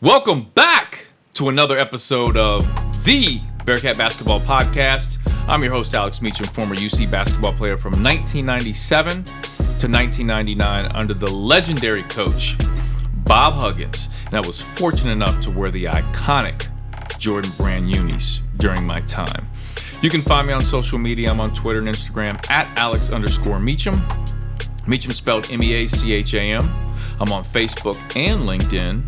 Welcome back to another episode of the Bearcat Basketball Podcast. I'm your host, Alex Meacham, former UC basketball player from 1997 to 1999 under the legendary coach, Bob Huggins. And I was fortunate enough to wear the iconic Jordan Brand unis during my time. You can find me on social media. I'm on Twitter and Instagram at Alex_Meacham. Meacham spelled M-E-A-C-H-A-M. I'm on Facebook and LinkedIn,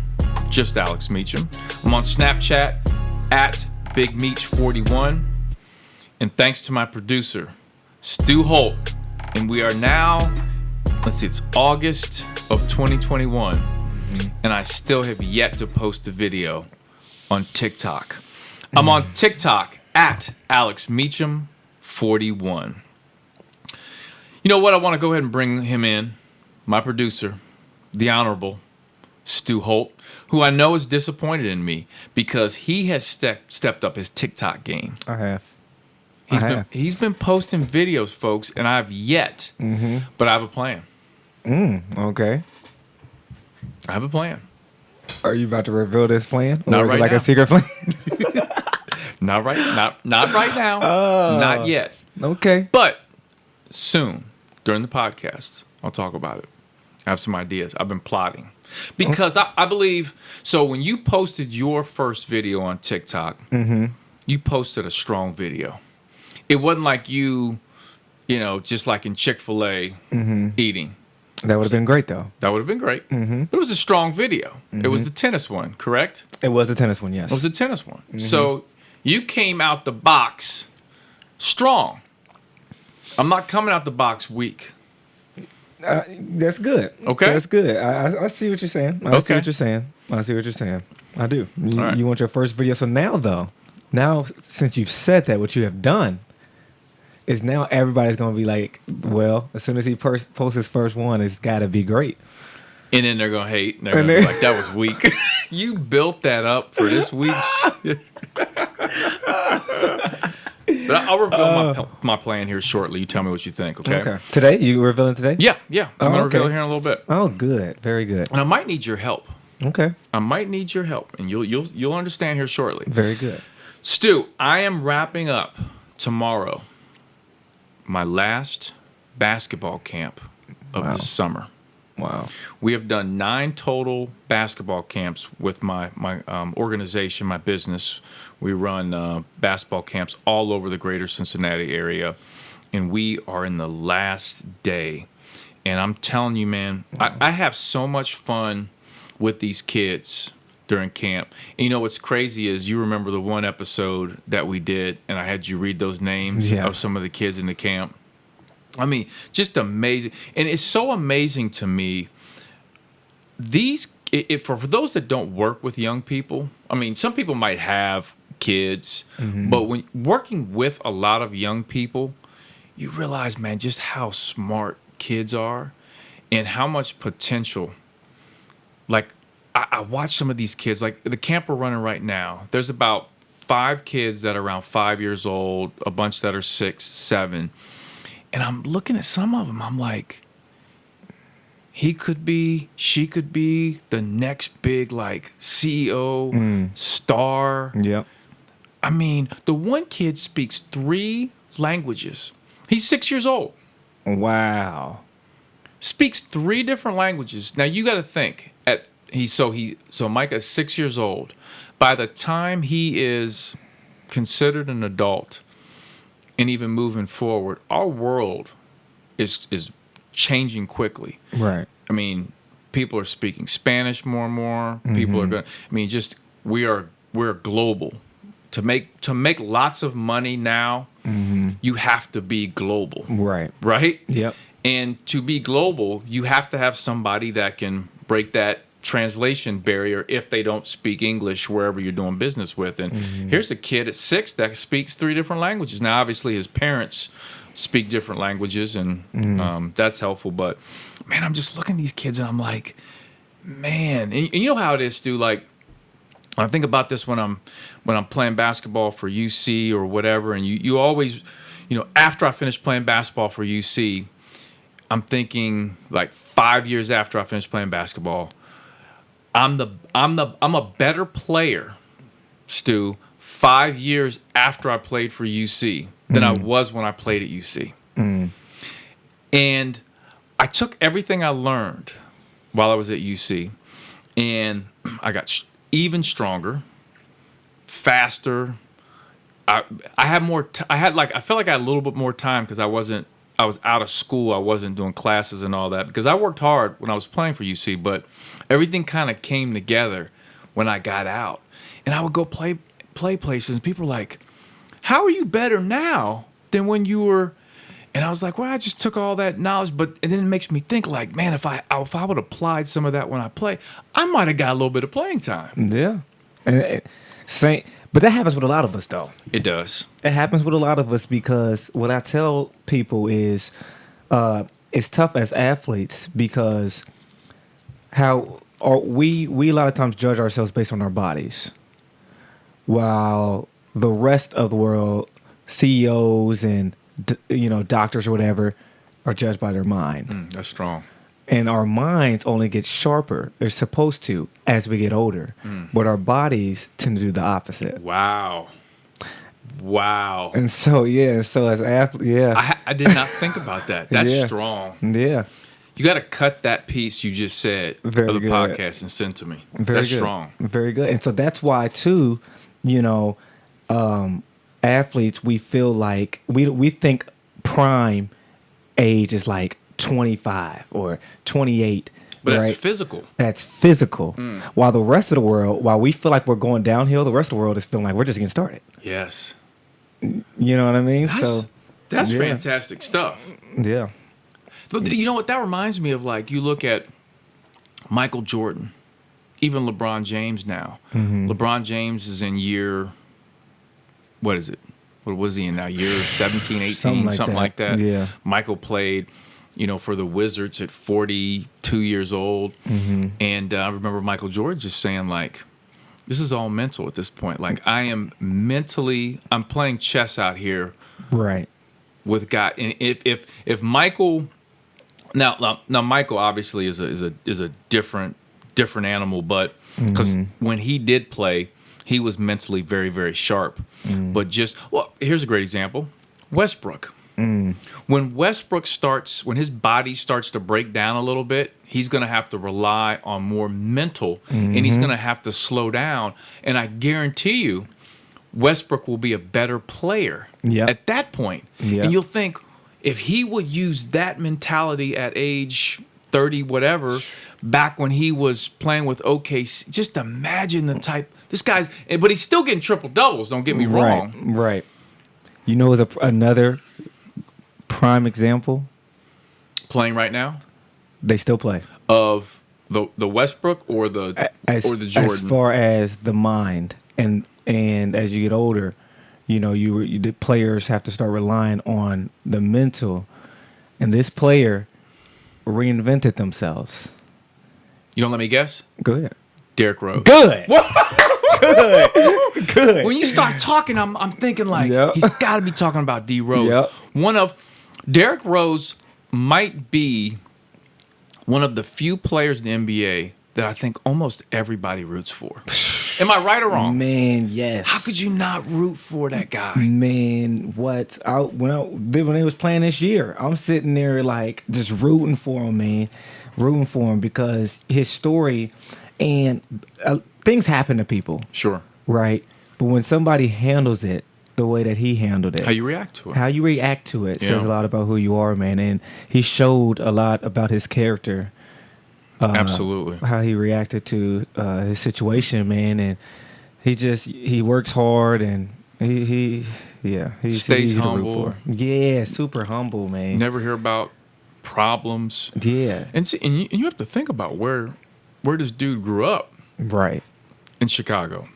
just Alex Meacham. I'm on Snapchat at BigMeach41. And thanks to my producer, Stu Holt. And we are now, it's August of 2021. And I still have yet to post a video on TikTok. I'm on TikTok at Alex Meacham41. You know what? I want to go ahead and bring him in, my producer, the Honorable Stu Holt, who I know is disappointed in me because he has stepped up his TikTok game. I have. He's been posting videos, folks, and I've yet, but I have a plan. Okay. I have a plan. Are you about to reveal this plan? Not or is right it like now. a secret plan? Not right now. Not yet. Okay. But soon, during the podcast, I'll talk about it. I have some ideas. I've been plotting. Because I believe, so when you posted your first video on TikTok, you posted a strong video. It wasn't like you just like in Chick-fil-A eating. That would have been great, though. That would have been great. But it was a strong video. It was the tennis one, correct? It was the tennis one, yes. It was the tennis one. So you came out the box strong. I'm not coming out the box weak. That's good. Okay. That's good. I see what you're saying. I see what you're saying. I do. right. You want your first video. So now, since you've said that, what you have done is now everybody's going to be like, well, as soon as he posts his first one, it's got to be great. And then they're going to hate. And they're going to be like, that was weak. You built that up for this week's. But I'll reveal my plan here shortly. You tell me what you think, okay? Today? You revealing today? Yeah. I'm going to reveal okay. it here in a little bit. Oh, good. Very good. And I might need your help. Okay. I might need your help. And you'll understand here shortly. Very good. Stu, I am wrapping up tomorrow my last basketball camp of the summer. Wow. We have done 9 total basketball camps with my organization, my business. We run basketball camps all over the greater Cincinnati area, and we are in the last day. And I'm telling you, man, I have so much fun with these kids during camp. And you know what's crazy is you remember the one episode that we did, and I had you read those names of some of the kids in the camp. I mean, just amazing. And it's so amazing to me. For those that don't work with young people, I mean, some people might have kids, but when working with a lot of young people, you realize, man, just how smart kids are and how much potential. Like, I watch some of these kids, like the camp we're running right now, there's about 5 kids that are around 5 years old, a bunch that are 6, 7. And I'm looking at some of them. I'm like, she could be the next big like CEO, star. Yep. I mean, the one kid speaks 3 languages. He's 6 years old. Wow. Speaks 3 different languages. Now you got to think so Micah's 6 years old. By the time he is considered an adult, and even moving forward, our world is changing quickly. Right. I mean, people are speaking Spanish more and more. People are going. I mean, just we're global. To make lots of money now, you have to be global. Right. Right. Yep. And to be global, you have to have somebody that can break that translation barrier if they don't speak English wherever you're doing business with. And here's a kid at 6 that speaks 3 different languages. Now, obviously, his parents speak different languages, and that's helpful. But, man, I'm just looking at these kids, and I'm like, man. And you know how it is, Stu? Like, I think about this when I'm playing basketball for UC or whatever, and you always, after I finish playing basketball for UC, I'm thinking, like, 5 years after I finish playing basketball, I'm a better player, Stu, 5 years after I played for UC than I was when I played at UC. And I took everything I learned while I was at UC, and I got even stronger, faster. I had more. I felt like I had a little bit more time because I was out of school. I wasn't doing classes and all that because I worked hard when I was playing for UC. But everything kind of came together when I got out, and I would go play places, and people were like, "How are you better now than when you were?" And I was like, well, I just took all that knowledge, and then it makes me think like, man, if I would have applied some of that when I play, I might have got a little bit of playing time. Yeah. But that happens with a lot of us, though. It does. It happens with a lot of us because what I tell people is it's tough as athletes because we a lot of times judge ourselves based on our bodies, while the rest of the world, CEOs and doctors or whatever, are judged by their mind. That's strong. And our minds only get sharper. They're supposed to as we get older. But our bodies tend to do the opposite. Wow. And so, as athletes, I did not think about that. That's strong. Yeah. You got to cut that piece you just said of the podcast and send to me. That's strong. Very good. And so that's why, too, athletes, we feel like we think prime age is like 25 or 28. But right? that's physical. That's physical. While the rest of the world, while we feel like we're going downhill, the rest of the world is feeling like we're just getting started. Yes. You know what I mean? That's fantastic stuff. Yeah. But you know what? That reminds me of, like, you look at Michael Jordan, even LeBron James now. LeBron James is in year... What is it? What was he in now? Year 17, 18, something like that. Yeah. Michael played, for the Wizards at 42 years old. And I remember Michael Jordan just saying, like, this is all mental at this point. Like, I'm playing chess out here. Right. With God. And if Michael, now Michael obviously is a different animal, but because when he did play, he was mentally very, very sharp. But here's a great example. Westbrook. When his body starts to break down a little bit, he's going to have to rely on more mental, and he's going to have to slow down. And I guarantee you, Westbrook will be a better player at that point. And you'll think, if he would use that mentality at age 30, whatever, back when he was playing with OKC, just imagine the type. But he's still getting triple doubles. Don't get me wrong. Right. Is another prime example playing right now. They still play of the Westbrook or the Jordan. As far as the mind and as you get older, the players have to start relying on the mental, and this player reinvented themselves. You don't let me guess? Go ahead. Derrick Rose. Good. Good. When you start talking, I'm thinking like he's got to be talking about D Rose. Derrick Rose might be one of the few players in the NBA that I think almost everybody roots for. Am I right or wrong? Man, yes. How could you not root for that guy? Man, what? When they was playing this year, I'm sitting there like just rooting for him, man. Rooting for him because his story and things happen to people. Sure. Right? But when somebody handles it the way that he handled it. How you react to it. Says a lot about who you are, man. And he showed a lot about his character. Absolutely. How he reacted to his situation, man. And he works hard and he stays humble. Yeah, super humble, man. Never hear about problems. Yeah. And you have to think about where this dude grew up. Right. In Chicago.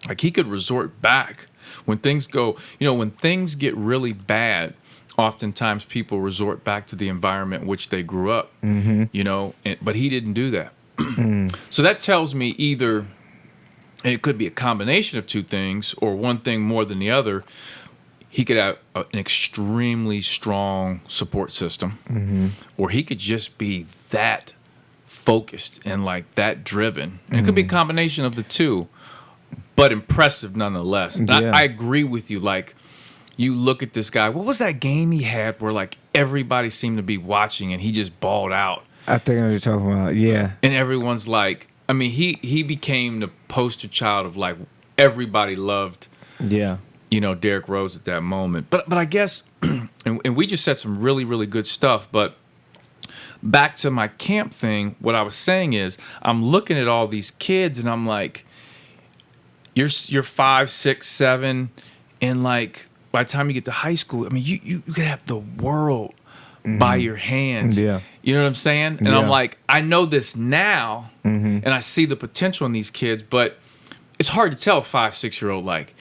Like, he could resort back when things go, when things get really bad, oftentimes people resort back to the environment in which they grew up, but he didn't do that. So that tells me either, and it could be a combination of two things or one thing more than the other, he could have an extremely strong support system, or he could just be that focused and like that driven. And it could be a combination of the two, but impressive nonetheless. And I agree with you. Like, you look at this guy. What was that game he had where like everybody seemed to be watching and he just balled out? I think I know what you're talking about. Yeah. And everyone's like, I mean, he became the poster child of like everybody loved. Yeah. You know, Derrick Rose at that moment. But I guess, and we just said some really, really good stuff. But back to my camp thing, what I was saying is I'm looking at all these kids and I'm like, you're 5, 6, 7, and like by the time you get to high school, I mean, you could have the world by your hands. Yeah. You know what I'm saying? And I'm like, I know this now, and I see the potential in these kids, but it's hard to tell a 5, 6-year-old, like,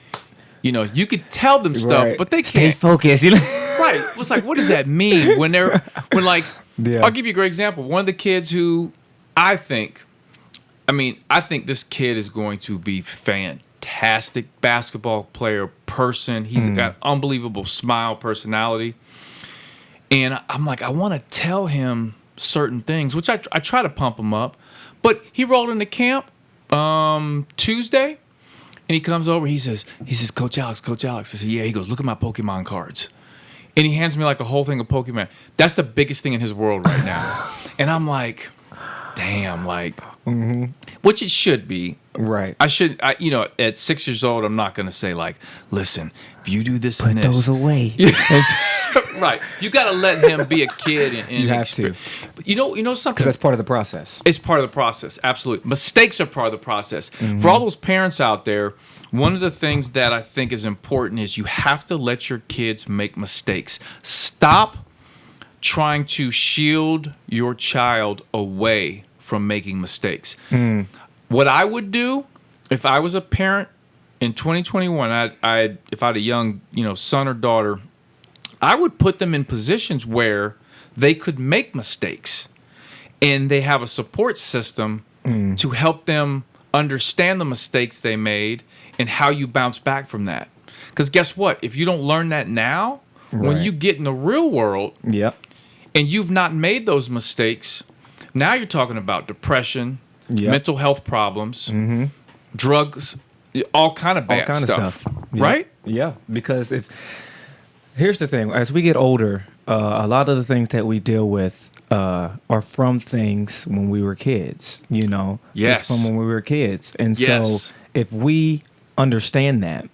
you know, you could tell them stuff, but they Stay can't. focused. You know? Right. It's like, what does that mean when like, I'll give you a great example. One of the kids who I think this kid is going to be fantastic basketball player, person. He's got unbelievable smile, personality. And I'm like, I want to tell him certain things, which I try to pump him up. But he rolled into camp Tuesday, and he comes over. He says, Coach Alex. I said, yeah. He goes, look at my Pokemon cards. And he hands me like a whole thing of Pokemon. That's the biggest thing in his world right now. And I'm like, damn, like, which it should be. Right. You know, at 6 years old, I'm not going to say like, listen, if you do this Put and this. those away. Right. You got to let him be a kid. And you have to. But you know something? Because that's part of the process. It's part of the process. Absolutely. Mistakes are part of the process. For all those parents out there, one of the things that I think is important is you have to let your kids make mistakes. Stop trying to shield your child away from making mistakes. What I would do if I was a parent in 2021, if I had a young, son or daughter, I would put them in positions where they could make mistakes, and they have a support system to help them understand the mistakes they made and how you bounce back from that. Because guess what? If you don't learn that now, when you get in the real world, and you've not made those mistakes, now you're talking about depression, mental health problems, drugs, all kind of bad stuff. Right? Yeah, because here's the thing. As we get older, a lot of the things that we deal with are from things when we were kids, Yes. It's from when we were kids. And so if we understand that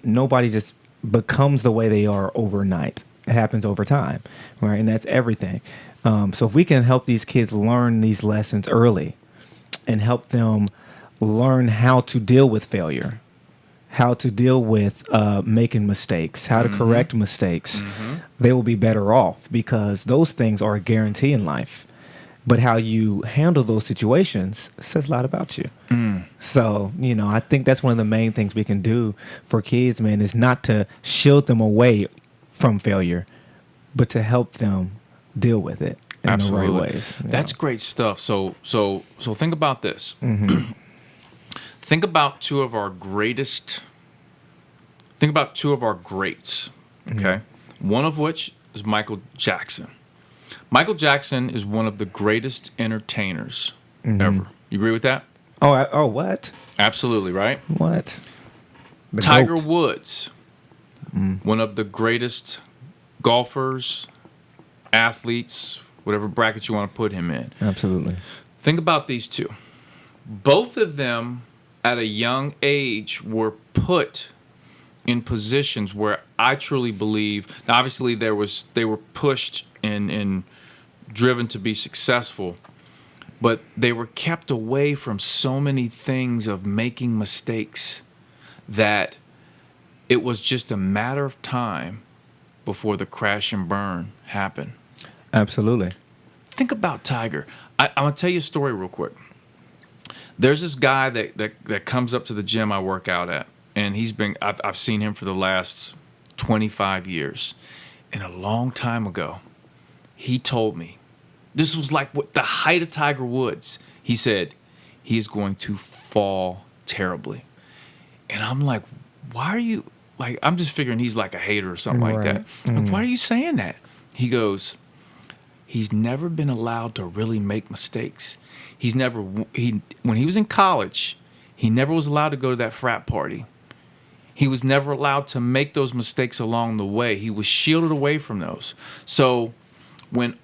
nobody just becomes the way they are overnight. It happens over time, right? And that's everything. So if we can help these kids learn these lessons early and help them learn how to deal with failure, how to deal with making mistakes, how to correct mistakes, they will be better off, because those things are a guarantee in life. But how you handle those situations says a lot about you. So, I think that's one of the main things we can do for kids, man, is not to shield them away from failure, but to help them deal with it in the right ways. That's great stuff. So think about this. Think about two of our greats. Okay, one of which is Michael Jackson. Michael Jackson is one of the greatest entertainers ever. You agree with that? Oh, what? Absolutely, right? What? Tiger Woods, one of the greatest golfers, athletes, whatever bracket you want to put him in. Absolutely. Think about these two. Both of them, at a young age, were put in positions where I truly believe. Now, obviously, they were pushed and driven to be successful, but they were kept away from so many things of making mistakes that it was just a matter of time before the crash and burn happened. Absolutely. Think about Tiger. I'm gonna tell you a story real quick. There's this guy that comes up to the gym I work out at, and I've seen him for the last 25 years. And a long time ago, he told me, this was like the height of Tiger Woods. He said, he is going to fall terribly. And I'm like, why are you, like, I'm just figuring he's like a hater or something like that. Like, why are you saying that? He goes, he's never been allowed to really make mistakes. When he was in college, he never was allowed to go to that frat party. He was never allowed to make those mistakes along the way. He was shielded away from those. So when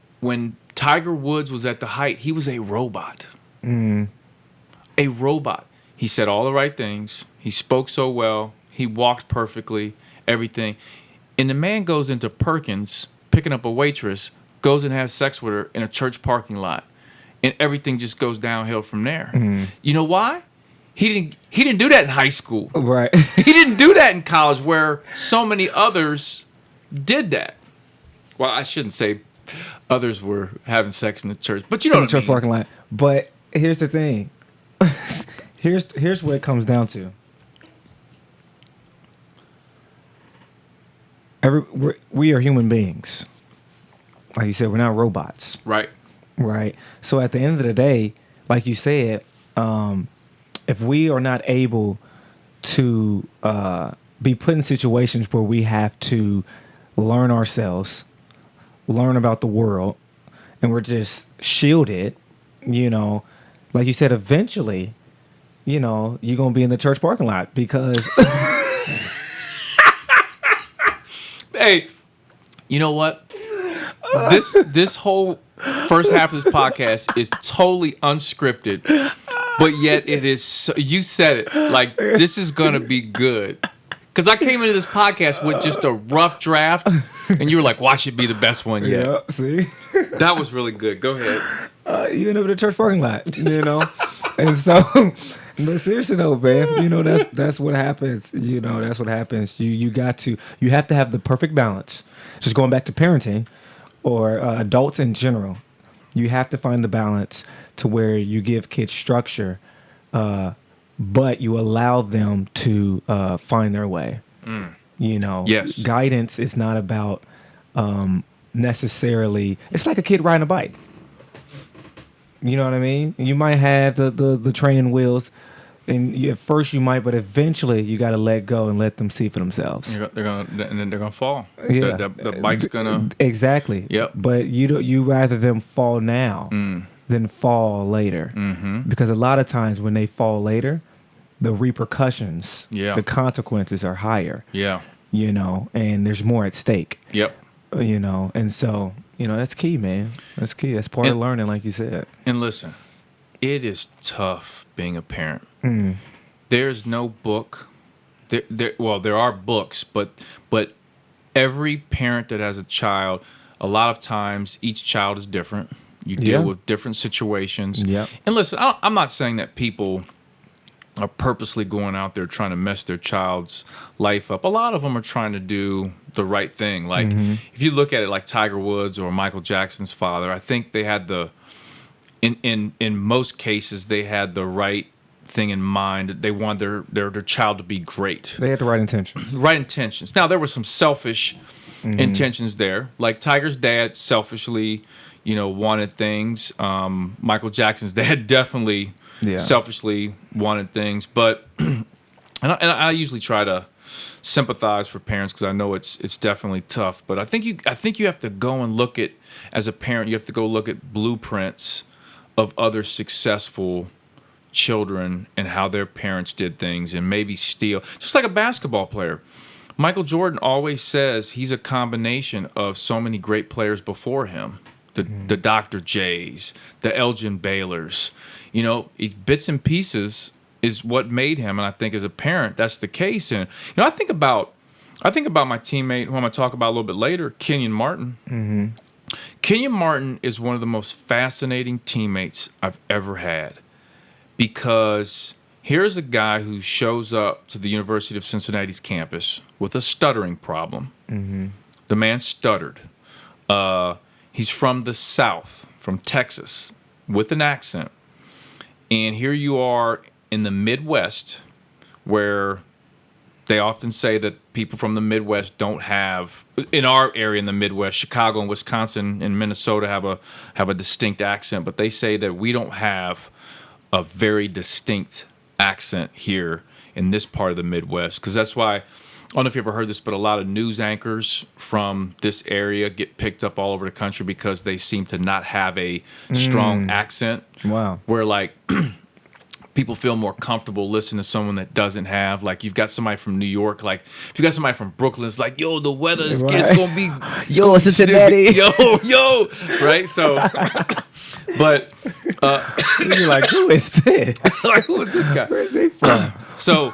Tiger Woods was at the height, he was a robot. A robot. He said all the right things. He spoke so well. He walked perfectly, everything. And the man goes into Perkins, picking up a waitress, goes and has sex with her in a church parking lot. And everything just goes downhill from there. You know why? He didn't do that in high school. Right. He didn't do that in college where so many others did that. Well, I shouldn't say others were having sex in the church, but you know what I mean. Church parking lot. But here's the thing. Here's what it comes down to. We are human beings. Like you said, we're not robots. Right. Right. So at the end of the day, like you said, if we are not able to be put in situations where we have to learn ourselves, learn about the world, and we're just shielded, like you said, eventually, you're going to be in the church parking lot because... Hey, you know what? This whole first half of this podcast is totally unscripted, but yet it is. So, you said it like this is gonna be good. Because I came into this podcast with just a rough draft, and you were like, "Why should be the best one yet?" Yeah, see, that was really good. Go ahead. You end up in the church parking lot, and so. But seriously though, man, that's what happens. That's what happens. You have to have the perfect balance. Just going back to parenting or adults in general, you have to find the balance to where you give kids structure, but you allow them to find their way. Yes. Guidance is not about necessarily. It's like a kid riding a bike. You know what I mean? You might have the training wheels, and at first you might, but eventually you got to let go and let them see for themselves. And then they're gonna fall. Yeah, the bike's gonna exactly. Yep. But you rather them fall now than fall later, because a lot of times when they fall later, the repercussions, the consequences are higher. Yeah. And there's more at stake. Yep. And so. That's key, man. That's key. That's part of learning, like you said. And listen, it is tough being a parent. There's no book. There are books, but every parent that has a child, a lot of times each child is different. You deal with different situations. Yeah. And listen, I'm not saying that people are purposely going out there trying to mess their child's life up. A lot of them are trying to do the right thing. Like if you look at it like Tiger Woods or Michael Jackson's father, I think they had in most cases they had the right thing in mind. They wanted their child to be great. They had the right intentions. Right intentions. Now there were some selfish intentions there. Like Tiger's dad selfishly, wanted things. Michael Jackson's dad definitely selfishly wanted things, but and I usually try to sympathize for parents because I know it's definitely tough. But I think you have to go and look at, as a parent, you have to go look at blueprints of other successful children and how their parents did things, and maybe steal. Just like a basketball player, Michael Jordan always says he's a combination of so many great players before him. The Dr. J's, the Elgin Baylors, bits and pieces is what made him. And I think as a parent, that's the case. And I think about my teammate, who I'm going to talk about a little bit later, Kenyon Martin. Kenyon Martin is one of the most fascinating teammates I've ever had, because here's a guy who shows up to the University of Cincinnati's campus with a stuttering problem. The man stuttered. He's from the South, from Texas, with an accent. And here you are in the Midwest, where they often say that people from the Midwest don't have, in our area in the Midwest, Chicago and Wisconsin and Minnesota have a distinct accent, but they say that we don't have a very distinct accent here in this part of the Midwest, because that's why don't know if you ever heard this, but a lot of news anchors from this area get picked up all over the country because they seem to not have a strong accent. Wow. Where like people feel more comfortable listening to someone that doesn't have, like, you've got somebody from New York, like if you got somebody from Brooklyn, it's like, yo, the weather is Right. it's gonna be Yo, Cincinnati. yo, right? So, but You're like, who is this? like, who is this guy? Where's they from? So,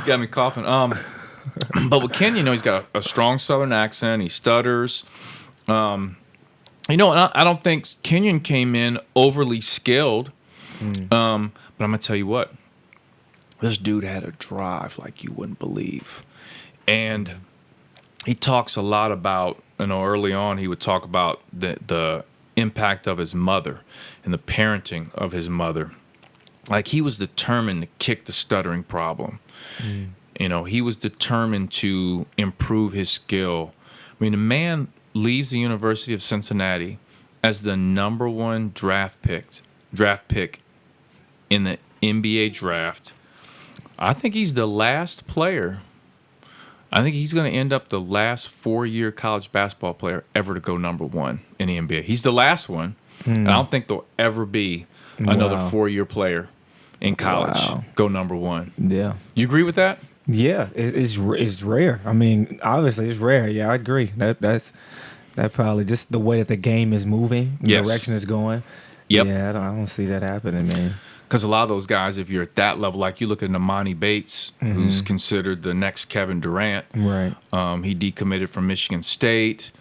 got me coughing. But with Kenyon, he's got a strong Southern accent. He stutters. And I don't think Kenyon came in overly skilled. But I'm gonna tell you what, this dude had a drive like you wouldn't believe, and he talks a lot about, early on he would talk about the impact of his mother and the parenting of his mother. Like, he was determined to kick the stuttering problem. He was determined to improve his skill. I mean, the man leaves the University of Cincinnati as the number 1 draft pick in the NBA draft. I think he's the last player. I think he's going to end up the last 4-year college basketball player ever to go number 1 in the NBA. He's the last one. And I don't think there'll ever be another 4-year player in college go number 1. Yeah. You agree with that? Yeah, it's rare. I mean, obviously it's rare. Yeah, I agree. That probably just the way that the game is moving, the direction it's going. Yep. Yeah, I don't see that happening, man. Because a lot of those guys, if you're at that level, like you look at Imani Bates, who's considered the next Kevin Durant. Right. He decommitted from Michigan State.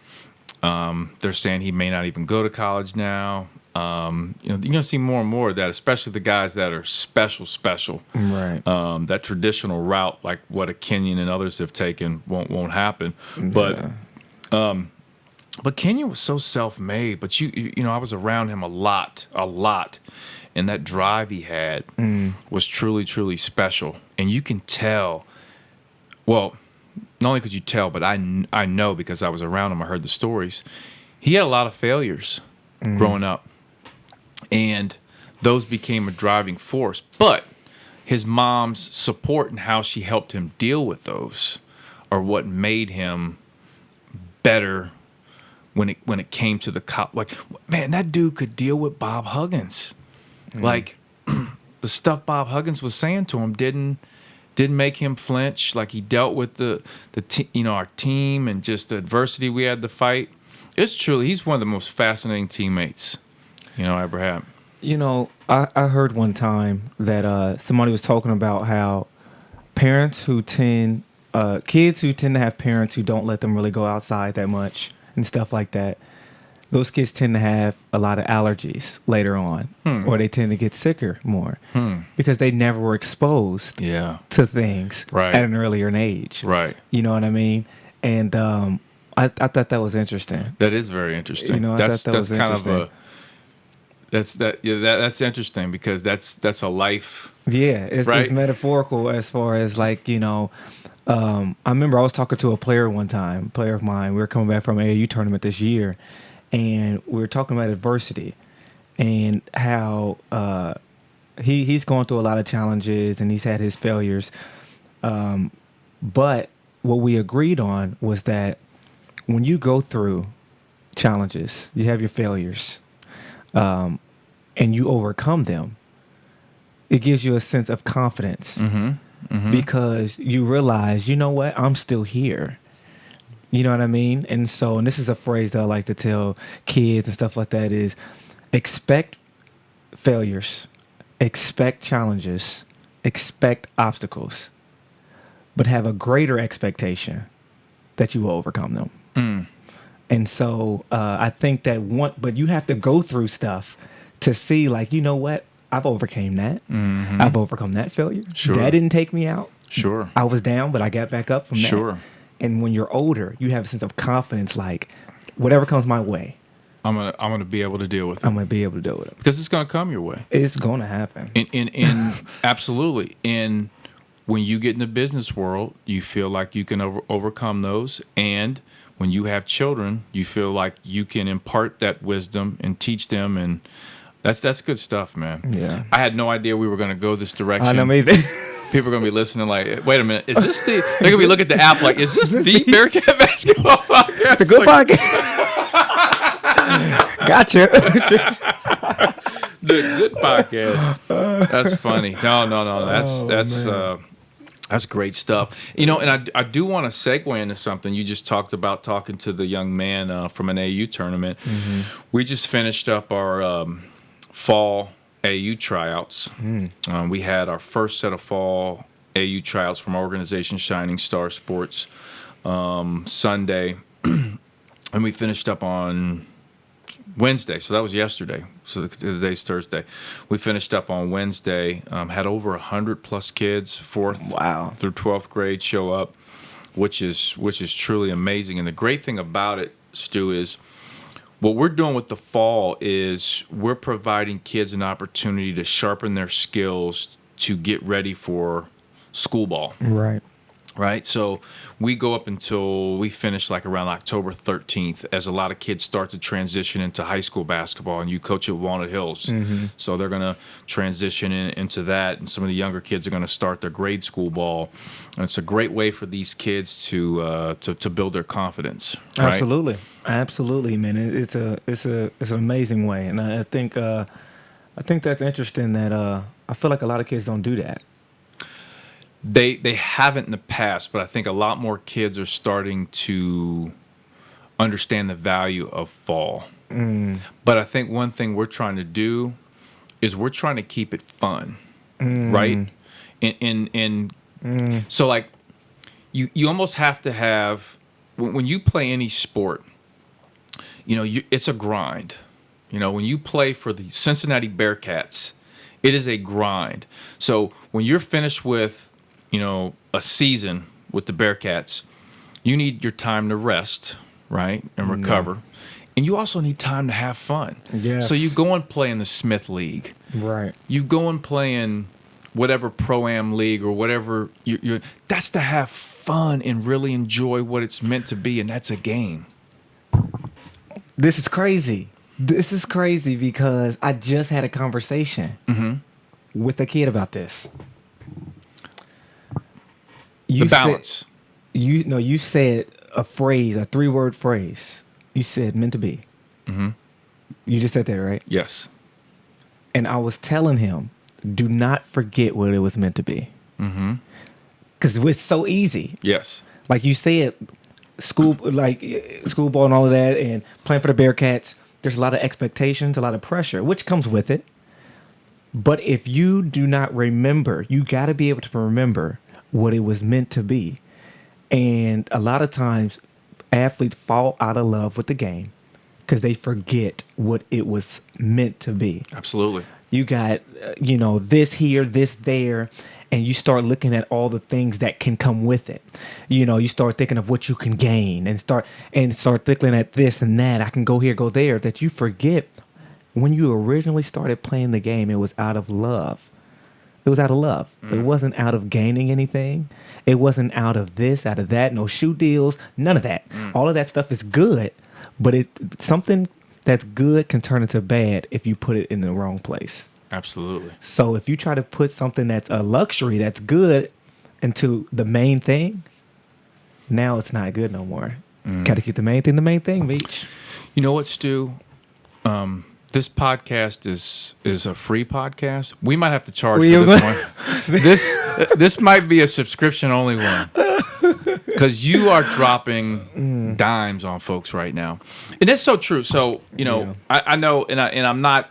They're saying he may not even go to college now. You're going to see more and more of that, especially the guys that are special. Right. That traditional route, like what a Kenyon and others have taken, won't happen. But Kenyon was so self-made. But I was around him a lot, and that drive he had was truly, truly special. And you can tell. Well, not only could you tell, but I know because I was around him. I heard the stories. He had a lot of failures growing up. And those became a driving force. But his mom's support and how she helped him deal with those are what made him better when it came to the like, man, that dude could deal with Bob Huggins. Like, the stuff Bob Huggins was saying to him didn't make him flinch. Like, he dealt with our team and just the adversity we had to fight. He's one of the most fascinating teammates I ever had. I heard one time that somebody was talking about how kids who tend to have parents who don't let them really go outside that much and stuff like that, those kids tend to have a lot of allergies later on, or they tend to get sicker more because they never were exposed to things at an earlier age. Right. You know what I mean? And I thought that was interesting. That is very interesting. That's kind of a that's interesting because that's a life. Yeah, it's metaphorical as far as like, I remember I was talking to a player one time, player of mine. We were coming back from an AAU tournament this year, and we were talking about adversity and how he's going through a lot of challenges and he's had his failures. But what we agreed on was that when you go through challenges, you have your failures, and you overcome them, it gives you a sense of confidence because you realize, you know what, I'm still here. You know what I mean? And this is a phrase that I like to tell kids and stuff like that is expect failures, expect challenges, expect obstacles, but have a greater expectation that you will overcome them. And so I think that but you have to go through stuff to see, like, you know what? I've overcame that. I've overcome that failure. Sure. That didn't take me out. Sure. I was down, but I got back up from that. Sure. And when you're older, you have a sense of confidence, like, whatever comes my way, I'm gonna be able to deal with it. I'm gonna be able to deal with it. Because it's gonna come your way. It's gonna happen. In absolutely. And when you get in the business world, you feel like you can overcome those. And when you have children, you feel like you can impart that wisdom and teach them, and that's good stuff, man. Yeah. I had no idea we were going to go this direction. I know, me either. People are gonna be listening like, wait a minute, is this the? They're gonna be looking at the app like, is this the Bearcat basketball podcast? It's a good podcast. Gotcha. The good podcast. That's funny. No. That's great stuff. You know, and I do want to segue into something. You just talked about talking to the young man from an AU tournament. Mm-hmm. We just finished up our fall AU tryouts. We had our first set of fall AU tryouts from our organization, Shining Star Sports, Sunday. And we finished up on Wednesday, so that was yesterday. So today's Thursday. We finished up on Wednesday. Had over 100 plus kids, 4th through 12th grade, show up, which is truly amazing. And the great thing about it, Stu, is what we're doing with the fall is we're providing kids an opportunity to sharpen their skills to get ready for school ball. Right. So we go up until we finish like around October 13th as a lot of kids start to transition into high school basketball, and you coach at Walnut Hills. Mm-hmm. So they're going to transition into that, and some of the younger kids are going to start their grade school ball. And it's a great way for these kids to build their confidence. Right? Absolutely, man. It's an amazing way, and I think that's interesting that I feel like a lot of kids don't do that. They haven't in the past, but I think a lot more kids are starting to understand the value of fall. But I think one thing we're trying to do is we're trying to keep it fun, right? So like you almost have to have, when you play any sport, you know, it's a grind. You know, when you play for the Cincinnati Bearcats, it is a grind. So when you're finished with, you know, a season with the Bearcats, you need your time to rest, right, and recover. And you also need time to have fun. Yes. So you go and play in the Smith League. Right. You go and play in whatever Pro-Am League or whatever. That's to have fun and really enjoy what it's meant to be, and that's a game. This is crazy. This is crazy because I just had a conversation with a kid about this. The balance. You said a phrase, a 3-word phrase. You said meant to be. Mm-hmm. You just said that, right? Yes. And I was telling him, do not forget what it was meant to be. Mm-hmm. Because it's so easy. Yes. Like you said, school ball and all of that, and playing for the Bearcats, there's a lot of expectations, a lot of pressure, which comes with it. But if you do not remember, you got to be able to remember what it was meant to be. And a lot of times athletes fall out of love with the game because they forget what it was meant to be. Absolutely. You got, this here, this there, and you start looking at all the things that can come with it. You start thinking of what you can gain and start thinking at this and that. I can go here, go there, that you forget when you originally started playing the game, it was out of love. It was out of love. It wasn't out of gaining anything. It wasn't out of this, out of that, no shoe deals, none of that. All of that stuff is good, but something that's good can turn into bad if you put it in the wrong place. Absolutely. So if you try to put something that's a luxury, that's good, into the main thing, now it's not good no more. Got to keep the main thing, Meach. You know what, Stu? This podcast is a free podcast. We might have to charge for this one. This might be a subscription only one because you are dropping dimes on folks right now, and that's so true. So I know, and I'm not.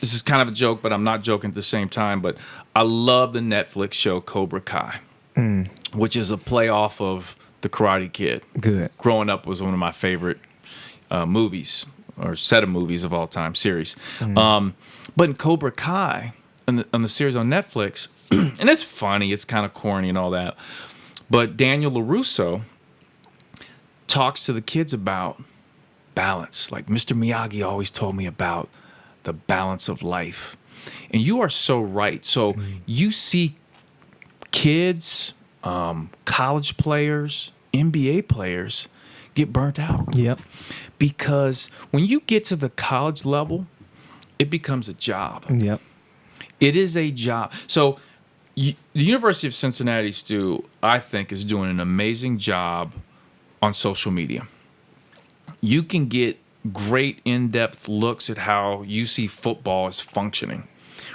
This is kind of a joke, but I'm not joking at the same time. But I love the Netflix show Cobra Kai, which is a play off of The Karate Kid. Good. Growing up was one of my favorite movies. Or set of movies of all time, series. But in Cobra Kai, on the series on Netflix, and it's funny, it's kind of corny and all that, but Daniel LaRusso talks to the kids about balance. Like Mr. Miyagi always told me about the balance of life. And you are so right. So you see kids, college players, NBA players get burnt out. Yep. Because when you get to the college level, it becomes a job. Yep. It is a job. So The University of Cincinnati, Stu, I think, is doing an amazing job on social media. You can get great in-depth looks at how UC football is functioning,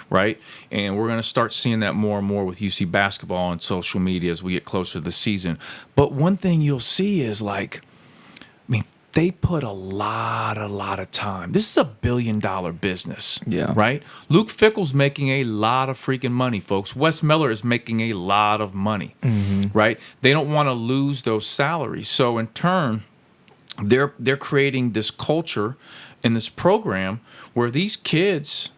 right? And we're going to start seeing that more and more with UC basketball on social media as we get closer to the season. But one thing you'll see is they put a lot of time. This is a $1 billion business, right? Luke Fickell's making a lot of freaking money, folks. Wes Miller is making a lot of money, right? They don't want to lose those salaries. So in turn, they're creating this culture in this program where these kids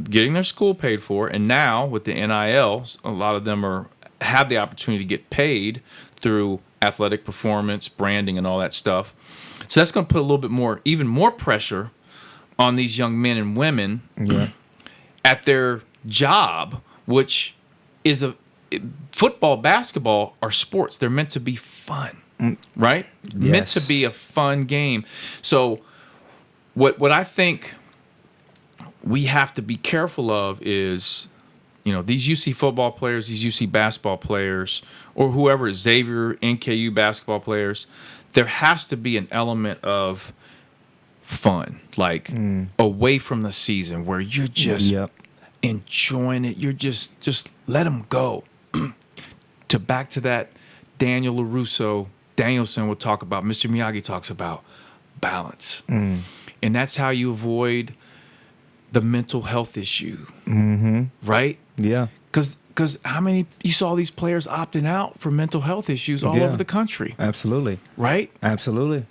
getting their school paid for, and now with the NIL, a lot of them have the opportunity to get paid through athletic performance, branding, and all that stuff. So that's going to put a little bit even more pressure on these young men and women at their job, which is football, basketball are sports. They're meant to be fun, right? Yes. Meant to be a fun game. So what I think we have to be careful of is, these UC football players, these UC basketball players, or whoever, Xavier, NKU basketball players, there has to be an element of fun, away from the season, where you're just enjoying it. You're just let them go. Back to that Daniel Danielson will talk about, Mr. Miyagi talks about balance. And that's how you avoid the mental health issue, right? Yeah. Because how many you saw these players opting out for mental health issues all over the country? Absolutely. Right? Absolutely.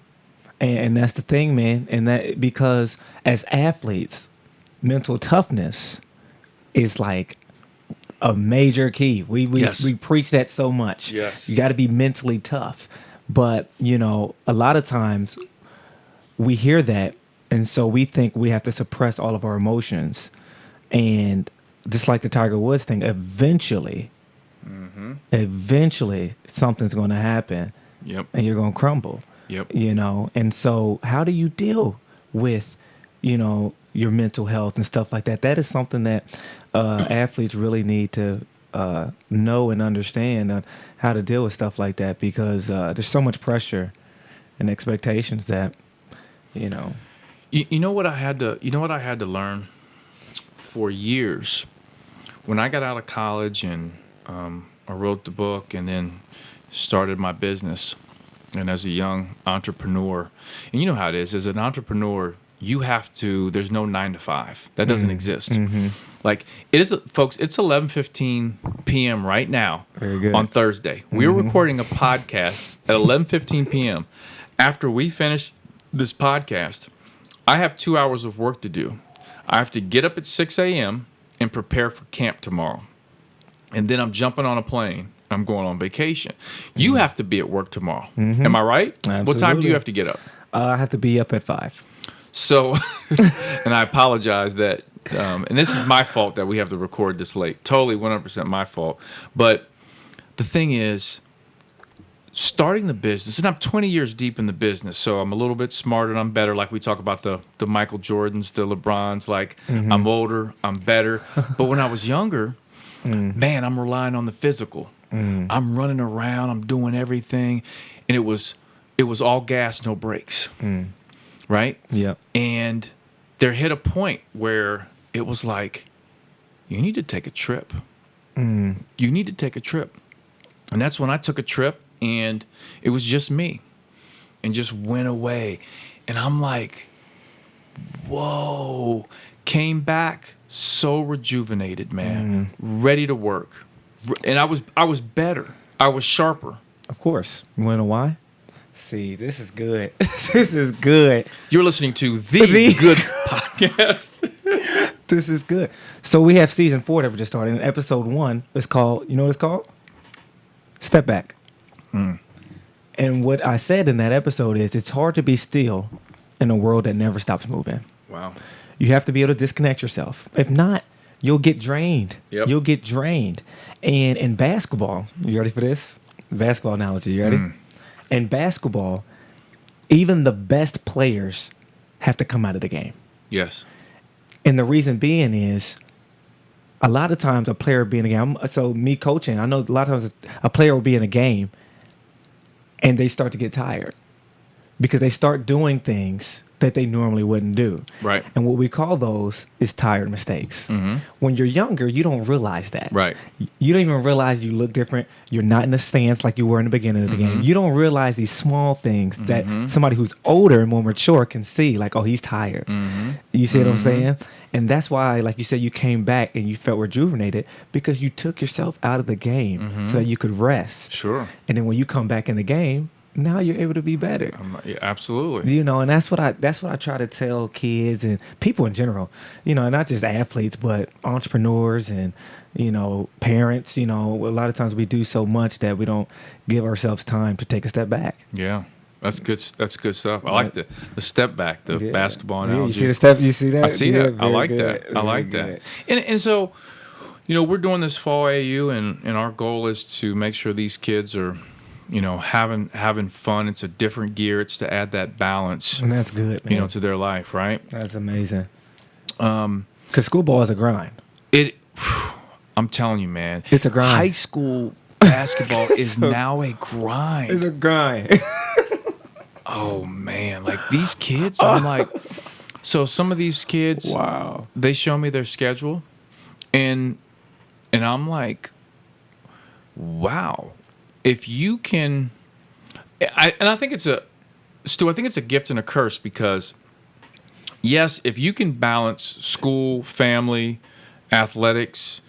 And that's the thing, man. And that because as athletes, mental toughness is like a major key. We preach that so much. Yes. You got to be mentally tough. But, a lot of times we hear that, and so we think we have to suppress all of our emotions. And just like the Tiger Woods thing, eventually something's going to happen. Yep. And you're going to crumble. Yep. And so how do you deal with, your mental health and stuff like that? That is something that athletes really need to know and understand how to deal with stuff like that, because there's so much pressure and expectations that, You know what I had to learn for years when I got out of college, and I wrote the book and then started my business, and as a young entrepreneur, and you know how it is, as an entrepreneur, there's no 9 to 5. That doesn't exist. Like it is, folks, it's 11:15 p.m. right now on Thursday. We're recording a podcast at 11:15 p.m. After we finish this podcast, I have 2 hours of work to do. I have to get up at 6 a.m. and prepare for camp tomorrow. And then I'm jumping on a plane. I'm going on vacation. You have to be at work tomorrow. Am I right? Absolutely. What time do you have to get up? I have to be up at 5. So, and I apologize that, and this is my fault that we have to record this late. Totally 100% my fault. But the thing is, starting the business, and I'm 20 years deep in the business, so I'm a little bit smarter and I'm better. Like we talk about the Michael Jordans, the LeBrons, I'm older, I'm better. But when I was younger, man, I'm relying on the physical. I'm running around, I'm doing everything, and it was all gas, no brakes. Right? Yeah. And there hit a point where it was like, you need to take a trip. You need to take a trip. And that's when I took a trip, and it was just me, and just went away. And I'm like, whoa. Came back so rejuvenated, man. Ready to work. And I was better. I was sharper. Of course. You want to know why? See, this is good. This is good. You're listening to the Good Podcast. This is good. So we have season 4 that we just started. And episode 1 is called, you know what it's called? Step Back. And what I said in that episode is it's hard to be still in a world that never stops moving. Wow. You have to be able to disconnect yourself. If not, you'll get drained. Yep. You'll get drained. And in basketball, you ready for this? Basketball analogy, you ready? In basketball, even the best players have to come out of the game. Yes. And the reason being is a lot of times a player being in a game. So me coaching, I know a lot of times a player will be in a game, and they start to get tired because they start doing things that they normally wouldn't do. Right. And what we call those is tired mistakes. Mm-hmm. When you're younger, you don't realize that. Right. You don't even realize you look different. You're not in the stance like you were in the beginning of the game. You don't realize these small things that somebody who's older and more mature can see, like, oh, he's tired. You see what I'm saying? And that's why, like you said, you came back and you felt rejuvenated because you took yourself out of the game so that you could rest. Sure. And then when you come back in the game, now you're able to be better. Yeah, absolutely. You know, and that's what I try to tell kids and people in general, you know, not just athletes, but entrepreneurs and, you know, parents. You know, a lot of times we do so much that we don't give ourselves time to take a step back. Yeah. That's good. That's good stuff. I like the step back, the basketball analogy. You see the step? You see that? I see that. I like good. that. I like that. And so, you know, we're doing this fall AU, and our goal is to make sure these kids are, you know, having fun. It's a different gear. It's to add that balance. And that's good, man. You know, to their life, right? That's amazing. Because school ball is a grind. I'm telling you, man. It's a grind. High school basketball is now a grind. It's a grind. Oh man, like these kids, I'm like, so some of these kids, wow, they show me their schedule, and I'm like, wow, if you can, I think it's a gift and a curse because, yes, if you can balance school, family, athletics.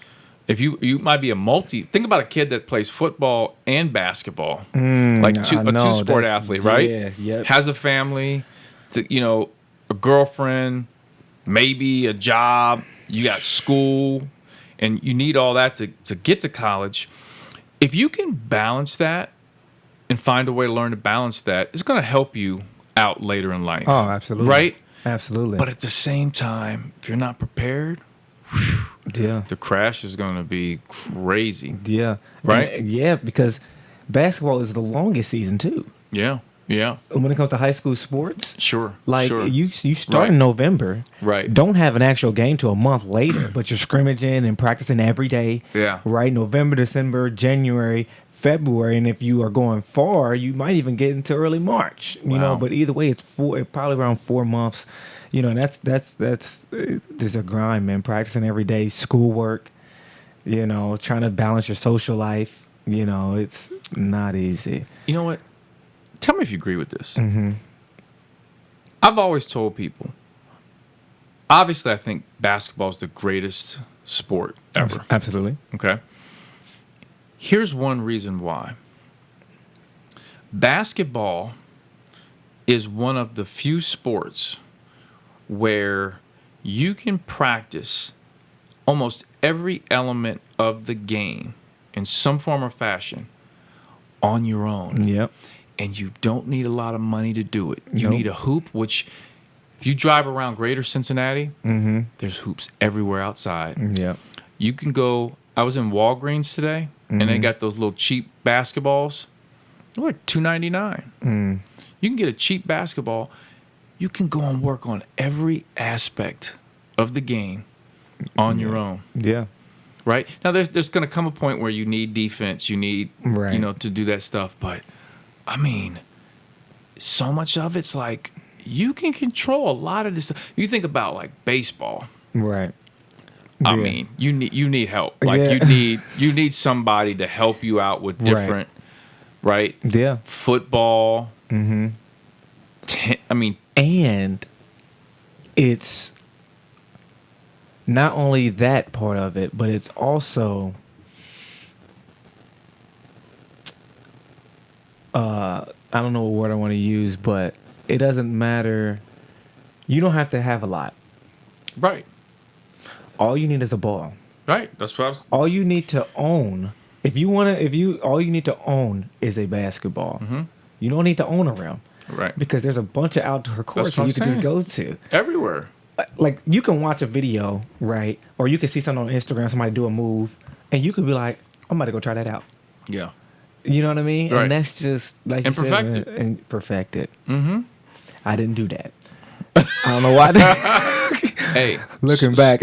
If you might be think about a kid that plays football and basketball, like a two-sport athlete, right? Yeah, has a family, you know, a girlfriend, maybe a job. You got school, and you need all that to get to college. If you can balance that and find a way to learn to balance that, it's going to help you out later in life. Oh, absolutely. Right? Absolutely. But at the same time, if you're not prepared, the crash is going to be crazy. Yeah. Right? Yeah, because basketball is the longest season too. Yeah. Yeah. When it comes to high school sports, sure. You start in November. Right. Don't have an actual game till a month later, but you're scrimmaging and practicing every day. Yeah. Right? November, December, January, February, and if you are going far, you might even get into early March. You know, but either way, it's probably around 4 months. You know, and that's there's a grind, man. Practicing every day, schoolwork, you know, trying to balance your social life. You know, it's not easy. You know what? Tell me if you agree with this. Mm-hmm. I've always told people, obviously, I think basketball is the greatest sport ever. Absolutely. Okay. Here's one reason why. Basketball is one of the few sports where you can practice almost every element of the game in some form or fashion on your own. Yep. And you don't need a lot of money to do it. You need a hoop, which if you drive around greater Cincinnati, there's hoops everywhere outside. Yep. You can go, I was in Walgreens today, and they got those little cheap basketballs. They're like $2.99. You can get a cheap basketball. You can go and work on every aspect of the game on your own. Yeah. Right? Now, there's going to come a point where you need defense. You need, you know, to do that stuff. But, I mean, so much of it's like you can control a lot of this stuff. You think about, like, baseball. Right. I mean, you need help. Like, you need somebody to help you out with different, right? Yeah. Football. And it's not only that part of it, but it's also I don't know what word I want to use, but it doesn't matter. You don't have to have a lot. Right. All you need is a ball. Right. That's what I was. All you need to own, all you need to own is a basketball. You don't need to own a rim. Right. Because there's a bunch of outdoor courts that you can just go to. Everywhere. Like, you can watch a video, right? Or you can see something on Instagram, somebody do a move, and you could be like, I'm about to go try that out. Yeah. You know what I mean? Right. And that's just, like and you perfect said, it. and perfect it. I didn't do that. I don't know why. Hey. Looking back.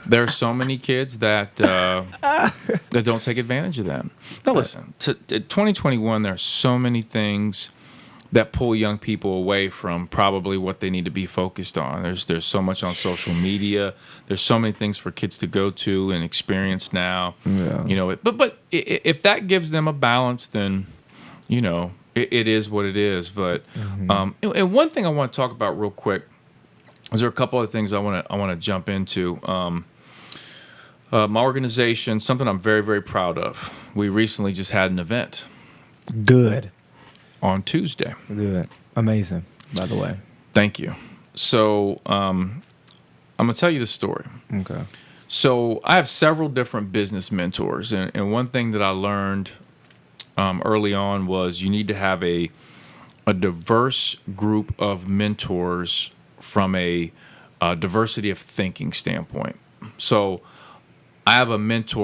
There are so many kids that that don't take advantage of them. Now, listen, to 2021, there are so many things that pull young people away from probably what they need to be focused on. There's so much on social media. There's so many things for kids to go to and experience now. Yeah. You know, but if that gives them a balance, then you know it is what it is. But and one thing I want to talk about real quick is there are a couple of things I want to jump into. My organization, something I'm very, very proud of. We recently just had an event Good. on Tuesday. Good. Amazing, by the way. Thank you. So I'm going to tell you the story. Okay. So I have several different business mentors. And one thing that I learned early on was you need to have a diverse group of mentors from a diversity of thinking standpoint. So I have a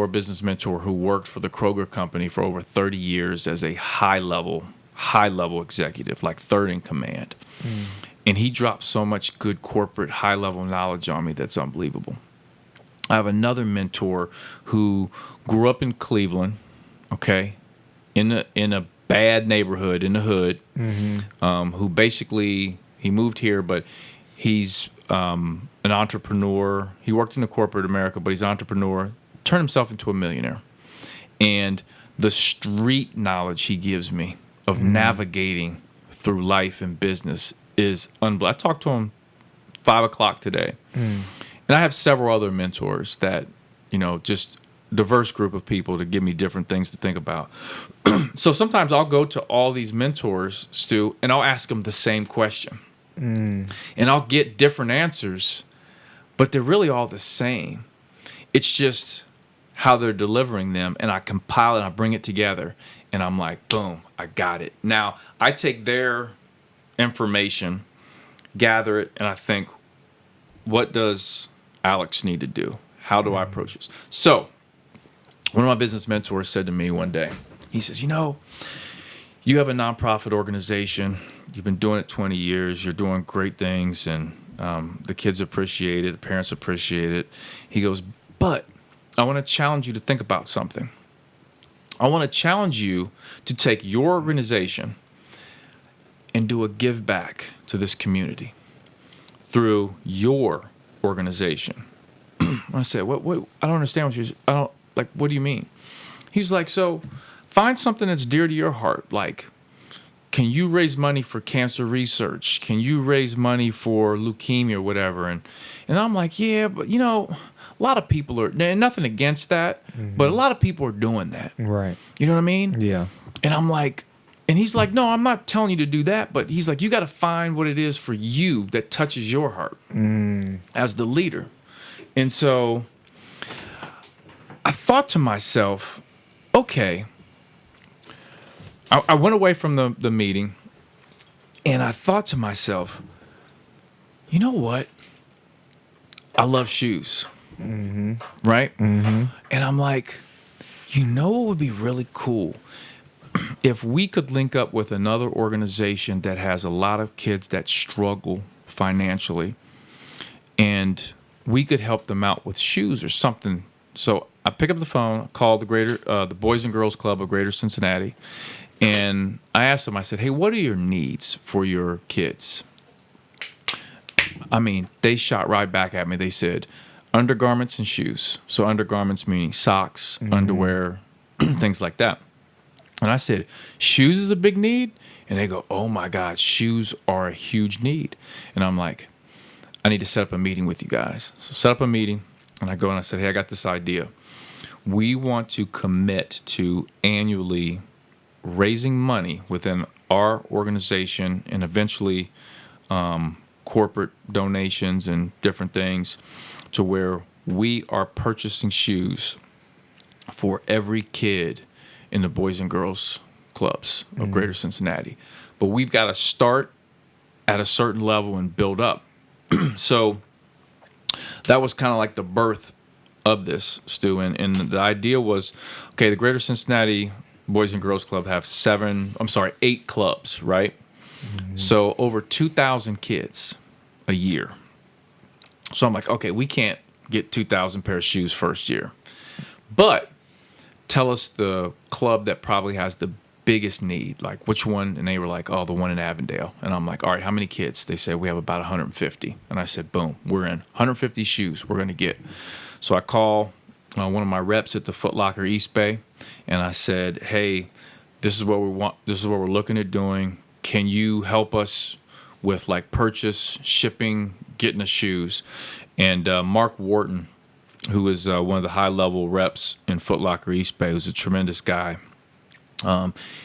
business mentor who worked for the Kroger company for over 30 years as a high level executive, like third in command. And he dropped so much good corporate high level knowledge on me that's unbelievable. I have another mentor who grew up in Cleveland, okay, in a bad neighborhood in the hood, who basically he moved here, but he's an entrepreneur. He worked in the corporate America, but he's an entrepreneur, turned himself into a millionaire. And the street knowledge he gives me of navigating through life and business is unbelievable. I talked to him 5 o'clock today. And I have several other mentors that, you know, just diverse group of people to give me different things to think about. So sometimes I'll go to all these mentors, Stu, and I'll ask them the same question. And I'll get different answers, but they're really all the same. It's just how they're delivering them, and I compile it, and I bring it together, and I'm like, boom, I got it. Now, I take their information, gather it, and I think, what does Alex need to do? How do I approach this? So, one of my business mentors said to me one day, he says, you know, you have a nonprofit organization. You've been doing it 20 years. You're doing great things, and the kids appreciate it. The parents appreciate it. He goes, but I want to challenge you to think about something. I want to challenge you to take your organization and do a give back to this community through your organization. I said, what? I don't understand what do you mean? He's like, so find something that's dear to your heart. Like, can you raise money for cancer research? Can you raise money for leukemia or whatever? And I'm like, yeah, but you know, a lot of people are, nothing against that, but a lot of people are doing that. Right. You know what I mean? Yeah. And I'm like, and he's like, no, I'm not telling you to do that, but he's like, you got to find what it is for you that touches your heart as the leader. And so I thought to myself, okay, I went away from the meeting, and I thought to myself, you know what? I love shoes, right? And I'm like, you know what would be really cool? If we could link up with another organization that has a lot of kids that struggle financially, and we could help them out with shoes or something. So I pick up the phone, call the Boys and Girls Club of Greater Cincinnati, and I asked them, I said, hey, what are your needs for your kids? I mean, they shot right back at me. They said, undergarments and shoes. So undergarments meaning socks, underwear, things like that. And I said, shoes is a big need? And they go, oh my God, shoes are a huge need. And I'm like, I need to set up a meeting with you guys. So set up a meeting, and I go and I said, hey, I got this idea. We want to commit to annually raising money within our organization and eventually corporate donations and different things to where we are purchasing shoes for every kid in the Boys and Girls Clubs of Greater Cincinnati. But we've got to start at a certain level and build up. So that was kind of like the birth of this, Stu. And the idea was, okay, the Greater Cincinnati Boys and Girls Club have 8 clubs, right? So over 2,000 kids a year. So I'm like, okay, we can't get 2,000 pair of shoes first year. But tell us the club that probably has the biggest need, like which one? And they were like, oh, the one in Avondale. And I'm like, all right, how many kids? They said, we have about 150. And I said, boom, we're in. 150 shoes we're going to get. So I call one of my reps at the Foot Locker East Bay, and I said, hey, this is what we want. This is what we're looking at doing. Can you help us with like purchase, shipping, getting the shoes? And Mark Wharton, who is one of the high-level reps in Foot Locker East Bay, who's a tremendous guy,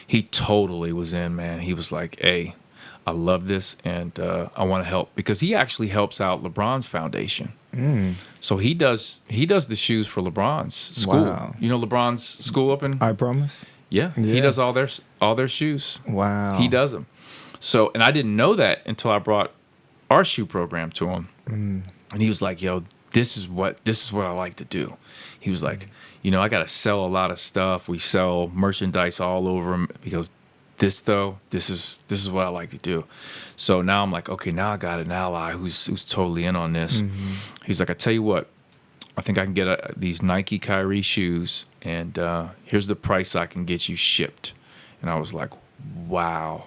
he totally was in, man. He was like, hey, I love this, and I want to help. Because he actually helps out LeBron's foundation. So he does the shoes for LeBron's school. Wow. You know LeBron's school up in? I promise. Yeah, he does all their shoes. Wow. He does them. So, and I didn't know that until I brought our shoe program to him. And he was like, yo, this is what I like to do. He was like, you know, I got to sell a lot of stuff. We sell merchandise all over him. He goes, this is what I like to do. So now I'm like, okay, now I got an ally who's totally in on this. He's like, I tell you what, I think I can get these Nike Kyrie shoes, and here's the price I can get you shipped. And I was like, wow.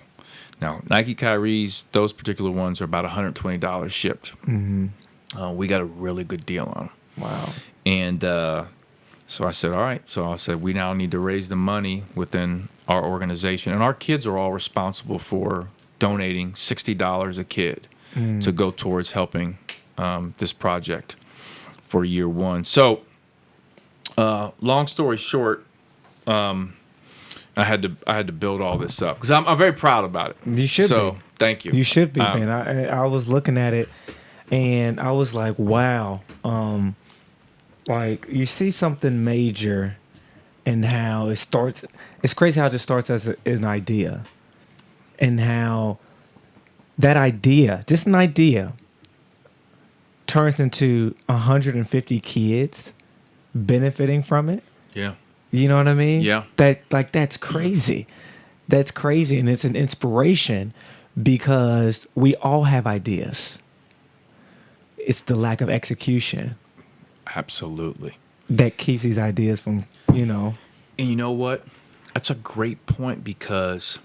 Now, Nike Kyrie's, those particular ones are about $120 shipped. We got a really good deal on them. Wow. And so I said, all right. So I said, we now need to raise the money within our organization. And our kids are all responsible for donating $60 a kid to go towards helping this project for year one. So long story short, I had to build all this up because I'm very proud about it. You should be. So thank you. You should be, man. I was looking at it, and I was like, wow. Like, you see something major and how it starts. It's crazy how it just starts as an idea, and how that idea, just an idea, turns into 150 kids benefiting from it. Yeah. You know what I mean? Yeah. That's crazy. That's crazy, and it's an inspiration because we all have ideas. It's the lack of execution Absolutely. that keeps these ideas from, And you know what? That's a great point, because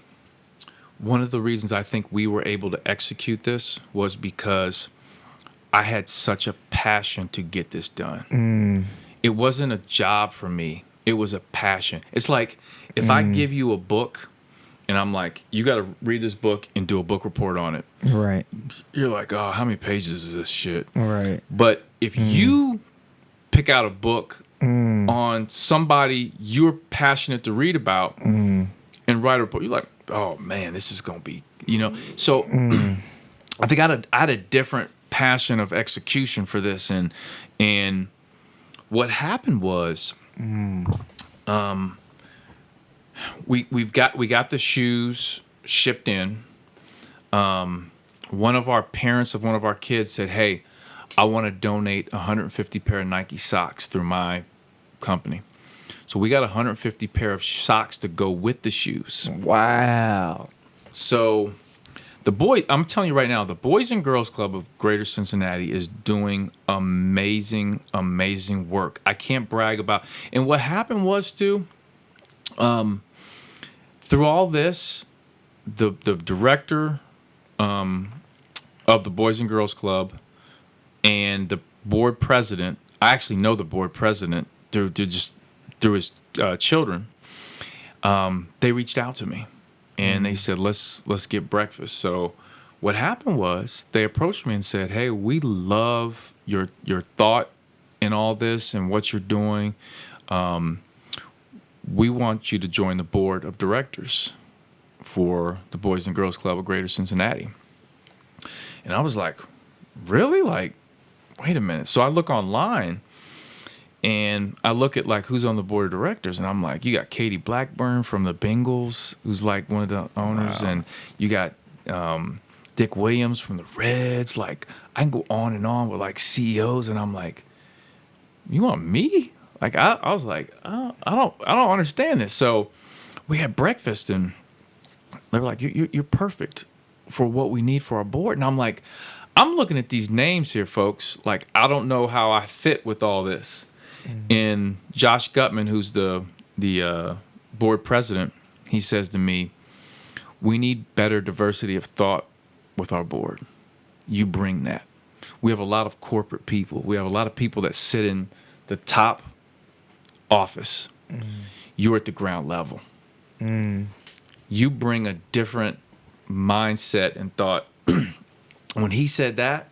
one of the reasons I think we were able to execute this was because I had such a passion to get this done. It wasn't a job for me. It was a passion. It's like if I give you a book and I'm like, you got to read this book and do a book report on it. right, You're like, oh, how many pages is this shit? right, But if you pick out a book on somebody you're passionate to read about and write a report, you're like, oh man, this is going to be, So I think I had a different passion of execution for this. And what happened was we got the shoes shipped in. One of our parents of one of our kids said, hey, I want to donate 150 pair of Nike socks through my company. So we got 150 pair of socks to go with the shoes. wow, So I'm telling you right now, the Boys and Girls Club of Greater Cincinnati is doing amazing, amazing work. I can't brag about. And what happened was, too, through all this, the director of the Boys and Girls Club and the board president, I actually know the board president through his children, they reached out to me. And they said, let's get breakfast. So what happened was they approached me and said, hey, we love your thought in all this and what you're doing. We want you to join the board of directors for the Boys and Girls Club of Greater Cincinnati. And I was like, really? Like, wait a minute. So I look online and I look at like who's on the board of directors, and I'm like, you got Katie Blackburn from the Bengals, who's like one of the owners, and you got Dick Williams from the Reds. Like, I can go on and on with like CEOs, and I'm like, you want me? Like, I was like, I don't understand this. So we had breakfast, and they were like, you're perfect for what we need for our board. And I'm like, I'm looking at these names here, folks. Like, I don't know how I fit with all this. And Josh Gutman, who's the board president, he says to me, we need better diversity of thought with our board. You bring that. We have a lot of corporate people. We have a lot of people that sit in the top office. You're at the ground level. You bring a different mindset and thought. When he said that,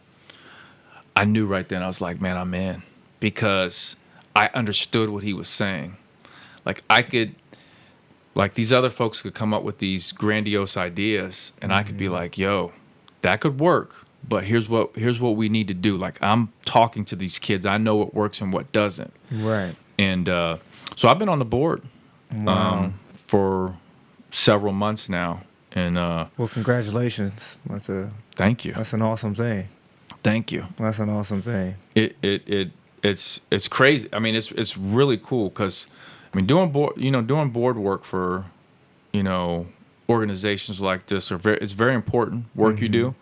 I knew right then. I was like, man, I'm in, because I understood what he was saying. Like, I could, like, these other folks could come up with these grandiose ideas, and I could be like, yo, that could work, but here's what we need to do. Like, I'm talking to these kids. I know what works and what doesn't. Right. And so I've been on the board for several months now. And well, congratulations. Thank you. That's an awesome thing. Thank you. That's an awesome thing. It's crazy. I mean, it's really cool, because I mean, doing board work for, organizations like this it's very important work you do,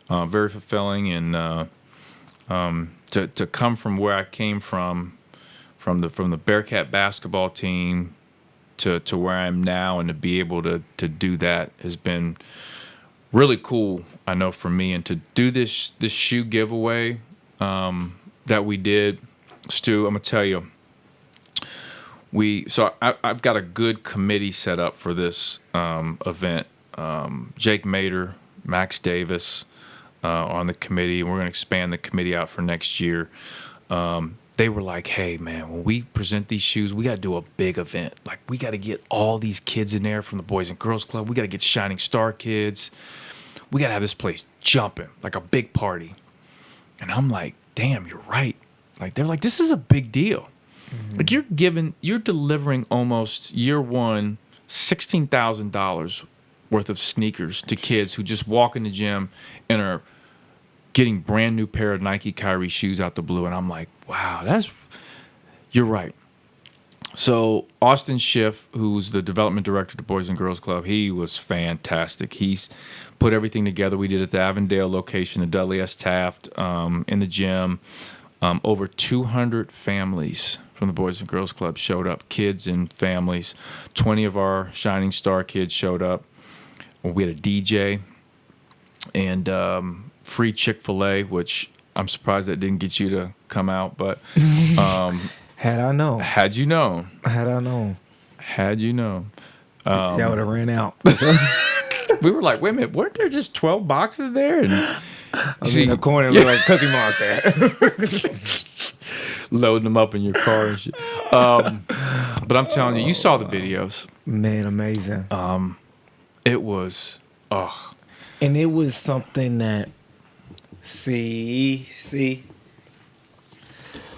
very fulfilling, and to come from where I came from the Bearcat basketball team to where I am now, and to be able to do that has been really cool, I know, for me. And to do this shoe giveaway that we did, Stu, I'm gonna tell you, I've got a good committee set up for this event. Jake Mater, Max Davis on the committee, and we're gonna expand the committee out for next year. They were like, hey, man, when we present these shoes, we got to do a big event. Like, we got to get all these kids in there from the Boys and Girls Club. We got to get Shining Star kids. We got to have this place jumping, like a big party. And I'm like, damn, you're right. Like, they're like, this is a big deal. Like, you're delivering almost year one, $16,000 worth of sneakers to kids who just walk in the gym and are getting brand new pair of Nike Kyrie shoes out the blue. And I'm like, wow, you're right. So Austin Schiff, who's the development director of the Boys and Girls Club, he was fantastic. He's put everything together. We did it at the Avondale location, the Dudley S. Taft, in the gym. Over 200 families from the Boys and Girls Club showed up, kids and families. 20 of our Shining Star kids showed up. We had a DJ and free Chick-fil-A, which I'm surprised that didn't get you to come out, but had I known, had you known, that would have ran out. We were like, wait a minute, weren't there just 12 boxes there? And I was in the corner, looked like Cookie Monster, loading them up in your car and shit. But I'm telling you, you saw the videos, man, amazing. It was, and it was something that. See.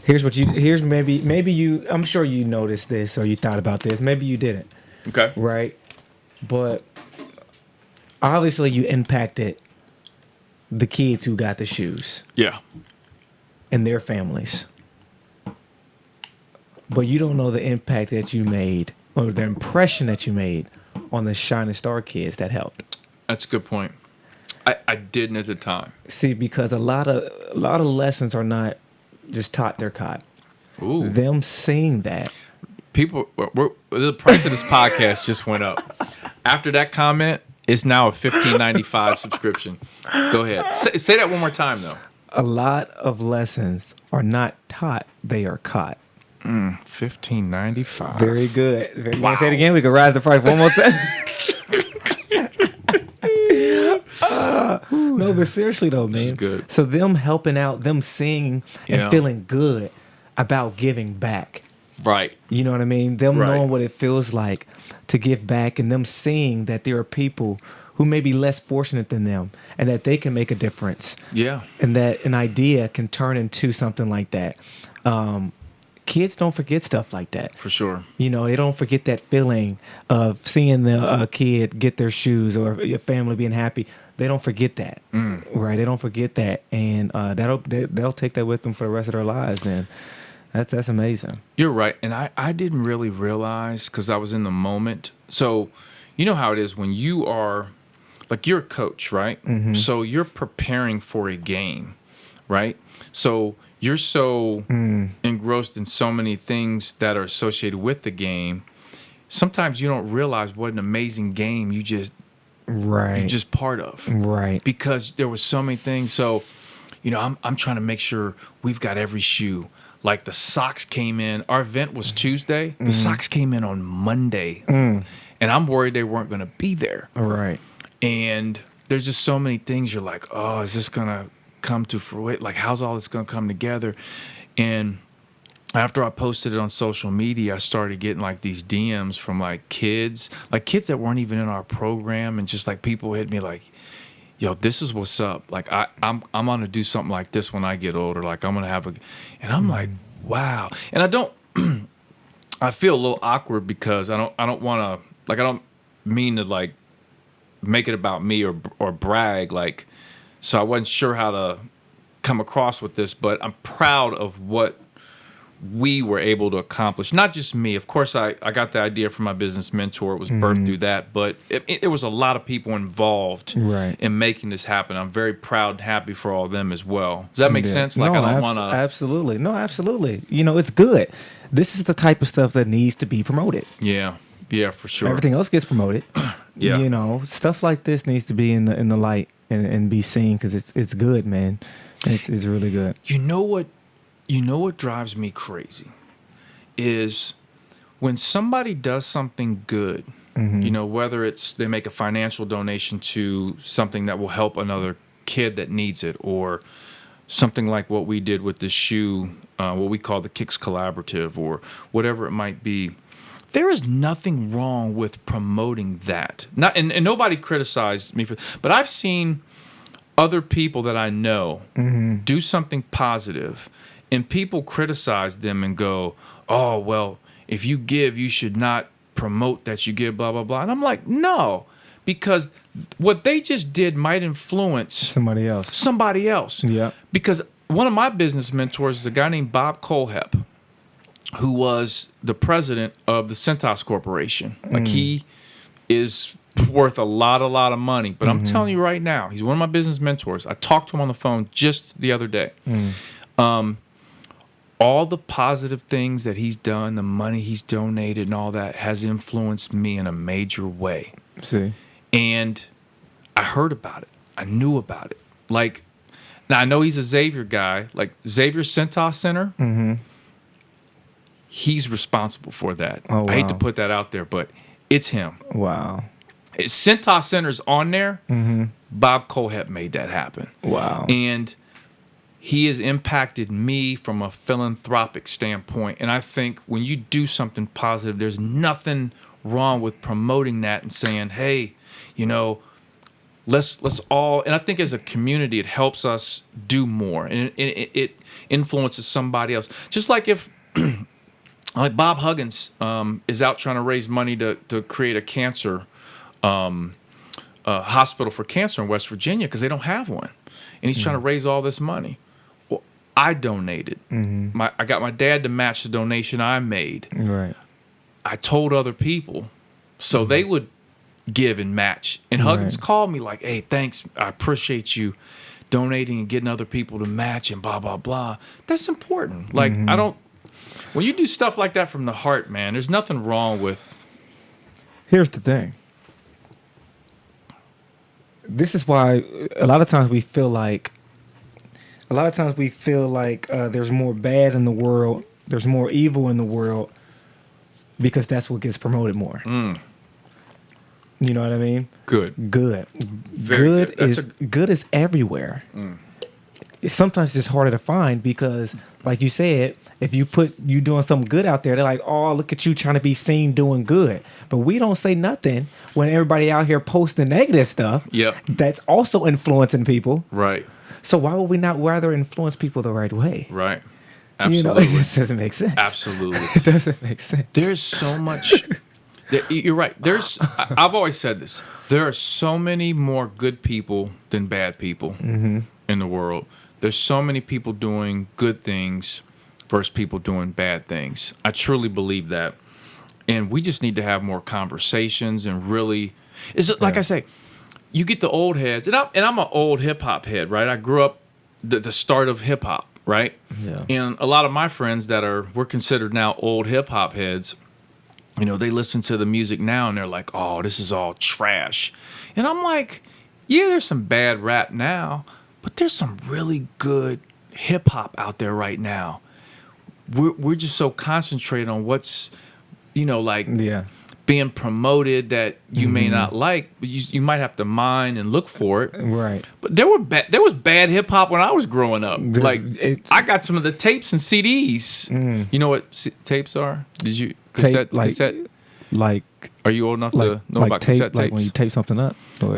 Here's maybe you. I'm sure you noticed this or you thought about this. Maybe you didn't. Okay. Right. But obviously, you impacted the kids who got the shoes. Yeah. And their families. But you don't know the impact that you made or the impression that you made on the Shining Star kids that helped. That's a good point. I didn't at the time. See, because a lot of lessons are not just taught, they're caught. Ooh. Them seeing that. People, the price of this podcast just went up. After that comment, it's now a $15.95 subscription. Go ahead. Say that one more time, though. A lot of lessons are not taught, they are caught. $15.95. Very good. You want to say it again? We can rise the price one more time. No, but seriously though, man. This is good. So them helping out, them seeing and feeling good about giving back. Right. You know what I mean? Them knowing what it feels like to give back, and them seeing that there are people who may be less fortunate than them and that they can make a difference. Yeah. And that an idea can turn into something like that. Kids don't forget stuff like that. For sure. You know, they don't forget that feeling of seeing the kid get their shoes or your family being happy. They don't forget that, right? They don't forget that, and they'll take that with them for the rest of their lives, and that's amazing. You're right, and I didn't really realize because I was in the moment. So, you know how it is when you are, like you're a coach, right? So you're preparing for a game, right? So you're so engrossed in so many things that are associated with the game. Sometimes you don't realize what an amazing game you're just part of. Right. Because there was so many things. So, I'm trying to make sure we've got every shoe. Like the socks came in. Our event was Tuesday. The socks came in on Monday. And I'm worried they weren't going to be there. Right. And there's just so many things you're like, oh, is this going to come to fruition? Like, how's all this going to come together? And after I posted it on social media, I started getting like these DMs from like kids that weren't even in our program, and just like people hit me like, yo, this is what's up. Like I'm gonna do something like this when I get older. Like I'm gonna have and I'm like, wow. And I feel a little awkward because I don't want to, like, I don't mean to like make it about me or brag. Like, so I wasn't sure how to come across with this, but I'm proud of what we were able to accomplish. Not just me. Of course, I got the idea from my business mentor. It was birthed through that, but it was a lot of people involved in making this happen. I'm very proud and happy for all of them as well. Does that make sense? Like, no, I don't want to... Absolutely. No, absolutely. It's good. This is the type of stuff that needs to be promoted. Yeah. Yeah, for sure. Everything else gets promoted. Yeah. Stuff like this needs to be in the light and be seen, because it's good, man. It's really good. You know what drives me crazy is when somebody does something good, whether it's they make a financial donation to something that will help another kid that needs it, or something like what we did with the shoe, what we call the Kicks Collaborative, or whatever it might be. There is nothing wrong with promoting that. And nobody criticized me but I've seen other people that I know do something positive, and people criticize them and go, oh, well, if you give, you should not promote that you give, blah, blah, blah. And I'm like, no, because what they just did might influence somebody else. Yeah. Because one of my business mentors is a guy named Bob Colehep, who was the president of the Centos Corporation. Like, he is worth a lot of money. But I'm telling you right now, he's one of my business mentors. I talked to him on the phone just the other day. All the positive things that he's done, the money he's donated and all that, has influenced me in a major way. See. And I heard about it. I knew about it. Like, now I know he's a Xavier guy. Like, Xavier Centos Center, he's responsible for that. Oh, wow. I hate to put that out there, but it's him. Wow. Centos Center's on there. Bob Colehep made that happen. Wow. And he has impacted me from a philanthropic standpoint. And I think when you do something positive, there's nothing wrong with promoting that and saying, hey, let's all, and I think as a community, it helps us do more, and it influences somebody else. Just like if, like Bob Huggins is out trying to raise money to create a cancer hospital for cancer in West Virginia, because they don't have one. And he's trying to raise all this money. Well, I donated. I got my dad to match the donation I made. Right. I told other people so they would give and match. And Huggins called me like, hey, thanks. I appreciate you donating and getting other people to match and blah, blah, blah. That's important. Like, when you do stuff like that from the heart, man, there's nothing wrong with. Here's the thing. This is why a lot of times we feel like there's more bad in the world, there's more evil in the world, because that's what gets promoted more. You know what I mean? Good. Very good. Good is everywhere. It's sometimes just harder to find because, like you said, if you doing something good out there, they're like, oh, look at you trying to be seen doing good. But we don't say nothing when everybody out here posting negative stuff. Yep. That's also influencing people. Right. So why would we not rather influence people the right way? Right. Absolutely. It doesn't make sense. Absolutely. It doesn't make sense. There's so much. You're right. I've always said this. There are so many more good people than bad people in the world. There's so many people doing good things versus people doing bad things. I truly believe that. And we just need to have more conversations and really, like I say, you get the old heads, and I'm an old hip hop head, right? I grew up the start of hip hop, right? Yeah. And a lot of my friends we're considered now old hip hop heads. You know, they listen to the music now and they're like, "Oh, this is all trash," and I'm like, "Yeah, there's some bad rap now, but there's some really good hip hop out there right now." We're just so concentrated on what's, like Yeah. being promoted that you may not like, but you might have to mine and look for it. Right. But there was bad hip hop when I was growing up. I got some of the tapes and CDs. You know what tapes are? Did you cassette? Like Are you old enough to know about tape, cassette tapes? like when you tape something up. No,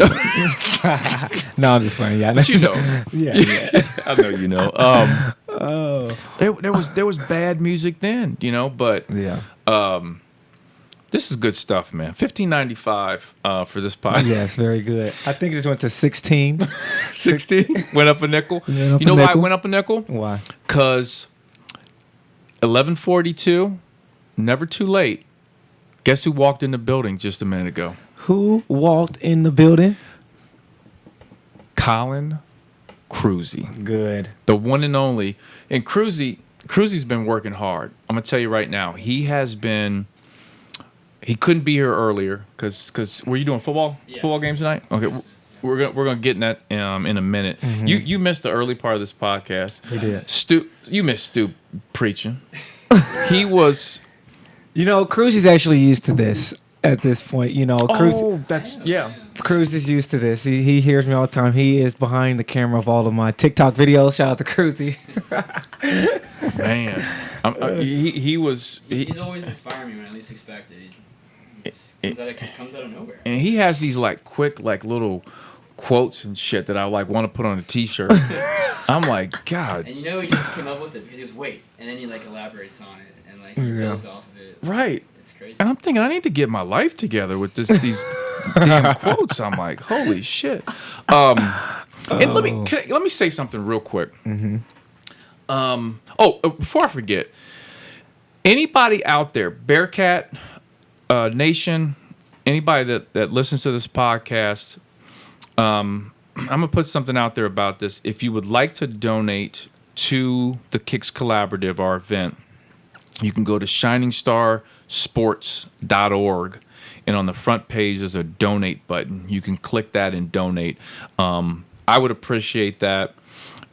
I'm just playing. Yeah, But you know. yeah. I know you know. There was bad music then, but Yeah. this is good stuff, man. $15.95 for this podcast. Yes, very good. I think it just went to 16. 16 went up a nickel. Went up You know a why it nickel. went up a nickel? Why? Because 11:42, never too late. Guess who walked in the building just a minute ago? Who walked in the building? Colin Cruzy, Good. the one and only. And Cruzy's been working hard. I'm gonna tell you right now. He couldn't be here earlier because were you doing football games tonight? Okay, we're gonna get in that in a minute. You missed the early part of this podcast. He did. You missed Stu preaching. He was. Cruz is actually used to this at this point. Cruz is used to this. He hears me all the time. He is behind the camera of all of my TikTok videos. Shout out to Cruzy. Man, he was. He's always inspiring me when I least expect it. He comes out of nowhere. And he has these quick little quotes and shit that I want to put on a T-shirt. I'm like, God. And he just came up with it because he goes, wait, and then he elaborates on it and he builds off of it. Right. It's crazy. And I'm thinking I need to get my life together with these damn quotes. I'm like, holy shit. And let me say something real quick. Before I forget, anybody out there, Bearcat Nation, anybody that listens to this podcast, I'm gonna put something out there about this. If you would like to donate to the Kicks Collaborative, our event, you can go to shiningstarsports.org, and on the front page there's a donate button. You can click that and donate. I would appreciate that.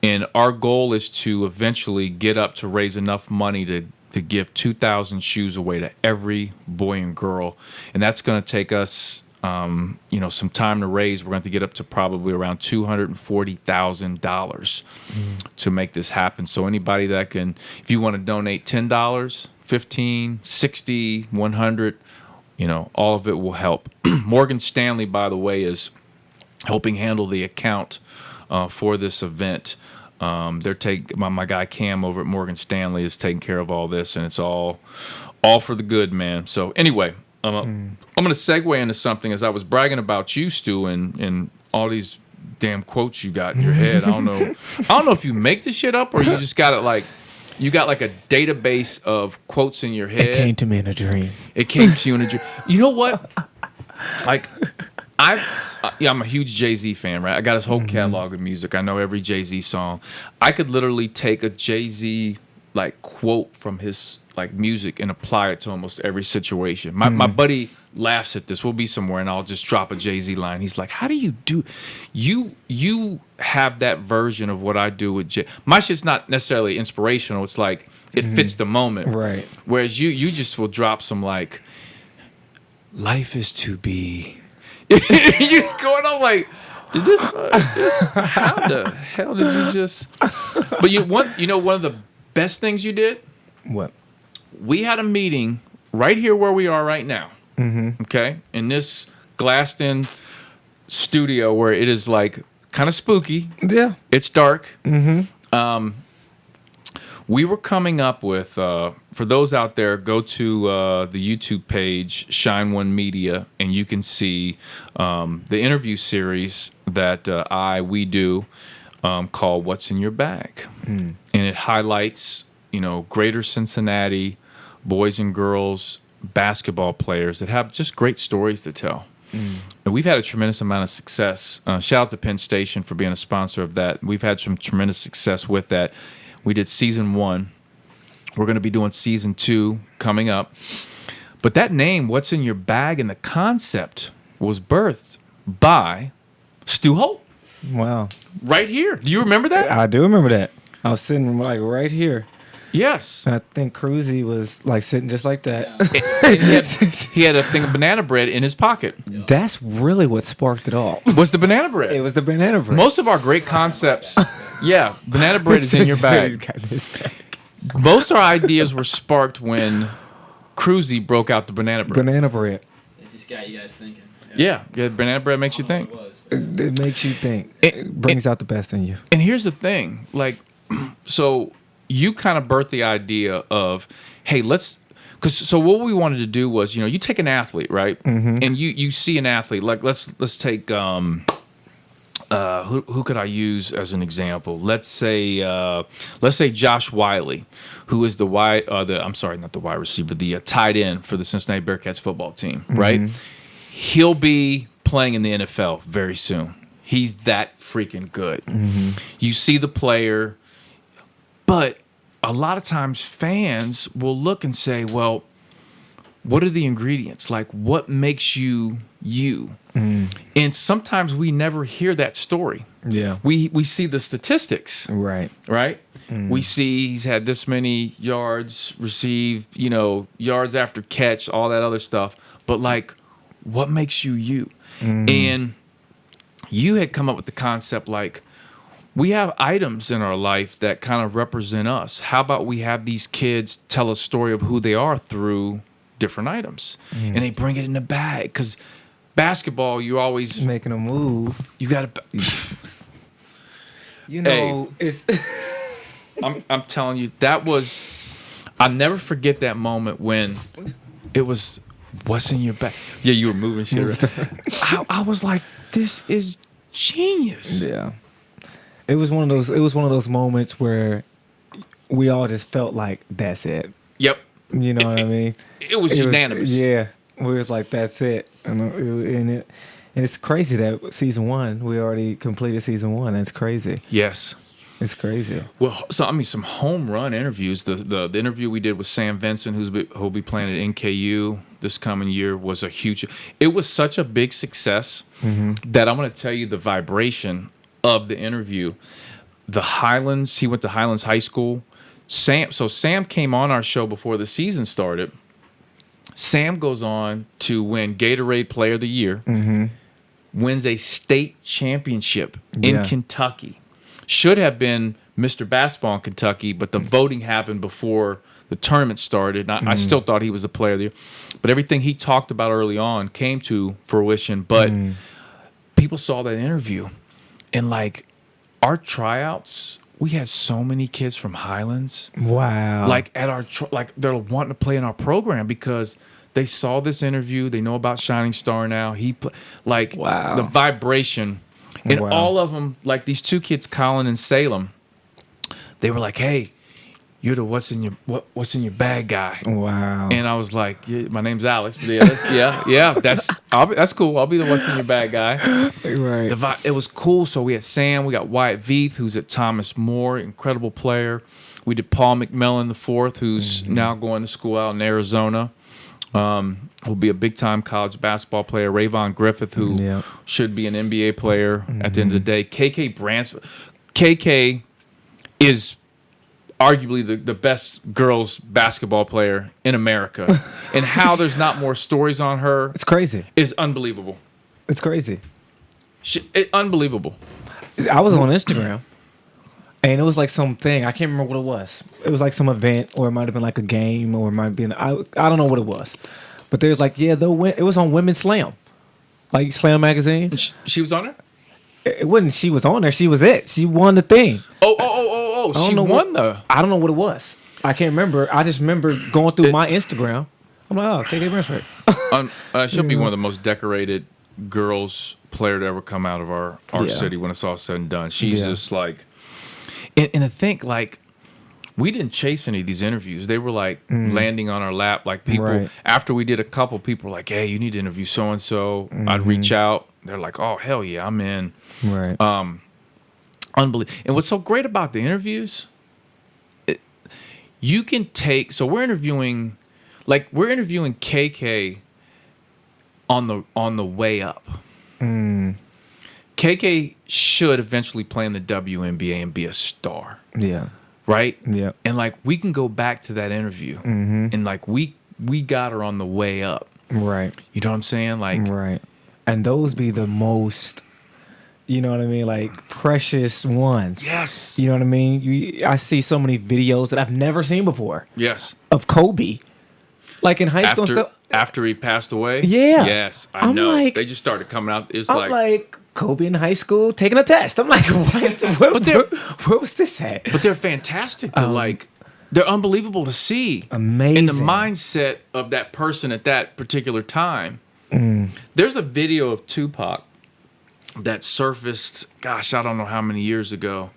And our goal is to eventually get up to raise enough money to give 2,000 shoes away to every boy and girl. And that's going to take us, some time to raise. We're going to get up to probably around $240,000 to make this happen. So anybody that can, if you want to donate $10, $15, $60, $100, all of it will help. Morgan Stanley, by the way, is helping handle the account for this event. They're my guy Cam over at Morgan Stanley is taking care of all this, and it's all for the good, man. So anyway, I'm gonna segue into something. As I was bragging about you, Stu, and all these damn quotes you got in your head. I don't know if you make this shit up or you just got it you got a database of quotes in your head. It came to me in a dream. It came to you in a dream. You know what? I'm a huge Jay-Z fan, right? I got his whole catalog of music. I know every Jay-Z song. I could literally take a Jay-Z quote from his music and apply it to almost every situation. My buddy laughs at this. We'll be somewhere and I'll just drop a Jay-Z line. He's like, "How do you do? You have that version of what I do with Jay." My shit's not necessarily inspirational. It's it fits the moment, right? Whereas you just will drop some "Life is to be." You just going on did this? How the hell did you just? But one of the best things you did. What? We had a meeting right here where we are right now. Okay, in this glassed-in studio where it is kind of spooky. Yeah, it's dark. We were coming up with, for those out there, go to the YouTube page, Shine One Media, and you can see the interview series that we do called What's in Your Bag. And it highlights, greater Cincinnati boys and girls basketball players that have just great stories to tell. And we've had a tremendous amount of success. Shout out to Penn Station for being a sponsor of that. We've had some tremendous success with that. We did season 1. We're going to be doing season 2 coming up. But that name, What's in Your Bag, and the concept was birthed by Stu Holt. Wow. Right here. Do you remember that? I do remember that. I was sitting like right here. Yes. And I think Cruzy was like sitting just like that. And he had a thing of banana bread in his pocket. That's really what sparked it all. Was the banana bread? It was the banana bread. Most of our great concepts, yeah, banana bread is in your bag. Most of our ideas were sparked when Cruzy broke out the banana bread. Banana bread. It just got you guys thinking. Yeah, banana bread makes you think. It makes you think. It brings out the best in you. And here's the thing, like, so you kind of birthed the idea of, hey, so what we wanted to do was, you take an athlete, right? And you see an athlete, like let's take who could I use as an example? Let's say Josh Wiley, who is the tight end for the Cincinnati Bearcats football team, right? He'll be playing in the NFL very soon. He's that freaking good. You see the player, but a lot of times fans will look and say, well, what are the ingredients? Like, what makes you you? And sometimes we never hear that story. Yeah. We see the statistics. Right. Right? We see he's had this many yards received, yards after catch, all that other stuff. But, like, what makes you you? And you had come up with the concept, like, we have items in our life that kind of represent us. How about we have these kids tell a story of who they are through different items? And they bring it in a bag. Because basketball, you always... making a move. You got to... it's... I'm telling you, that was... I'll never forget that moment when it was... What's in your bag? Yeah, you were moving shit around. I was like, this is genius. Yeah. It was one of those moments where we all just felt like that's it. Yep. You know what I mean? It was unanimous. Yeah. We was like, that's it. And it's crazy that season 1, we already completed season 1. That's crazy. Yes. It's crazy. Well, so I mean, some home run interviews. The interview we did with Sam Vincent, who'll be playing at NKU this coming year, was a huge. It was such a big success that I'm going to tell you the vibration of the interview. The Highlands. He went to Highlands High School. Sam came on our show before the season started. Sam goes on to win Gatorade Player of the Year. Wins a state championship in Kentucky. Should have been Mr. Basketball in Kentucky, but the voting happened before the tournament started. I still thought he was a player there. But everything he talked about early on came to fruition. But people saw that interview. And, like, our tryouts, we had so many kids from Highlands. Wow. Like, they're wanting to play in our program because they saw this interview. They know about Shining Star now. Wow. The vibration. And all of them, like these 2 kids, Colin and Salem, they were like, hey, you're the what's in your bag guy. Wow. And I was like, yeah, my name's Alex. But that's cool. I'll be the what's in your bag guy. Right. It was cool. So we had Sam. We got Wyatt Veith, who's at Thomas More, incredible player. We did Paul McMillan IV, who's now going to school out in Arizona. Who'll be a big-time college basketball player. Rayvon Griffith, who should be an NBA player at the end of the day. KK Bransford. KK is arguably the best girls basketball player in America. And how there's not more stories on her. It's crazy. Is unbelievable. It's crazy. Unbelievable. I was on Instagram. And it was like something, I can't remember what it was. It was like some event, or it might have been like a game, or it might have been, I don't know what it was. But they was like, it was on Women's Slam. Like Slam Magazine. She was on there? It wasn't she was on there, she was it. She won the thing. Oh, she won I don't know what it was. I can't remember. I just remember going through my Instagram. I'm like, oh, KK Bransford. She'll be one of the most decorated girls player to ever come out of our city when it's all said and done. She's just like... And to think, like, we didn't chase any of these interviews. They were like landing on our lap. Like people, Right. after we did a couple, people were like, hey, you need to interview so-and-so. I'd reach out. They're like, oh, hell yeah, I'm in. Right. Unbelievable. And what's so great about the interviews, you can take, so we're interviewing KK on the way up. KK should eventually play in the WNBA and be a star. Yeah. Right? Yeah. And like we can go back to that interview and like we got her on the way up. Right. You know what I'm saying? Like Right. And those be the most, you know what I mean, like precious ones. yes. You know what I mean? I see so many videos that I've never seen before Yes. of Kobe. Like in high school and stuff. After he passed away? Yeah. Yes. I'm know. like- They just started coming out. It's I'm like Kobe in high school taking a test. I'm like, what? Where was this at? but they're fantastic to like. They're unbelievable to see. Amazing. In the mindset of that person at that particular time. There's a video of Tupac that surfaced, gosh, I don't know how many years ago.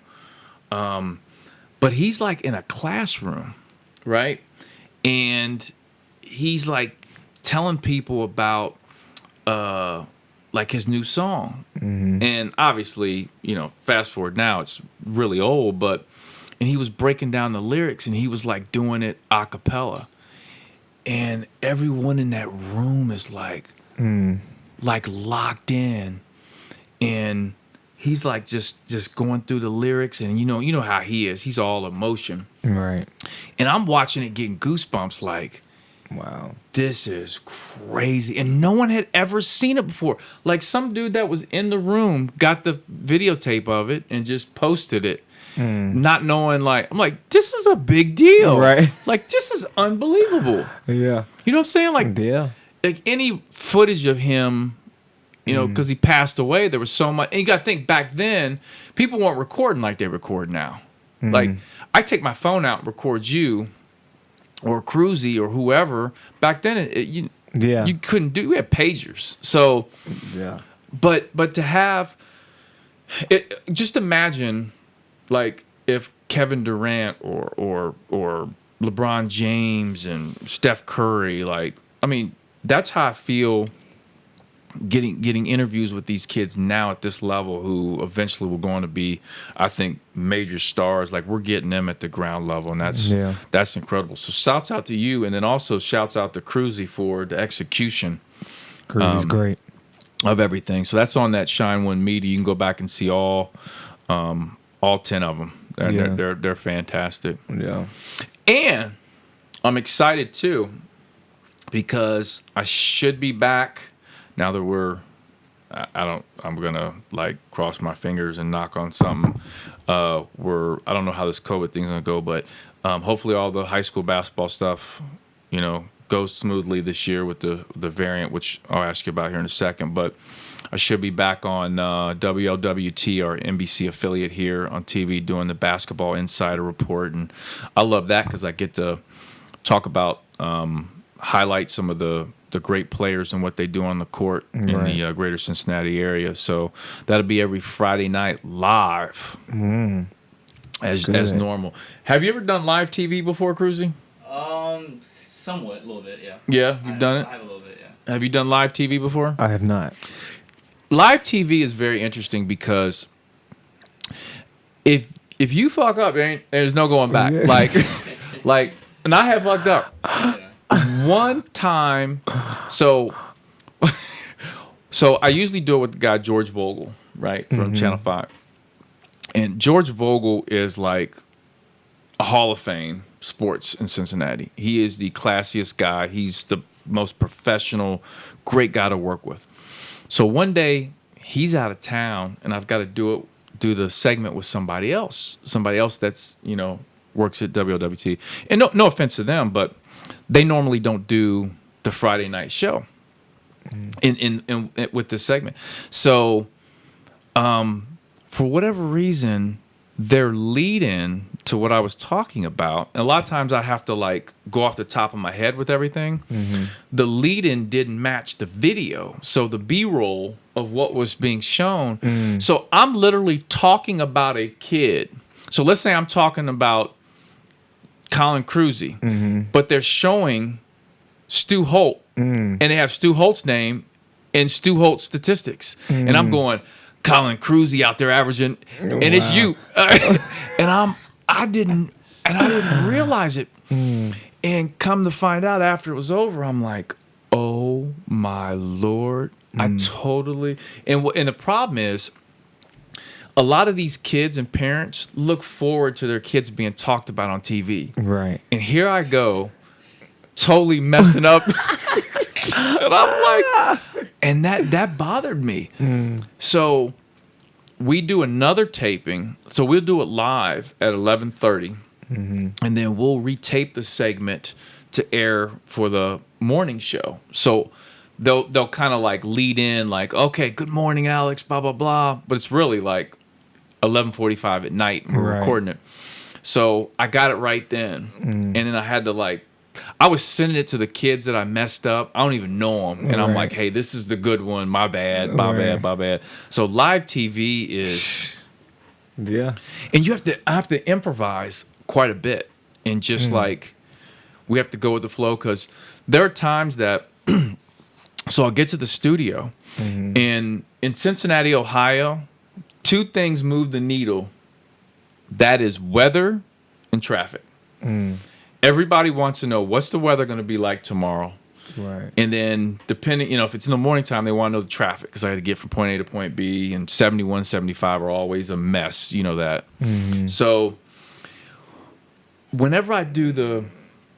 But he's like in a classroom, right? And he's like telling people about like his new song. And obviously, you know, fast forward now, it's really old, and he was breaking down the lyrics and he was like doing it a cappella. And everyone in that room is like locked in. And he's like just going through the lyrics, and you know how he is. He's all emotion. Right. And I'm watching it getting goosebumps like, Wow. this is crazy. And no one had ever seen it before. Like some dude that was in the room got the videotape of it and just posted it. Not knowing, like, I'm like, this is a big deal. Right. Like, this is unbelievable. Yeah. You know what I'm saying? Like, Yeah. like any footage of him, you know, because he passed away, there was so much. And you got to think back then, people weren't recording like they record now. Like, I take my phone out and record you or Cruzy or whoever. Back then, you couldn't do. We had pagers. So, Yeah. but to have it, just imagine, like, if Kevin Durant or LeBron James and Steph Curry, like, I mean, that's how I feel getting interviews with these kids now at this level who eventually will go on to be, I think, major stars. Like, we're getting them at the ground level, and that's incredible. So shouts out to you, and then also shouts out to Cruzy for the execution. Cruzy's great. Of everything. So that's on that Shine One Media. You can go back and see all 10 of them. They're fantastic. Yeah. And I'm excited too because I should be back now that I'm gonna like cross my fingers and knock on something. I don't know how this COVID thing's gonna go, but hopefully all the high school basketball stuff, you know, goes smoothly this year with the variant, which I'll ask you about here in a second. But I should be back on WLWT, our NBC affiliate here on TV, doing the Basketball Insider Report. And I love that because I get to talk about, highlight some of the great players and what they do on the court in the greater Cincinnati area. So that'll be every Friday night live as normal. Have you ever done live TV before, Cruzy? Somewhat, a little bit, yeah. Yeah, you've done it? I have a little bit, yeah. Have you done live TV before? I have not. Live TV is very interesting because if you fuck up, there's no going back. Like, and I have fucked up. Yeah. One time, so I usually do it with the guy George Vogel, right, from Channel 5. And George Vogel is like a Hall of Fame sports in Cincinnati. He is the classiest guy. He's the most professional, great guy to work with. So one day he's out of town and I've got to do the segment with somebody else that's, you know, works at WLWT. And no offense to them, but they normally don't do the Friday night show in with this segment. So for whatever reason, their lead-in to what I was talking about, and a lot of times I have to like go off the top of my head with everything. The lead-in didn't match the video, so the B-roll of what was being shown. So I'm literally talking about a kid. So let's say I'm talking about Colin Cruzy, but they're showing Stu Holt, and they have Stu Holt's name and Stu Holt's statistics, and I'm going, Colin Cruzy out there averaging, and it's you, and I didn't realize it, and come to find out after it was over, I'm like, oh my Lord, I totally, and the problem is, a lot of these kids and parents look forward to their kids being talked about on TV. Right. And here I go, totally messing up. And I'm like, and that bothered me. So we do another taping. So we'll do it live at 11:30. And then we'll retape the segment to air for the morning show. So they'll kind of like lead in like, okay, good morning, Alex, blah, blah, blah. But it's really like 11:45 at night and we're recording it. So I got it right then. And then I had to I was sending it to the kids that I messed up. I don't even know them. And I'm like, hey, this is the good one. My bad, my bad. So live TV is... Yeah. And I have to improvise quite a bit. And just we have to go with the flow because there are times that... So I'll get to the studio. And in Cincinnati, Ohio... 2 things move the needle. That is weather and traffic. Everybody wants to know what's the weather going to be like tomorrow. Right. And then depending, if it's in the morning time, they want to know the traffic because I had to get from point A to point B. And 71, 75 are always a mess. You know that. So whenever I do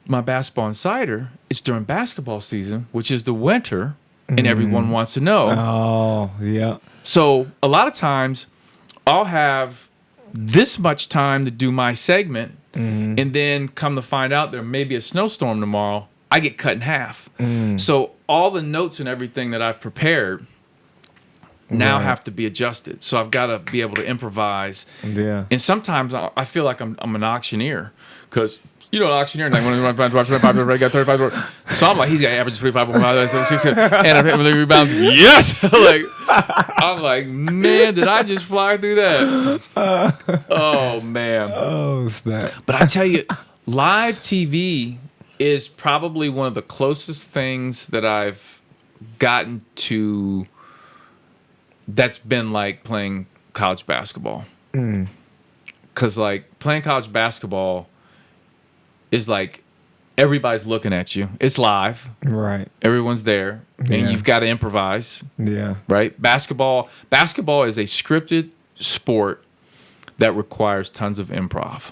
my basketball insider, it's during basketball season, which is the winter, and everyone wants to know. Oh, yeah. So a lot of times I'll have this much time to do my segment, and then come to find out there may be a snowstorm tomorrow, I get cut in half. So all the notes and everything that I've prepared now have to be adjusted. So I've got to be able to improvise. Yeah. And sometimes I feel like I'm an auctioneer because... an auctioneer, like, so I'm like, he's got average 25, and the rebounds, yes! I'm like, man, did I just fly through that? Oh, man. Oh, snap. But I tell you, live TV is probably one of the closest things that I've gotten to that's been like playing college basketball. Because, playing college basketball is like everybody's looking at you. It's live. Right. Everyone's there. And you've got to improvise. Yeah. Right? Basketball is a scripted sport that requires tons of improv.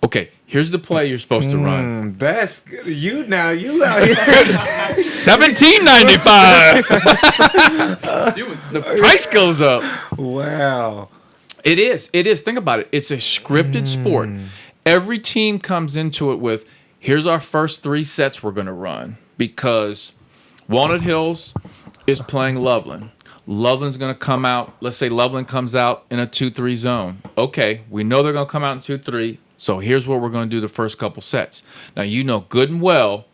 Okay, here's the play you're supposed to run. That's good. You out here. 17.95. The price goes up. Wow. It is. Think about it. It's a scripted sport. Every team comes into it with, here's our first 3 sets we're going to run because Walnut Hills is playing Loveland. Loveland's going to come out. Let's say Loveland comes out in a 2-3 zone. Okay, we know they're going to come out in 2-3, so here's what we're going to do the first couple sets. Now, good and well,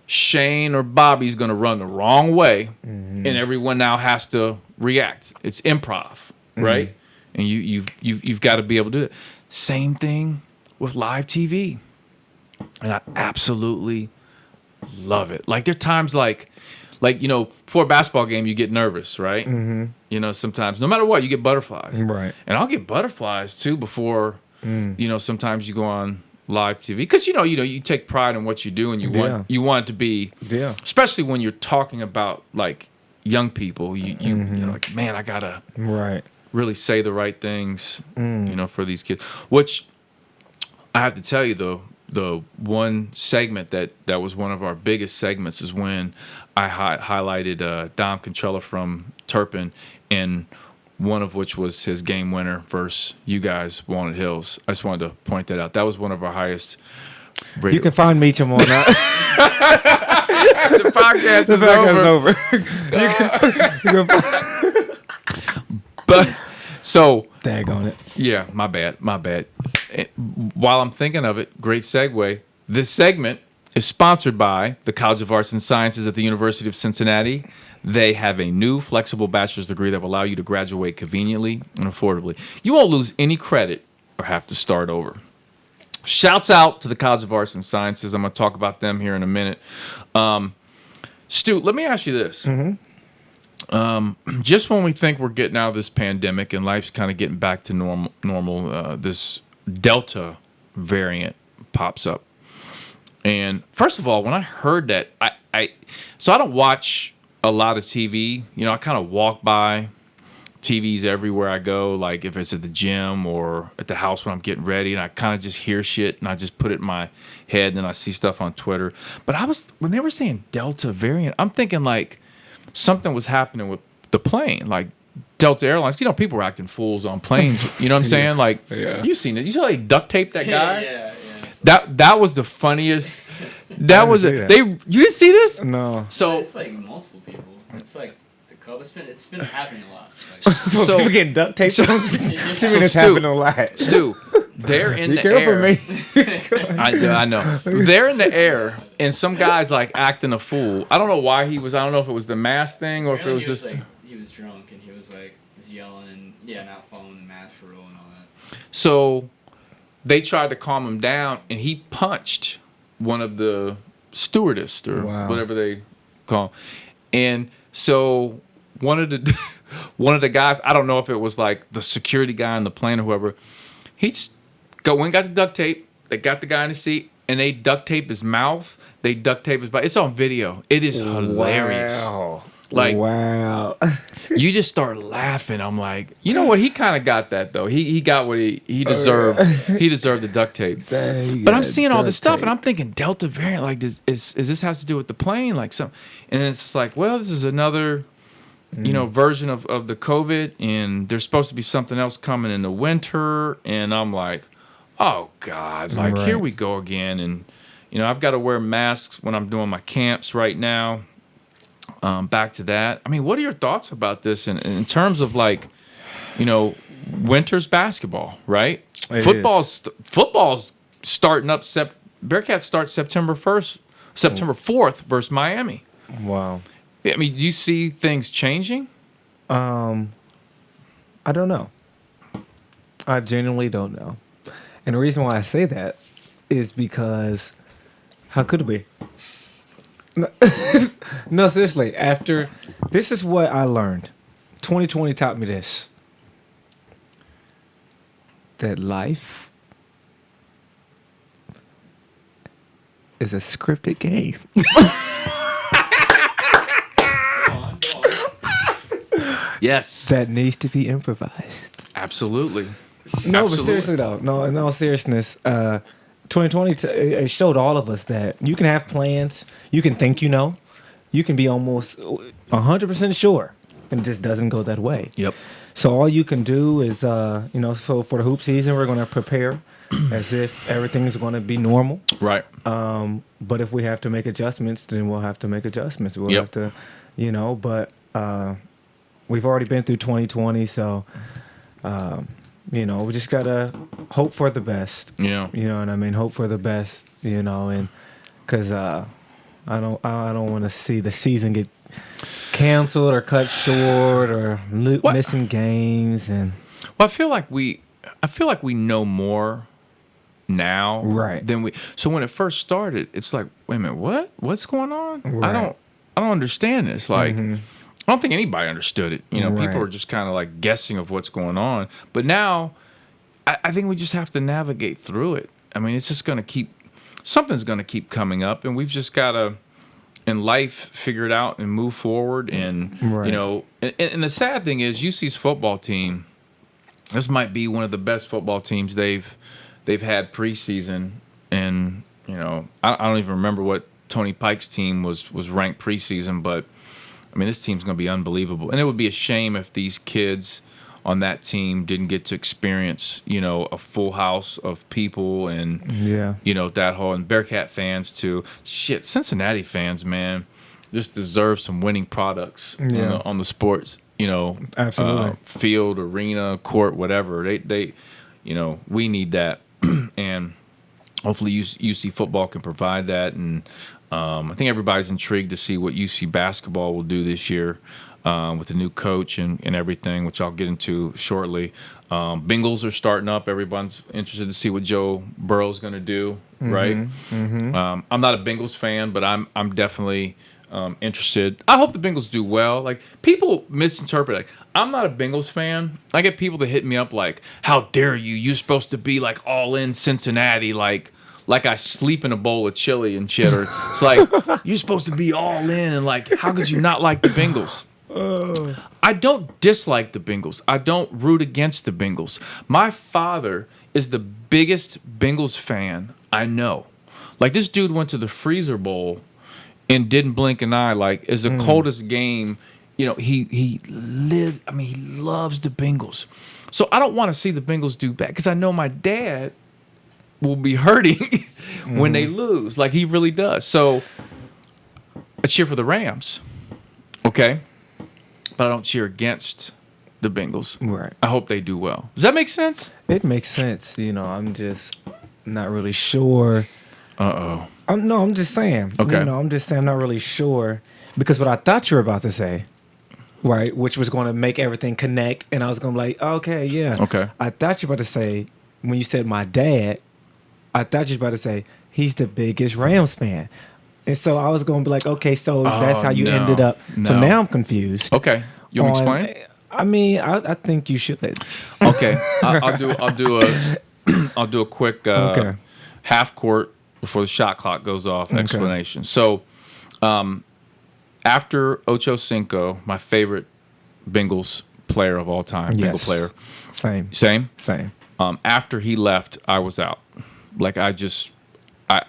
Shane or Bobby's going to run the wrong way, and everyone now has to react. It's improv, right? And you've got to be able to do it. Same thing with live TV. And I absolutely love it. There are times before a basketball game, you get nervous, right? Sometimes, no matter what, you get butterflies. Right. And I'll get butterflies too before, sometimes you go on live TV. Because, you take pride in what you do and you want it to be, especially when you're talking about young people, you're like, man, I got to really say the right things, for these kids, which I have to tell you, though, the one segment that was one of our biggest segments is when I highlighted Dom Contrella from Turpin, and one of which was his game winner versus you guys, Walnut Hills. I just wanted to point that out. That was one of our highest rated. You can find Meacham on that. The podcast is over. But so tag on it. Yeah, my bad. While I'm thinking of it, great segue. This segment is sponsored by the College of Arts and Sciences at the University of Cincinnati. They have a new flexible bachelor's degree that will allow you to graduate conveniently and affordably. You won't lose any credit or have to start over. Shouts out to the College of Arts and Sciences. I'm going to talk about them here in a minute. Stu, let me ask you this. Just when we think we're getting out of this pandemic and life's kind of getting back to normal, this Delta variant pops up. And first of all, when I heard that, so I don't watch a lot of TV. You know, I kind of walk by TVs everywhere I go, like if it's at the gym or at the house when I'm getting ready, and I kind of just hear shit and I just put it in my head, and then I see stuff on Twitter. But when they were saying Delta variant, I'm thinking like something was happening with the plane, like Delta Airlines. You know, people were acting fools on planes. You know what I'm saying? Like, you seen it? You saw they duct taped that guy? Yeah. That was the funniest. That was it. You didn't see this? No. So It's like multiple people. It's like the Cub. It's been happening a lot. Like, So people getting duct taped. It's Stu, happening a lot. Stu, they're in Be the careful, air. man. I know. They're in the air, and some guy's like acting a fool. I don't know why he was. I don't know if it was the mask thing or if it was just. He was drunk and he was like just yelling and not following the mask rule and all that. So they tried to calm him down, and he punched one of the stewardess or whatever they call him. And so one of the guys, I don't know if it was like the security guy on the plane or whoever, he just went and got the duct tape. They got the guy in the seat, and they duct tape his mouth. They duct tape his body. It's on video. It is hilarious. Wow. Like, wow. you just start laughing. I'm like, you know what? He kind of got that though. He got what he deserved. He deserved the duct tape. Dang, But I'm seeing all this stuff, tape. and I'm thinking Delta variant. Like, is this has to do with the plane? Like some, and then it's just like, well, this is another, version of the COVID, and there's supposed to be something else coming in the winter, and I'm like, oh God, like here we go again, and I've got to wear masks when I'm doing my camps right now. Back to that. I mean, what are your thoughts about this in terms of like, winter's basketball, right? Football's starting up. Bearcats start September 4th versus Miami. Wow. I mean, do you see things changing? I don't know. I genuinely don't know. And the reason why I say that is because how could we? No, seriously. This is what I learned. 2020 taught me this. That life is a scripted game. Yes. That needs to be improvised. Absolutely. No, Absolutely. but seriously though. No, in all seriousness, 2020 it showed all of us that you can have plans, you can think you can be almost 100% sure, and it just doesn't go that way. Yep. So all you can do is, so for the hoop season, we're going to prepare as if everything is going to be normal. Right. But if we have to make adjustments, then we'll have to make adjustments. We'll have to, but we've already been through 2020, so, we just got to hope for the best. Yeah. You know what I mean? Hope for the best, and because I don't want to see the season get canceled or cut short or missing games. And well, I feel like we know more now than we. So when it first started, it's like, wait a minute, what's going on? Right. I don't understand this. Like, I don't think anybody understood it. People Right. were just kind of like guessing of what's going on. But now, I think we just have to navigate through it. I mean, it's just going to something's going to keep coming up, and we've just got to, in life, figure it out and move forward. And, and the sad thing is UC's football team, this might be one of the best football teams they've had preseason. And, I don't even remember what Tony Pike's team was ranked preseason, but I mean, this team's going to be unbelievable. And it would be a shame if these kids on that team didn't get to experience, a full house of people and, that whole, and Bearcat fans too. Shit, Cincinnati fans, man, just deserve some winning products on the sports, absolutely. Field, arena, court, whatever. They we need that. And hopefully UC football can provide that. And I think everybody's intrigued to see what UC basketball will do this year. with the new coach and everything, which I'll get into shortly. Bengals are starting up. Everyone's interested to see what Joe Burrow's going to do, right? I'm not a Bengals fan, but I'm definitely interested. I hope the Bengals do well. Like, people misinterpret. Like, I'm not a Bengals fan. I get people that hit me up like, "How dare you? You're supposed to be like all in Cincinnati, like I sleep in a bowl of chili and shit." Or it's like, you're supposed to be all in, and like, how could you not like the Bengals? I don't dislike the Bengals. I don't root against the Bengals. My father is the biggest Bengals fan I know. Like, this dude went to the Freezer Bowl and didn't blink an eye. Like, it's the coldest game. You know, he loves the Bengals. So I don't want to see the Bengals do bad because I know my dad will be hurting when they lose. Like, he really does. So I cheer for the Rams. Okay? But I don't cheer against the Bengals. Right. I hope they do well. Does that make sense? It makes sense. You know, I'm just not really sure. I'm just saying. Okay. You know, I'm just saying I'm not really sure because what I thought you were about to say, right, which was going to make everything connect, and I was going to be like, okay, yeah. Okay. I thought you were about to say, when you said my dad, I thought you were about to say he's the biggest Rams fan. And so I was going to be like, okay, so that's how you ended up. So now I'm confused. Okay. You want me to explain? I mean, I think you should. Okay. I'll do a quick half court before the shot clock goes off explanation. So after Ocho Cinco, my favorite Bengals player of all time, Bengal player. Same? Same. After he left, I was out. Like, I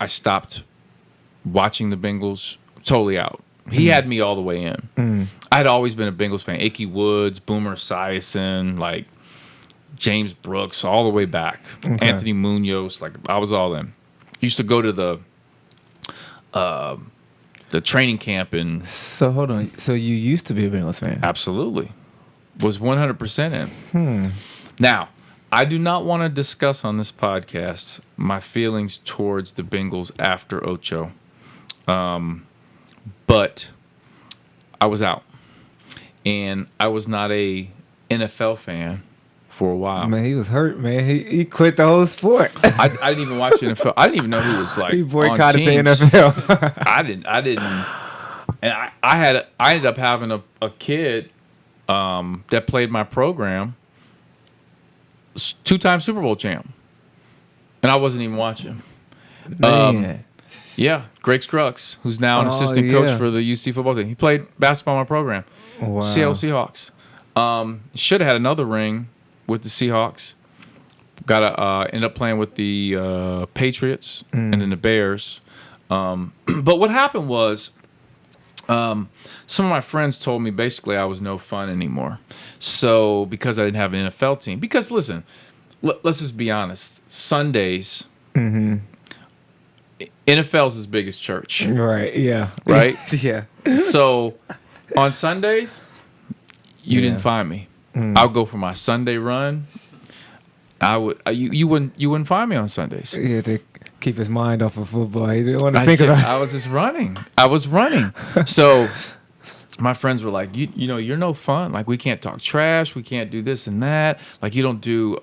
stopped watching the Bengals, totally out. He had me all the way in. I'd always been a Bengals fan. Ickey Woods, Boomer Esiason, like James Brooks, all the way back. Anthony Munoz, like, I was all in. Used to go to the training camp and. So hold on. So you used to be a Bengals fan? Absolutely, was 100% in. Now, I do not want to discuss on this podcast my feelings towards the Bengals after Ocho. But I was out. And I was not a NFL fan for a while. Man, he was hurt, man. He quit the whole sport. I didn't even watch the NFL. I didn't even know who was like he boycotted on teams. the NFL. I didn't. And I ended up having a kid that played my program, 2-time Super Bowl champ. And I wasn't even watching. Man. Yeah, Greg Scruggs, who's now an assistant coach for the UC football team. He played basketball on my program. Wow. Seattle Seahawks. Should have had another ring with the Seahawks. Ended up playing with the Patriots and then the Bears. But what happened was some of my friends told me basically I was no fun anymore. So because I didn't have an NFL team. Because listen, let's just be honest. Sundays, NFL's his biggest church. Right, yeah. Right? Yeah. So on Sundays, you didn't find me. I'll go for my Sunday run. You wouldn't find me on Sundays. Yeah, to keep his mind off of football. He didn't want to think about it. I was just running. So my friends were like, you know, you're no fun. Like, we can't talk trash. We can't do this and that. Like, you don't do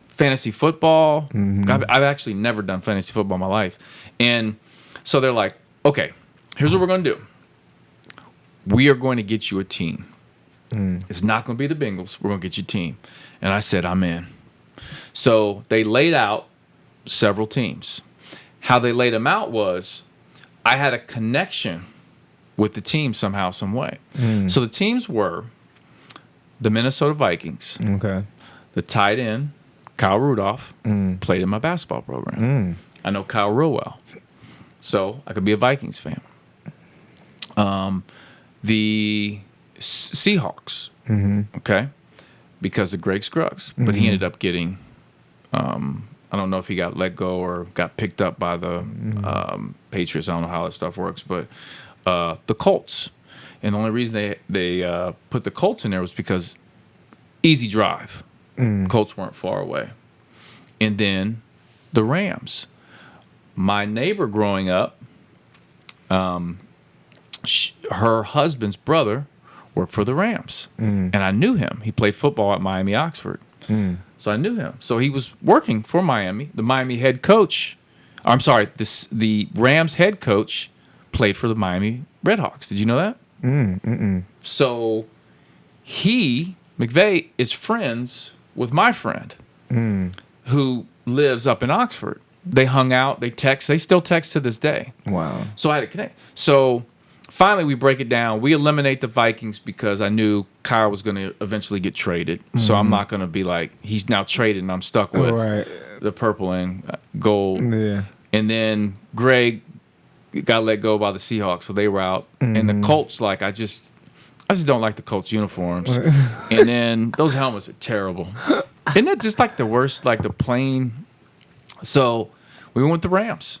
fantasy football. I've actually never done fantasy football in my life. And so they're like, okay, here's what we're going to do. We are going to get you a team. It's not going to be the Bengals. We're going to get you a team. And I said, I'm in. So they laid out several teams. How they laid them out was I had a connection with the team somehow, some way. So the teams were the Minnesota Vikings. Okay. The tight end, Kyle Rudolph, played in my basketball program. I know Kyle real well. So I could be a Vikings fan. The Seahawks, okay, because of Greg Scruggs. But he ended up getting, I don't know if he got let go or got picked up by the Patriots. I don't know how that stuff works. But the Colts. And the only reason they put the Colts in there was because easy drive. Colts weren't far away. And then the Rams. My neighbor growing up, her husband's brother worked for the Rams. And I knew him. He played football at Miami Oxford. So I knew him. So he was working for Miami. The Miami head coach, the Rams head coach played for the Miami Redhawks. Did you know that? So McVay is friends with my friend who lives up in Oxford. They hung out, they text, they still text to this day. Wow. So I had to connect. So finally we break it down. We eliminate the Vikings because I knew Kyle was going to eventually get traded. So I'm not going to be like, he's now traded and I'm stuck with the purple and gold. Yeah. And then Greg got let go by the Seahawks, so they were out. And the Colts, like, I just don't like the Colts uniforms. And then those helmets are terrible. Isn't that just like the worst, like the plain? So we went with the Rams.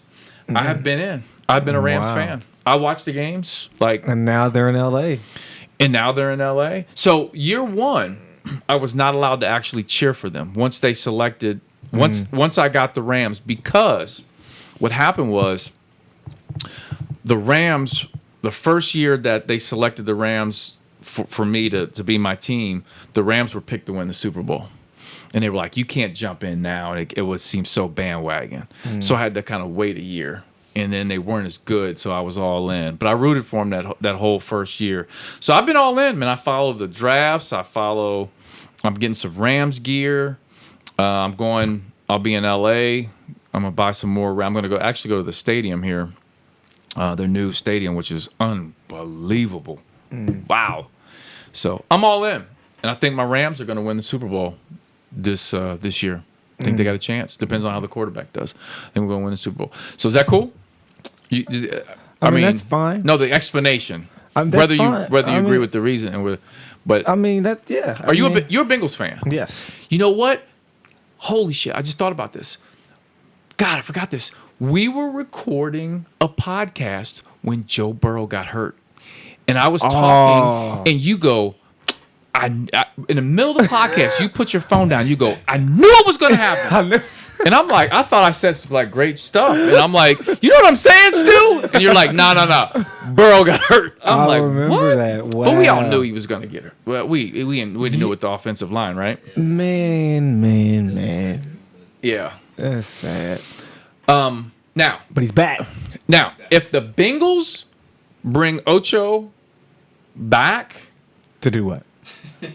I've been a Rams fan. I watched the games, and now they're in LA. So year one, I was not allowed to actually cheer for them once they selected. Once I got the Rams, because what happened was the Rams, the first year that they selected the Rams for me to be my team, the Rams were picked to win the Super Bowl. And they were like, you can't jump in now. And it would seem so bandwagon. So I had to kind of wait a year. And then they weren't as good, so I was all in. But I rooted for them that whole first year. So I've been all in, man. I follow the drafts. I'm getting some Rams gear. I'll be in L.A. I'm going to buy some more. I'm going to actually go to the stadium here, their new stadium, which is unbelievable. Wow. So I'm all in. And I think my Rams are going to win the Super Bowl this year. I think they got a chance. Depends on how the quarterback does. I think we're going to win the Super Bowl. So is that cool? I mean, that's fine. No, the explanation. That's fine. Whether you agree with the reason, but I mean that. Yeah. You're a Bengals fan? Yes. You know what? Holy shit! I just thought about this. God, I forgot this. We were recording a podcast when Joe Burrow got hurt, and I was talking, and you go. In the middle of the podcast, you put your phone down. You go, I knew it was going to happen. And I'm like, I thought I said some like great stuff. And I'm like, you know what I'm saying, Stu? And you're like, no. Burrow got hurt. I'm like, remember what? That. Wow. But we all knew he was going to get her. Well, we knew with the offensive line, right? Man. Yeah. That's sad. Now. But he's back. Now, if the Bengals bring Ocho back. To do what? They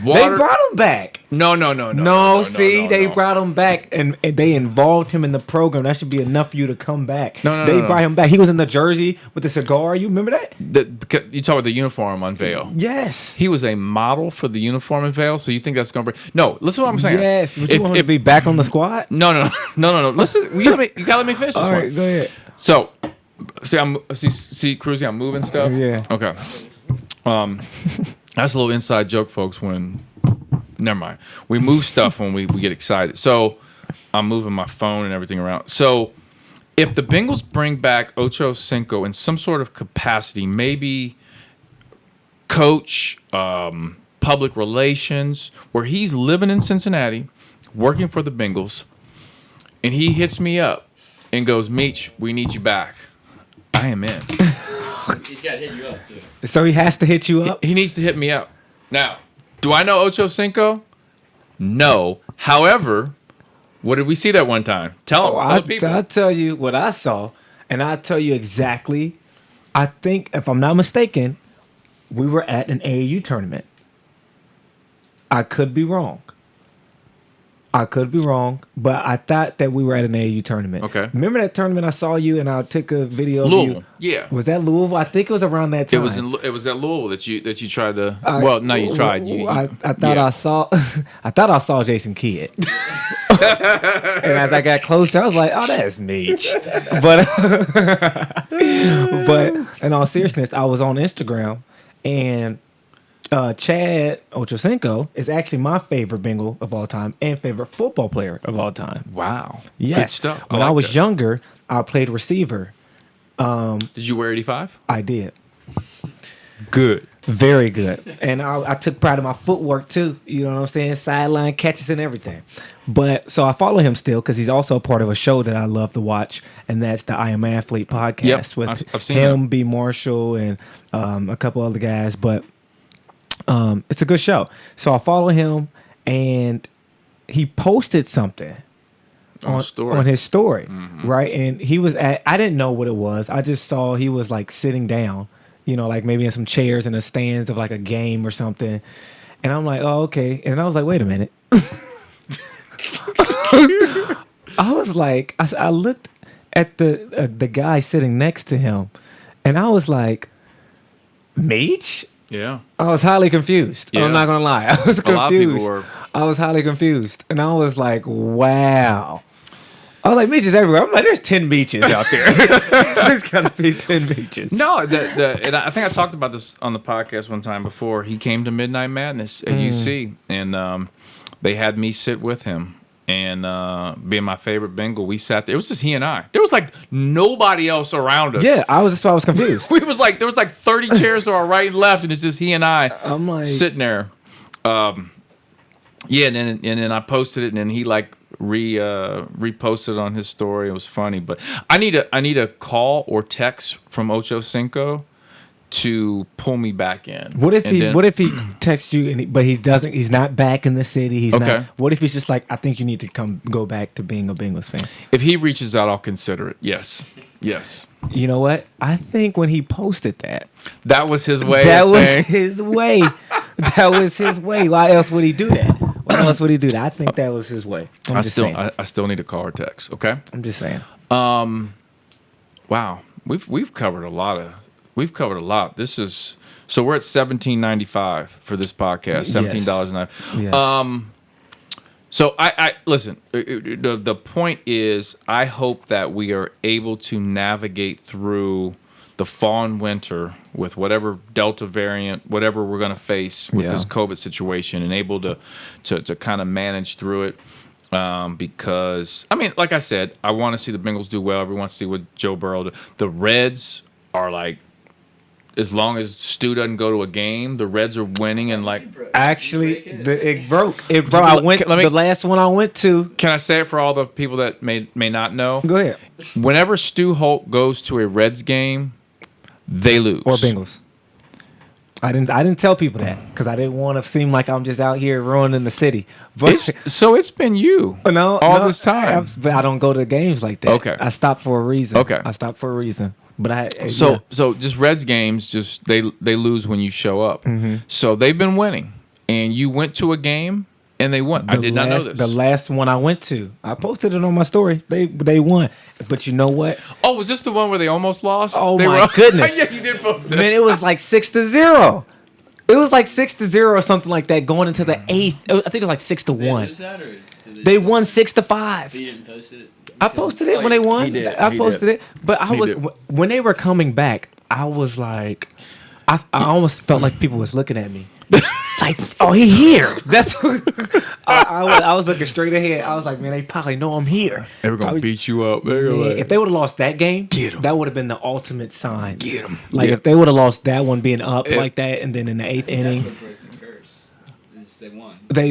brought him back. No. They brought him back and they involved him in the program. That should be enough for you to come back. They brought him back. He was in the jersey with the cigar. You remember that? You talk about the uniform unveil. Yes. He was a model for the uniform unveil. So you think that's going to bring? No. Listen to what I'm saying. Yes. Would you want him to be back on the squad? No. Listen. You gotta let me finish this All right, one. go ahead. So, see, Cruzy, I'm moving stuff. Yeah. Okay. That's a little inside joke, folks. Never mind. We move stuff when we get excited. So I'm moving my phone and everything around. So if the Bengals bring back Ocho Cinco in some sort of capacity, maybe coach, public relations, where he's living in Cincinnati, working for the Bengals, and he hits me up and goes, Meach, we need you back. I am in. He's got to hit you up, too. So he has to hit you up? He needs to hit me up. Now, do I know Ocho Cinco? No. However, what did we see that one time? Tell the people. I'll tell you what I saw, and I'll tell you exactly. I think, if I'm not mistaken, we were at an AAU tournament. I could be wrong. But I thought that we were at an AAU tournament. Okay. Remember that tournament I saw you and I took a video of Louisville. you? Yeah. Was that Louisville? I think it was around that time. It was at Louisville that you tried to. You tried. I thought I saw Jason Kidd. And as I got closer, I was like, "Oh, that's Meach." But in all seriousness, I was on Instagram and. Chad Ochocinco is actually my favorite Bengal of all time and favorite football player of all time. Wow. Yes. Good stuff. When I was younger, I played receiver. Did you wear 85? I did. Good. Very good. And I took pride in my footwork too. You know what I'm saying? Sideline catches and everything. But so I follow him still because he's also a part of a show that I love to watch, and that's the I Am Athlete podcast with I've seen him, that. B. Marshall, and a couple other guys. But it's a good show. So I follow him, and he posted something on his story, right? And he was I didn't know what it was. I just saw he was like sitting down, you know, like maybe in some chairs in the stands of like a game or something. And I'm like, oh, okay. And I was like, wait a minute. I was like, I looked at the guy sitting next to him, and I was like, Meach? Yeah. I was highly confused. Yeah. I'm not gonna lie. I was confused. A lot of people were. I was highly confused, and I was like, wow. I was like, beaches everywhere. I'm like, there's 10 beaches out there. There's gotta be 10 beaches. No, and I think I talked about this on the podcast one time before. He came to Midnight Madness at UC, and they had me sit with him. And being my favorite Bengal, we sat there. It was just he and I. There was like nobody else around us. Yeah, that's why I was confused. There was like 30 chairs to our right and left, and it's just he and I I'm like sitting there. Yeah, and then I posted it, and then he like reposted on his story. It was funny, but I need a call or text from Ocho Cinco to pull me back in. What if he texts you but he doesn't? He's not back in the city. He's Okay. not. What if he's just like, I think you need to go back to being a Bengals fan? If he reaches out, I'll consider it. Yes. You know what? I think when he posted that, That was his way. that of was saying, his way. That was his way. Why else would he do that? Why else would he do that? I think that was his way. I'm just saying. I still need a call or text. Okay. I'm just saying. Wow. We've covered a lot. This is so we're at $17.95 for this podcast. $17.95. Yes. So I listen. The point is, I hope that we are able to navigate through the fall and winter with whatever Delta variant, whatever we're going to face with this COVID situation, and able to kind of manage through it. Because I mean, like I said, I want to see the Bengals do well. Everyone wants to see what Joe Burrow do. The Reds are like, as long as Stu doesn't go to a game, the Reds are winning and like. Actually, it broke. It broke. The last one I went to. Can I say it for all the people that may not know? Go ahead. Whenever Stu Holt goes to a Reds game, they lose. Or Bengals. I didn't tell people that because I didn't want to seem like I'm just out here ruining the city. But it's been you this time. But I don't go to games like that. Okay. I stopped for a reason. Okay. I stopped for a reason. But So just Reds games, just they lose when you show up. Mm-hmm. So they've been winning, and you went to a game and they won. I did not know this. The last one I went to, I posted it on my story. They won. But you know what? Oh, was this the one where they almost lost? Oh my goodness! Yeah, you did post it. Man, it was like 6-0. It was like 6-0 or something like that going into the eighth. I think it was like 6-1. They won 6-5. You didn't post it. I posted it when they won. He did. I posted it, but He did. when they were coming back, I was like, I almost felt like people was looking at me, like, oh, he here. That's I was looking straight ahead. I was like, man, they probably know I'm here. They were gonna beat you up. Man, if they would have lost that game, Get 'em. that would have been the ultimate sign. Get 'em. Like Yeah. if they would have lost that one being up like that, and then in the eighth inning. That's what broke the curse. They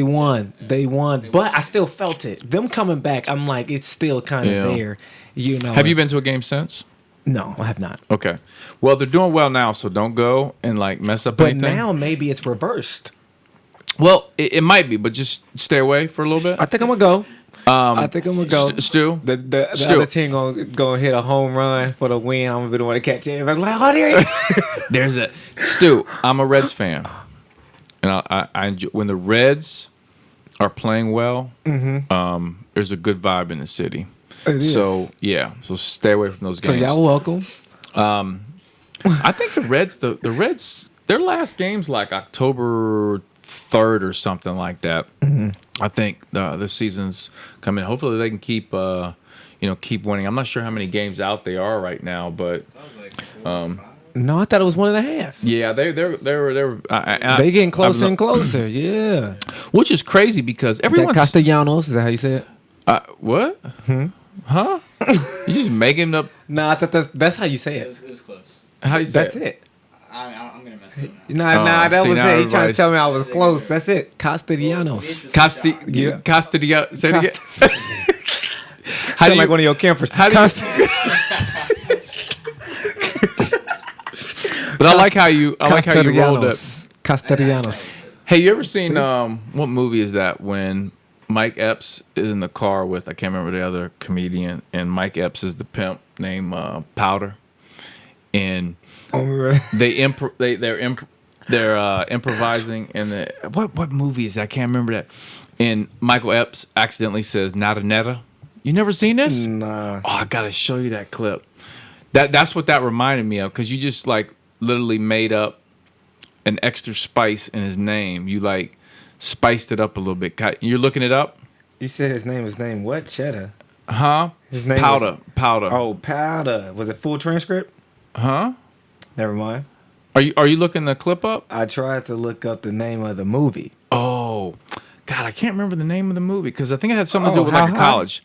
won. They won, but I still felt it. Them coming back, I'm like, it's still kind of there, you know. Have you been to a game since? No, I have not. Okay. Well, they're doing well now, so don't go and like mess up But anything. now maybe it's reversed. Well, it might be, but just stay away for a little bit. I think I'm gonna go. I think I'm gonna go. Stu? The Stu. other team gonna hit a home run for the win. I'm gonna be the one to catch it. I'm like, oh, there you There's it. Stu, I'm a Reds fan. And I enjoy when the Reds are playing well, there's a good vibe in the city. It is. So stay away from those So games. y'all welcome. I think the Reds, their last game's like October 3rd or something like that. I think the season's coming. Hopefully they can keep winning. I'm not sure how many games out they are right now, but No, I thought it was 1.5. yeah, they were. They getting closer and closer. Yeah. which is crazy because That everyone's Castellanos, is that how you say it? what? Huh? You just making up? No, I thought that's how you say It it. was close. How you say That's it? it. I'm gonna mess it up. Nah, that see, was now it. You trying to tell me I was everybody's- close. That's it. Castellanos. Yeah. Castigliano. Say it again. How Sound do like you, one of your campers. how do you, but I like how you rolled it. Castellanos. Hey, you ever seen what movie is that when Mike Epps is in the car with, I can't remember the other comedian, and Mike Epps is the pimp named Powder, and they're improvising, and what movie is that? I can't remember that. And Michael Epps accidentally says "Nada netta." You never seen this? Nah. Oh, I gotta show you that clip. That's what that reminded me of, because you just like literally made up an extra spice in his name. You like spiced it up a little bit. You're looking it up? You said his name was what? Cheddar. Huh? His name Powder. Oh, Powder. Was it full transcript? Huh? Never mind. Are you looking the clip up? I tried to look up the name of the movie. Oh, God, I can't remember the name of the movie because I think it had something to do with How like a High? college.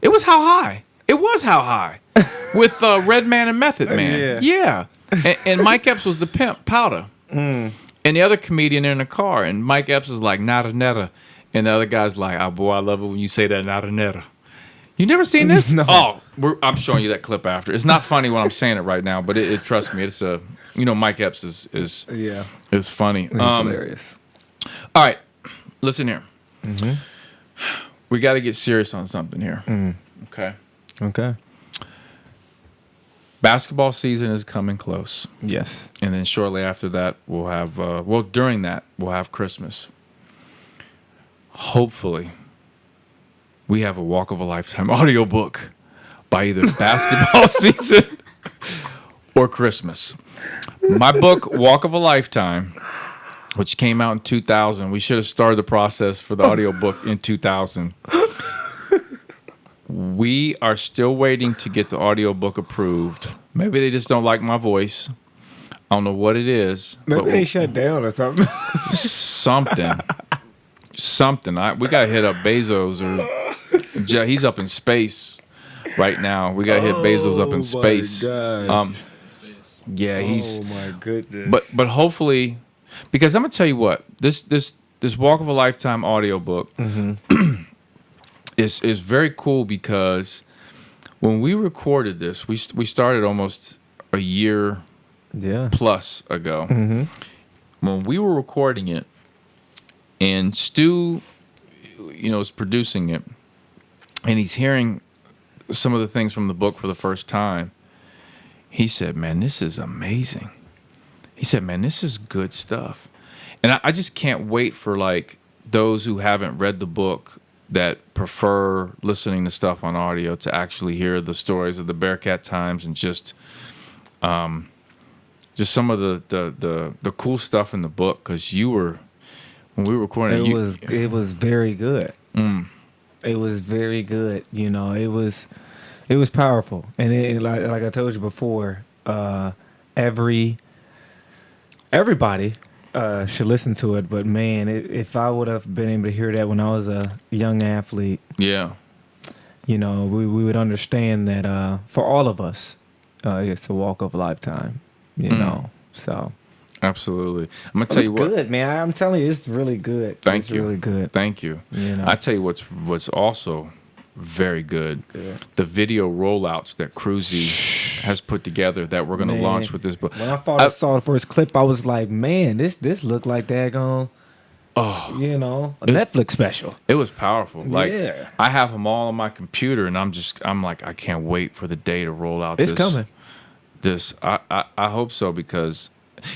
It was How High. It was How High with Redman and Method Man. Yeah. And Mike Epps was the pimp, Powder. And the other comedian in the car, and Mike Epps is like "Nada netta," and the other guy's like, "Oh boy, I love it when you say that, nada netta." You never seen this? No. Oh, I'm showing you that clip after. It's not funny when I'm saying it right now, but it trust me, it's Mike Epps is funny. It's hilarious. All right, listen here. We got to get serious on something here. Okay. Okay. Basketball season is coming close. Yes. And then shortly after that, we'll have, during that, we'll have Christmas. Hopefully, we have a Walk of a Lifetime audiobook by either basketball season or Christmas. My book, Walk of a Lifetime, which came out in 2000. We should have started the process for the audiobook in 2000. We are still waiting to get the audiobook approved. Maybe they just don't like my voice. I don't know what it is. Maybe but they shut down or something. Something. We got to hit up Bezos or he's up in space right now. We got to hit Bezos up in space. Yeah, he's. Oh my goodness. But hopefully, because I'm gonna tell you what, this Walk of a Lifetime audiobook is very cool, because when we recorded this, we started almost a year plus ago. When we were recording it, and Stu, is producing it, and he's hearing some of the things from the book for the first time. He said, "Man, this is amazing." He said, "Man, this is good stuff." And I just can't wait for like those who haven't read the book, that prefer listening to stuff on audio, to actually hear the stories of the Bearcat times, and just some of the cool stuff in the book. Because when we were recording it was very good. It was very good. It was powerful, and like I told you before, everybody should listen to it. But man, if I would have been able to hear that when I was a young athlete, we would understand that for all of us, it's a walk of a lifetime. So absolutely. I'm gonna tell you what. Good, man. I'm telling you, it's really good. Thank you. Really good. Thank you. I tell you what's also very good. The video rollouts that Cruzy has put together that we're going to launch with this book. When I saw the first clip, I was like, man, this looked like daggone, a Netflix special. It was powerful. Like, I have them all on my computer, and I'm like, I can't wait for the day to roll out. It's coming. I hope so, because,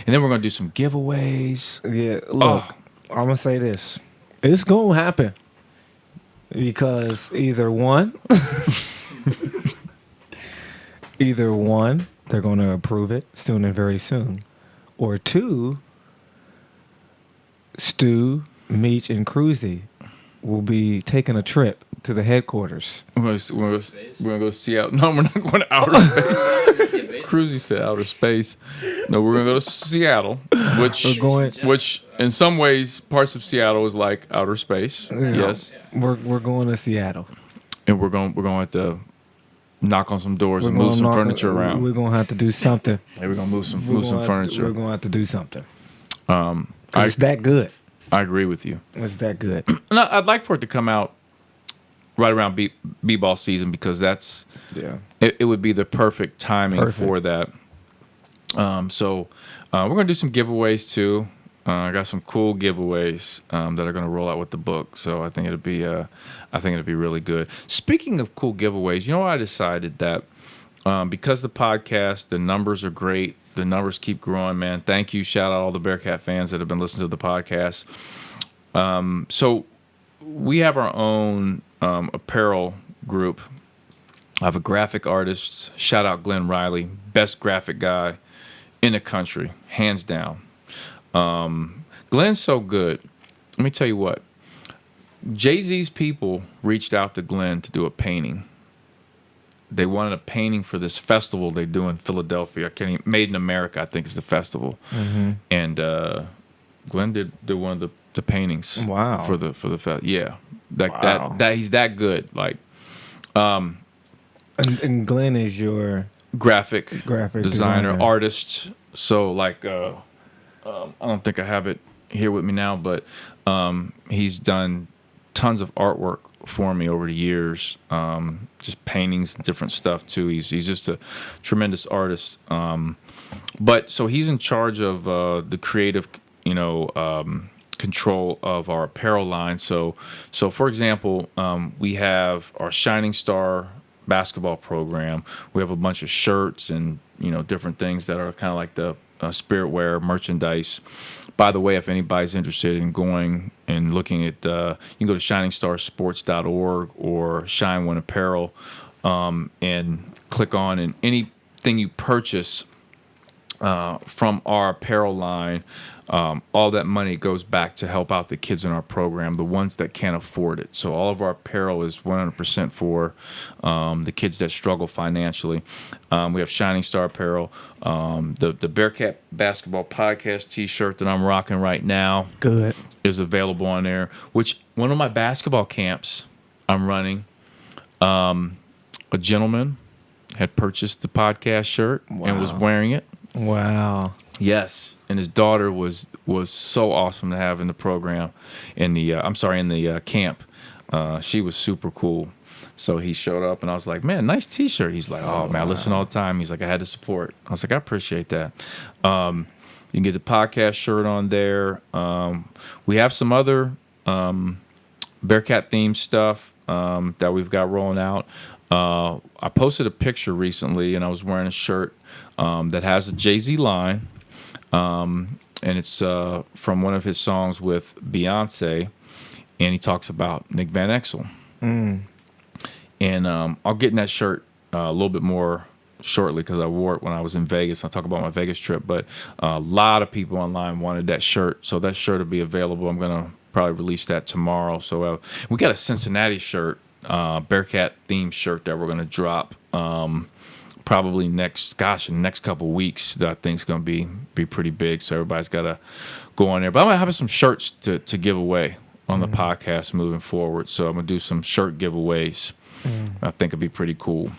and then we're going to do some giveaways. Yeah, look, I'm going to say this. It's going to happen. Because either one, they're going to approve it soon and very soon, or two, Stu, Meach, and Cruzy will be taking a trip to the headquarters. We're going to go to Seattle. No, we're not going to outer space. Cruzy said outer space. No, we're going to go to Seattle, which in some ways, parts of Seattle is like outer space. Yes. We're going to Seattle. And we're going knock on some doors and move some furniture around. We're gonna have to do something. Yeah, we're gonna move some furniture. We're gonna have to do something. 'Cause I- it's that good. I agree with you. It's that good. And I'd like for it to come out right around b-ball season because that's it would be the perfect timing for that. So we're gonna do some giveaways too. I got some cool giveaways that are gonna roll out with the book. So I think it'll be really good. Speaking of cool giveaways, you know what I decided that because the podcast, the numbers are great. The numbers keep growing, man. Thank you. Shout out all the Bearcat fans that have been listening to the podcast. So we have our own apparel group. I have a graphic artist. Shout out Glenn Riley, best graphic guy in the country, hands down. Glenn's so good. Let me tell you what. Jay-Z's people reached out to Glenn to do a painting. They wanted a painting for this festival they do in Philadelphia. Made in America, I think, is the festival. Mm-hmm. And Glenn did one of the paintings. Wow. For the festival. Yeah, that he's that good. Like, and Glenn is your graphic designer, artist. So like, I don't think I have it here with me now, but he's done tons of artwork for me over the years, just paintings and different stuff too. He's just a tremendous artist. But so he's in charge of the creative, control of our apparel line. So for example, we have our Shining Star basketball program. We have a bunch of shirts and different things that are kind of like the spirit wear merchandise. By the way, if anybody's interested in going and looking at, you can go to shiningstarsports.org or Shine One Apparel and click on, and anything you purchase from our apparel line, all that money goes back to help out the kids in our program, the ones that can't afford it. So all of our apparel is 100% for the kids that struggle financially. We have Shining Star apparel, the Bearcat Basketball Podcast T-shirt that I'm rocking right now. Good. Is available on there. Which one of my basketball camps I'm running, a gentleman had purchased the podcast shirt and was wearing it. Wow. Yes, and his daughter was so awesome to have in the program, in the camp. She was super cool. So he showed up, and I was like, "Man, nice T-shirt." He's like, "Oh man, I listen all the time." He's like, "I had to support." I was like, "I appreciate that." You can get the podcast shirt on there. We have some other Bearcat themed stuff that we've got rolling out. I posted a picture recently, and I was wearing a shirt that has a Jay-Z line. And it's from one of his songs with Beyonce, and he talks about Nick Van Exel. And I'll get in that shirt a little bit more shortly because I wore it when I was in Vegas. I'll talk about my Vegas trip, but a lot of people online wanted that shirt, so that shirt will be available. I'm going to probably release that tomorrow. So we got a Cincinnati shirt, Bearcat themed shirt that we're going to drop probably in the next couple of weeks. That I think is going to be pretty big, so everybody's got to go on there. But I'm going to have some shirts to give away on the podcast moving forward. So I'm going to do some shirt giveaways. I think it'd be pretty cool.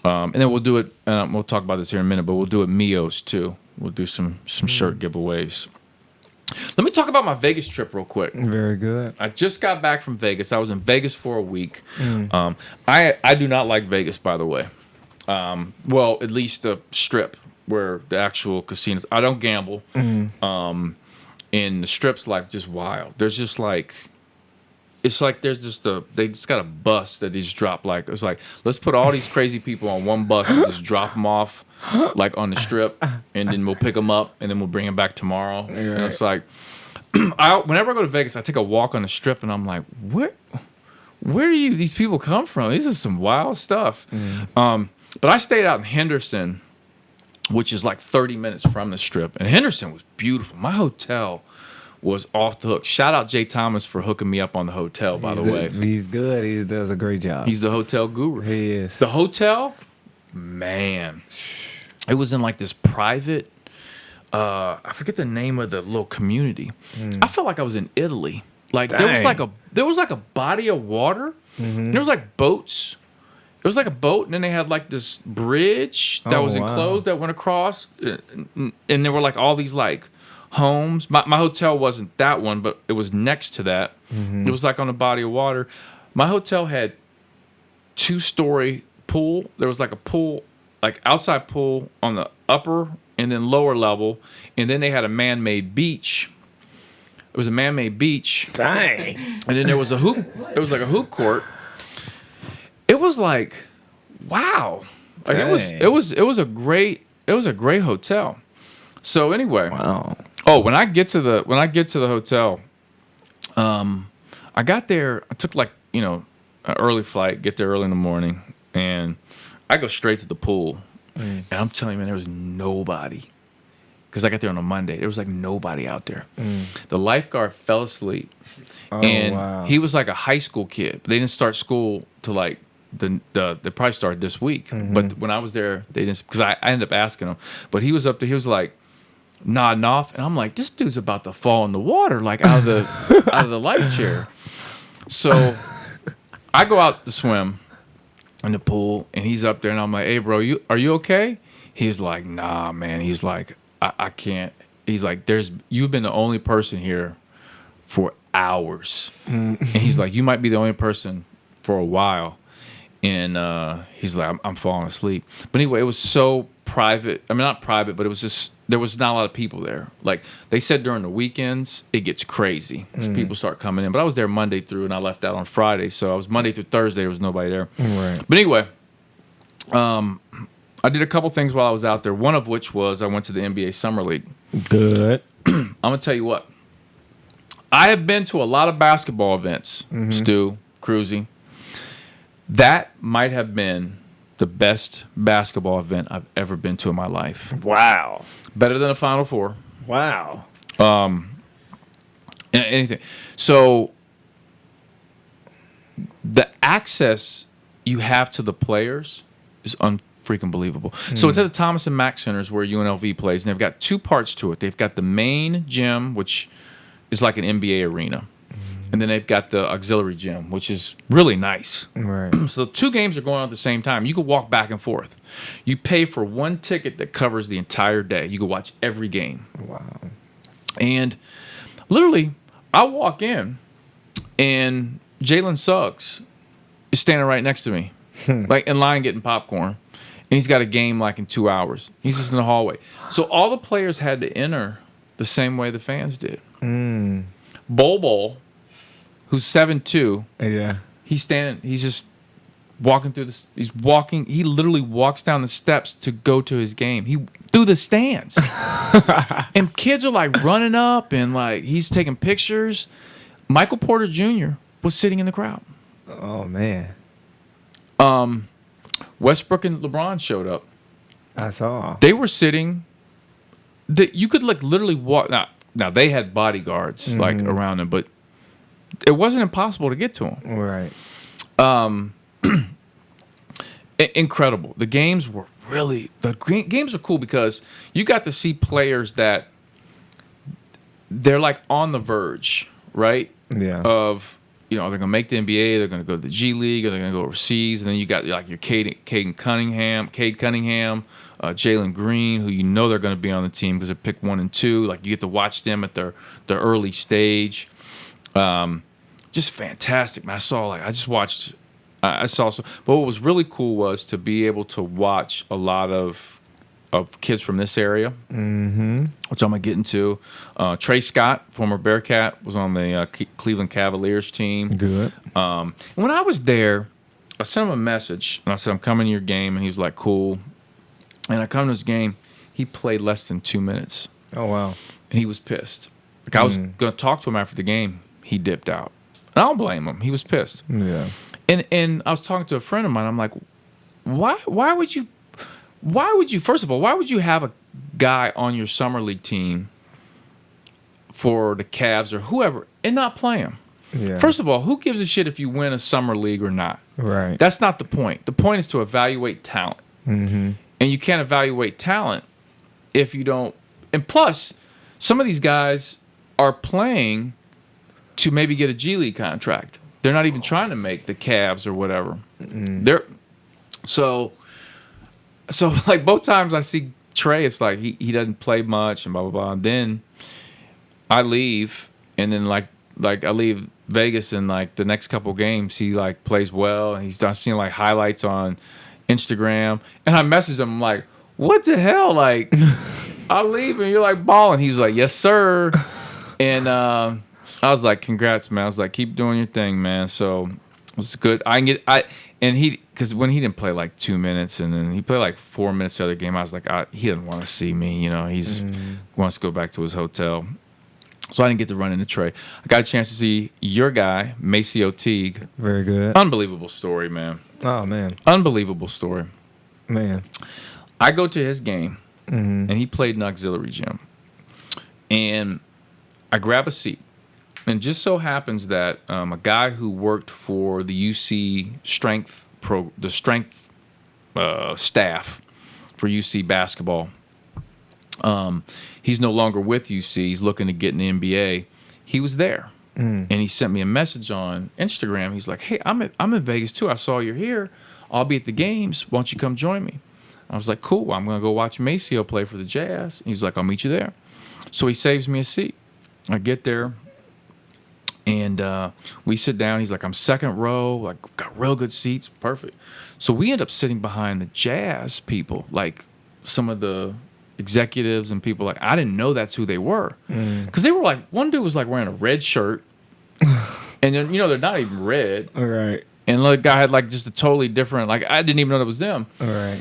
And then we'll do it, we'll talk about this here in a minute, but we'll do it Mios too. We'll do some shirt giveaways. Let me talk about my Vegas trip real quick. Very good. I just got back from Vegas. I was in Vegas for a week. I do not like Vegas, by the way. Well, at least the Strip, where the actual casinos. I don't gamble. And the Strip's like just wild. There's just like, it's like there's just they just got a bus that they just drop. Like, it's like, let's put all these crazy people on one bus and just drop them off like on the Strip, and then we'll pick them up and then we'll bring them back tomorrow. Right. And it's like, whenever I go to Vegas, I take a walk on the Strip and I'm like, where do these people come from? This is some wild stuff. But I stayed out in Henderson, which is like 30 minutes from the Strip, and Henderson was beautiful. My hotel was off the hook. Shout out Jay Thomas for hooking me up on the hotel, by the way. He's good. He does a great job. He's the hotel guru. He is. The hotel, man, it was in like this private, I forget the name of the little community. I felt like I was in Italy. Like there was like a body of water. There was like boats, it was like a boat, and then they had like this bridge that was enclosed that went across, and there were like all these like homes. My hotel wasn't that one, but it was next to that. It was like on a body of water. My hotel had 2-story pool. There was like a pool, like outside pool on the upper and then lower level, and then they had a man-made beach. It was a man-made beach. Dang. And then there was a hoop. It was like a hoop court. It was like, wow. Like it was a great hotel. So anyway. Wow. Oh, when I get to the hotel, I got there. I took like an early flight. Get there early in the morning, and I go straight to the pool. And I'm telling you, man, there was nobody. Because I got there on a Monday. There was like nobody out there. The lifeguard fell asleep. And he was like a high school kid. They didn't start school till like they probably started this week. But when I was there, they didn't, because I ended up asking him. But he was up there, he was like nodding off. And I'm like, this dude's about to fall in the water, like out of the life chair. So I go out to swim in the pool, and he's up there, and I'm like, hey, bro, are you okay? He's like, nah, man. He's like, I can't. He's like, you've been the only person here for hours. And he's like, you might be the only person for a while. And he's like, I'm falling asleep. But anyway, it was so private. I mean, not private, but it was just, there was not a lot of people there. Like they said during the weekends, it gets crazy. People start coming in. But I was there Monday through, and I left out on Friday. So I was Monday through Thursday. There was nobody there. Right. But anyway, I did a couple things while I was out there. One of which was I went to the NBA Summer League. Good. I'm going to tell you what. I have been to a lot of basketball events, Stu, Cruzy. That might have been the best basketball event I've ever been to in my life. Wow. Better than a Final Four. Wow. Anything. So the access you have to the players is unfreaking believable. So it's at the Thomas and Mack Centers where UNLV plays, and they've got two parts to it. They've got the main gym, which is like an NBA arena. And then they've got the auxiliary gym, which is really nice. Right. So the two games are going on at the same time. You can walk back and forth. You pay for one ticket that covers the entire day. You can watch every game. Wow. And literally, I walk in, and Jalen Suggs is standing right next to me, like in line getting popcorn. And he's got a game like in 2 hours. He's just in the hallway. So all the players had to enter the same way the fans did. Bol, who's 7'2", Yeah. he's just walking through this. He literally walks down the steps to go to his game. Through the stands. And kids are like running up, and like he's taking pictures. Michael Porter Jr. was sitting in the crowd. Oh, man. Westbrook and LeBron showed up. I saw. They were sitting. You could like literally walk. Now they had bodyguards like around them, but it wasn't impossible to get to them. Right. Incredible. The games were games are cool because you got to see players that they're like on the verge, right? Yeah. Of they're gonna make the NBA, they're gonna go to the G League, or they're gonna go overseas, and then you got like your Cade Cunningham, Jalen Green, who they're gonna be on the team because they're picked 1 and 2. Like you get to watch them at their early stage. Just fantastic. Man, but what was really cool was to be able to watch a lot of kids from this area, which I'm going to get into. Trey Scott, former Bearcat, was on the Cleveland Cavaliers team. Good. And when I was there, I sent him a message, and I said, I'm coming to your game, and he was like, cool. And I come to his game. He played less than 2 minutes. Oh, wow. And he was pissed. Like I was going to talk to him after the game. He dipped out. And I don't blame him. He was pissed. Yeah. And I was talking to a friend of mine. I'm like, why would you first of all, why would you have a guy on your summer league team for the Cavs or whoever and not play him? Yeah. First of all, who gives a shit if you win a summer league or not? Right. That's not the point. The point is to evaluate talent. Mm-hmm. And you can't evaluate talent if you don't. And plus, some of these guys are playing to maybe get a G League contract. They're not even trying to make the Cavs or whatever. So like both times I see Trey, it's like he doesn't play much and blah blah blah. And then I leave, and then like I leave Vegas, and like the next couple games he like plays well, and I'm seeing like highlights on Instagram, and I message him, I'm like, what the hell, like I leave and you're like balling. He's like, yes sir. And I was like, congrats man. I was like, keep doing your thing, man. So it's good. Because when he didn't play like 2 minutes, and then he played like 4 minutes the other game, I was like, he didn't want to see me, you know. He's wants to go back to his hotel. So I didn't get to run into Trey. I got a chance to see your guy, Maceo Teague. Very good. Unbelievable story, man. Oh man. Unbelievable story. Man. I go to his game, and he played in auxiliary gym, and I grab a seat. And it just so happens that a guy who worked for the UC strength staff for UC basketball, he's no longer with UC. He's looking to get in the NBA. He was there, and he sent me a message on Instagram. He's like, "Hey, I'm in Vegas too. I saw you're here. I'll be at the games. Why don't you come join me?" I was like, "Cool. I'm gonna go watch Maceo play for the Jazz." He's like, "I'll meet you there." So he saves me a seat. I get there, and we sit down. He's like, I'm second row, like got real good seats, perfect. So we end up sitting behind the Jazz people, like some of the executives and people. Like I didn't know that's who they were, because they were like, one dude was like wearing a red shirt, and then they're not even red. All right. And another guy had like just a totally different. Like I didn't even know that was them. All right.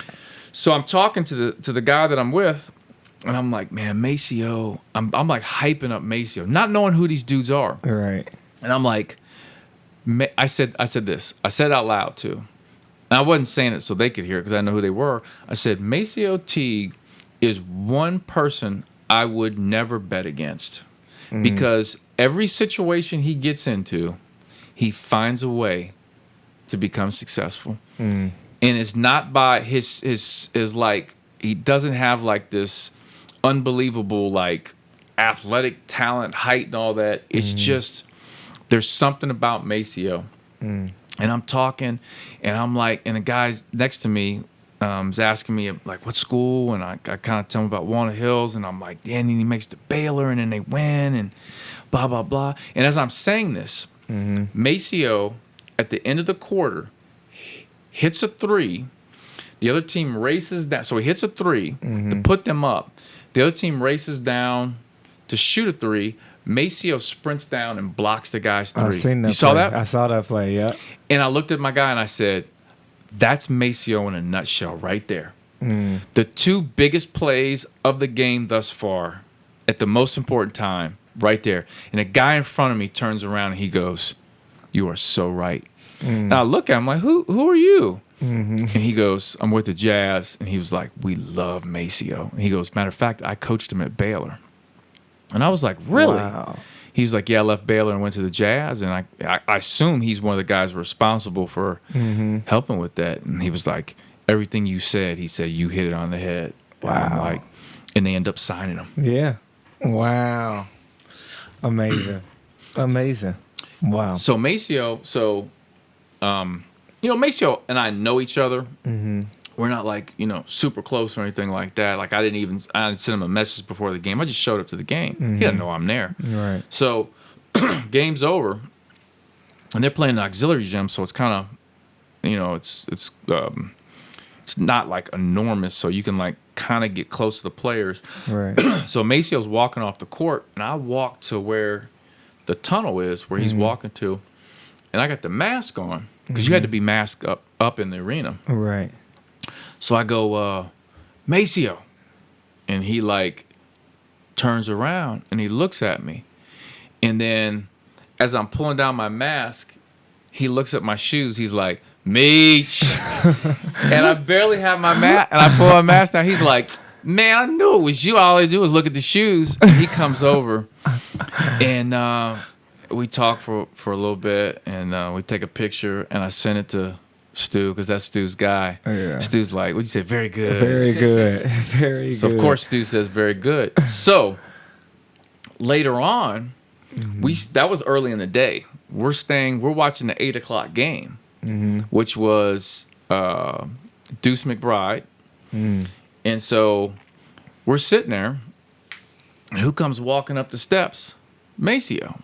So I'm talking to the guy that I'm with. And I'm like, man, Maceo. I'm like hyping up Maceo, not knowing who these dudes are. All right. And I'm like, I said this. I said it out loud too. And I wasn't saying it so they could hear it because I know who they were. I said, Maceo Teague is one person I would never bet against, because every situation he gets into, he finds a way to become successful. And it's not by his like, he doesn't have like this unbelievable like athletic talent, height and all that. It's just there's something about Maceo. And I'm talking, and I'm like, and the guys next to me is asking me like what school, and I kind of tell him about Walnut Hills, and I'm like, yeah, and he makes the Baylor, and then they win, and blah blah blah. And as I'm saying this, Maceo at the end of the quarter hits a three. The other team races down. So he hits a three to put them up. The other team races down to shoot a three. Maceo sprints down and blocks the guy's three. I seen that. You saw that? I saw that play, yeah. And I looked at my guy and I said, that's Maceo in a nutshell right there. The two biggest plays of the game thus far at the most important time, right there. And a guy in front of me turns around and he goes, you are so right. Now I look at him like, who are you? And he goes, I'm with the Jazz. And he was like, we love Maceo. And he goes, matter of fact, I coached him at Baylor. And I was like, really? Wow. He's like, yeah, I left Baylor and went to the Jazz. And I assume he's one of the guys responsible for helping with that. And he was like, everything you said, he said, you hit it on the head. Wow. And I'm like, and they end up signing him. Yeah. Wow. Amazing. Amazing. Wow. So Maceo, Maceo and I know each other. We're not like, super close or anything like that. Like I didn't send him a message before the game. I just showed up to the game. He didn't know I'm there. Right. So game's over, and they're playing an auxiliary gym, so it's kind of, it's not like enormous, so you can like kind of get close to the players. Right. So Maceo's walking off the court, and I walk to where the tunnel is, where he's walking to, and I got the mask on because you had to be masked up in the arena. Right. So I go, Maceo, and he like turns around and he looks at me, and then as I'm pulling down my mask, he looks at my shoes. He's like, Meach, and I barely have my mask, and I pull my mask down. He's like, man, I knew it was you. All I do is look at the shoes. And he comes over, and we talk for a little bit, and we take a picture, and I send it to Stu, because that's Stu's guy. Oh, yeah. Stu's like, what'd you say? Very good. Very good. Very so, good. of course, Stu says very good. So, later on, that was early in the day. We're watching the 8 o'clock game, which was Deuce McBride. And so we're sitting there. And who comes walking up the steps? Maceo.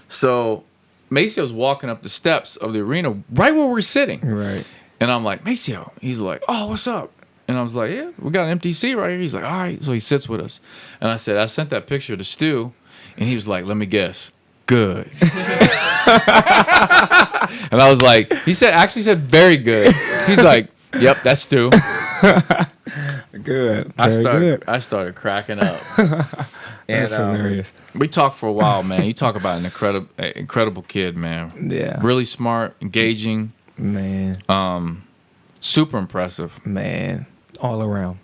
So Maceo's walking up the steps of the arena right where we're sitting. Right. And I'm like, Maceo. He's like, oh, what's up? And I was like, yeah, we got an empty seat right here. He's like, all right. So he sits with us. And I said, I sent that picture to Stu. And he was like, let me guess. Good. And I was like, actually said very good. He's like, yep, that's Stu. Good. I Very good. started cracking up. That's hilarious. We talked for a while, man. You talk about an incredible kid, man. Yeah. Really smart, engaging, Man. super impressive. Man. All around.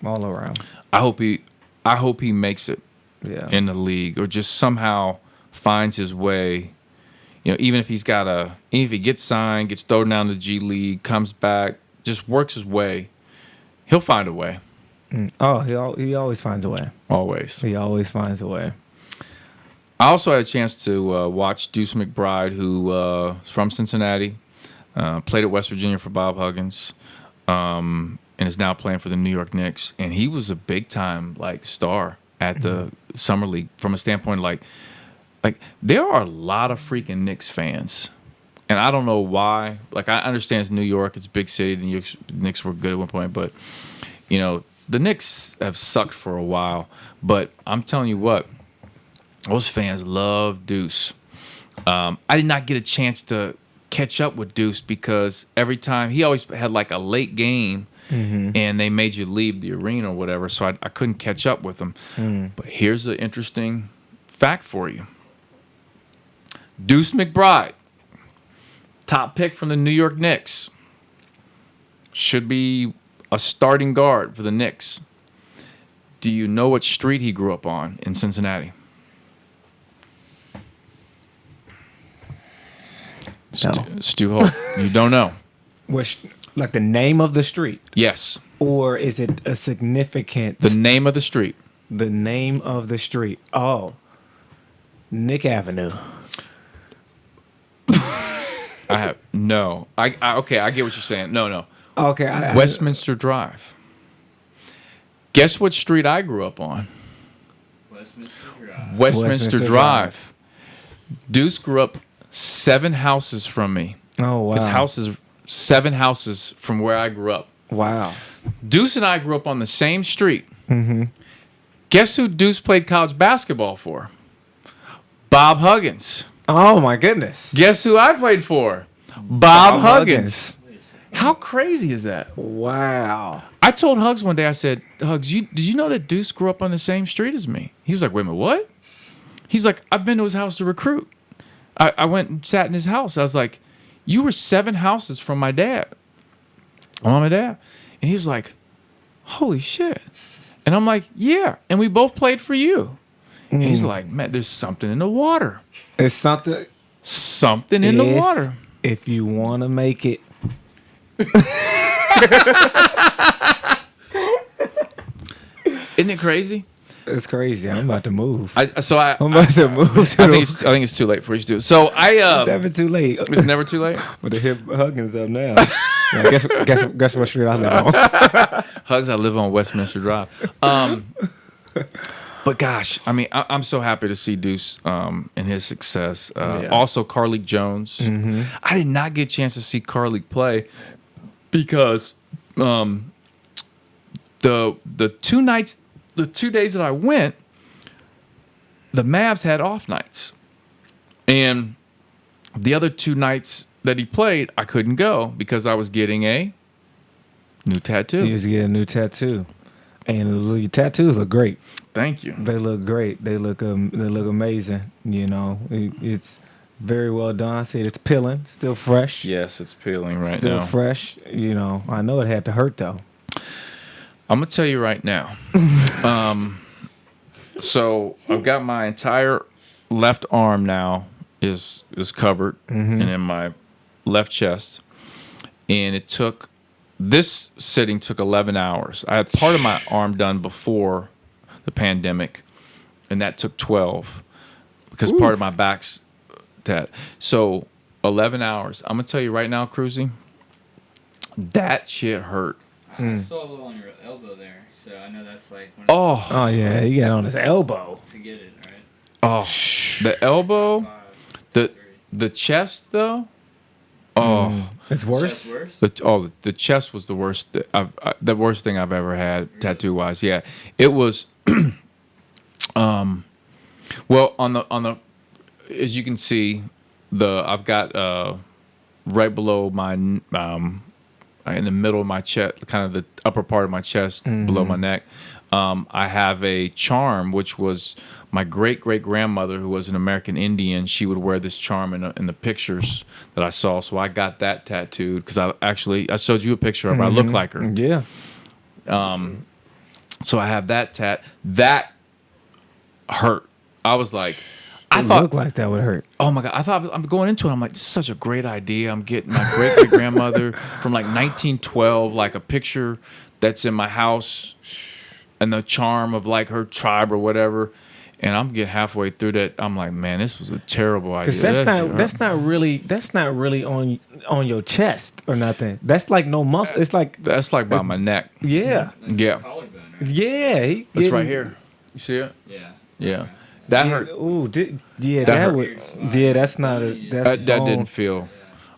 All around. I hope he makes it Yeah. in the league or just somehow finds his way. You know, even if he gets signed, gets thrown down to the G League, comes back, just works his way, he'll find a way. Oh, he always finds a way. Always. He always finds a way. I also had a chance to watch Deuce McBride, who is from Cincinnati, played at West Virginia for Bob Huggins, and is now playing for the New York Knicks. And he was a big time star at the summer league from a standpoint like there are a lot of freaking Knicks fans. And I don't know why. Like, I understand it's New York, it's a big city. The Knicks were good at one point, but you know, the Knicks have sucked for a while. But I'm telling you what, those fans love Deuce. I did not get a chance to catch up with Deuce because every time he always had like a late game and they made you leave the arena or whatever, so I couldn't catch up with him. But here's an interesting fact for you. Deuce McBride, top pick from the New York Knicks, should be a starting guard for the Knicks. Do you know what street he grew up on in Cincinnati? No. Stu Holt, you don't know. Like the name of the street? Yes. Or is it a significant... The name of the street. The name of the street. Oh. Nick Avenue. No. Okay, I get what you're saying. No. Okay. Westminster Drive. Guess what street I grew up on? Westminster Drive. Deuce grew up 7 houses from me. Oh, wow. His house is 7 houses from where I grew up. Wow. Deuce and I grew up on the same street. Guess who Deuce played college basketball for? Bob Huggins. Oh, my goodness. Guess who I played for? Bob Huggins. How crazy is that? Wow. I told Hugs one day, I said, Hugs, did you know that Deuce grew up on the same street as me? He was like, wait a minute, what? He's like, I've been to his house to recruit. I went and sat in his house. I was like, you were 7 houses from my dad. Mom and dad. And he was like, holy shit. And I'm like, yeah. And we both played for you. And he's like, man, there's something in the water. It's something. Something in the water. If you want to make it. Isn't it crazy? It's crazy. I'm about to move. I'm about to move. I think it's too late for you to do. So it's never too late. It's never too late. But the hip Huggins up now. Yeah, guess what street I live on. Hugs, I live on Westminster Drive. But gosh, I mean, I'm so happy to see Deuce and his success. Also, Carlik Jones. I did not get a chance to see Carlik play because the 2 days that I went, the Mavs had off nights. And the other 2 nights that he played, I couldn't go because I was getting a new tattoo. You just get a new tattoo. And your tattoos look great. Thank you. They look great. They look amazing. You know, it's very well done. I see it's peeling, still fresh. Yes, it's peeling right still now. Still fresh. You know, I know it had to hurt though. I'm gonna tell you right now. So I've got my entire left arm now is covered and in my left chest, and this sitting took 11 hours. I had part of my arm done before the pandemic, and that took 12 because part of my back's dead. So 11 hours. I'm gonna tell you right now, Cruzy, That shit hurt. I saw a little on your elbow there, so I know that's like. Oh yeah, he got on his elbow to get it right. Oh, the elbow, the chest though. Oh, it's worse. The chest was the worst. The worst thing I've ever had tattoo wise. Yeah, it was. Well, on the, as you can see, I've got right below my in the middle of my chest, kind of the upper part of my chest, below my neck. I have a charm, which was my great-great-grandmother, who was an American Indian. She would wear this charm in the pictures that I saw. So I got that tattooed because I showed you a picture of her. I look like her. Yeah. So I have that tat. That hurt. I was like, I thought looked like that would hurt. Oh my God. I thought I'm going into it. I'm like, this is such a great idea. I'm getting my great-great-grandmother from like 1912, like a picture that's in my house and the charm of like her tribe or whatever. And I'm getting halfway through that. I'm like, man, this was a terrible idea. That's not really on your chest or nothing. That's like no muscle. It's like that's like by my neck. Yeah. Like Yeah. Collarbone, right? Yeah. That's right here. You see it? Yeah. Yeah. That hurt. Ooh, That would. Yeah, that's not a. That's That didn't feel.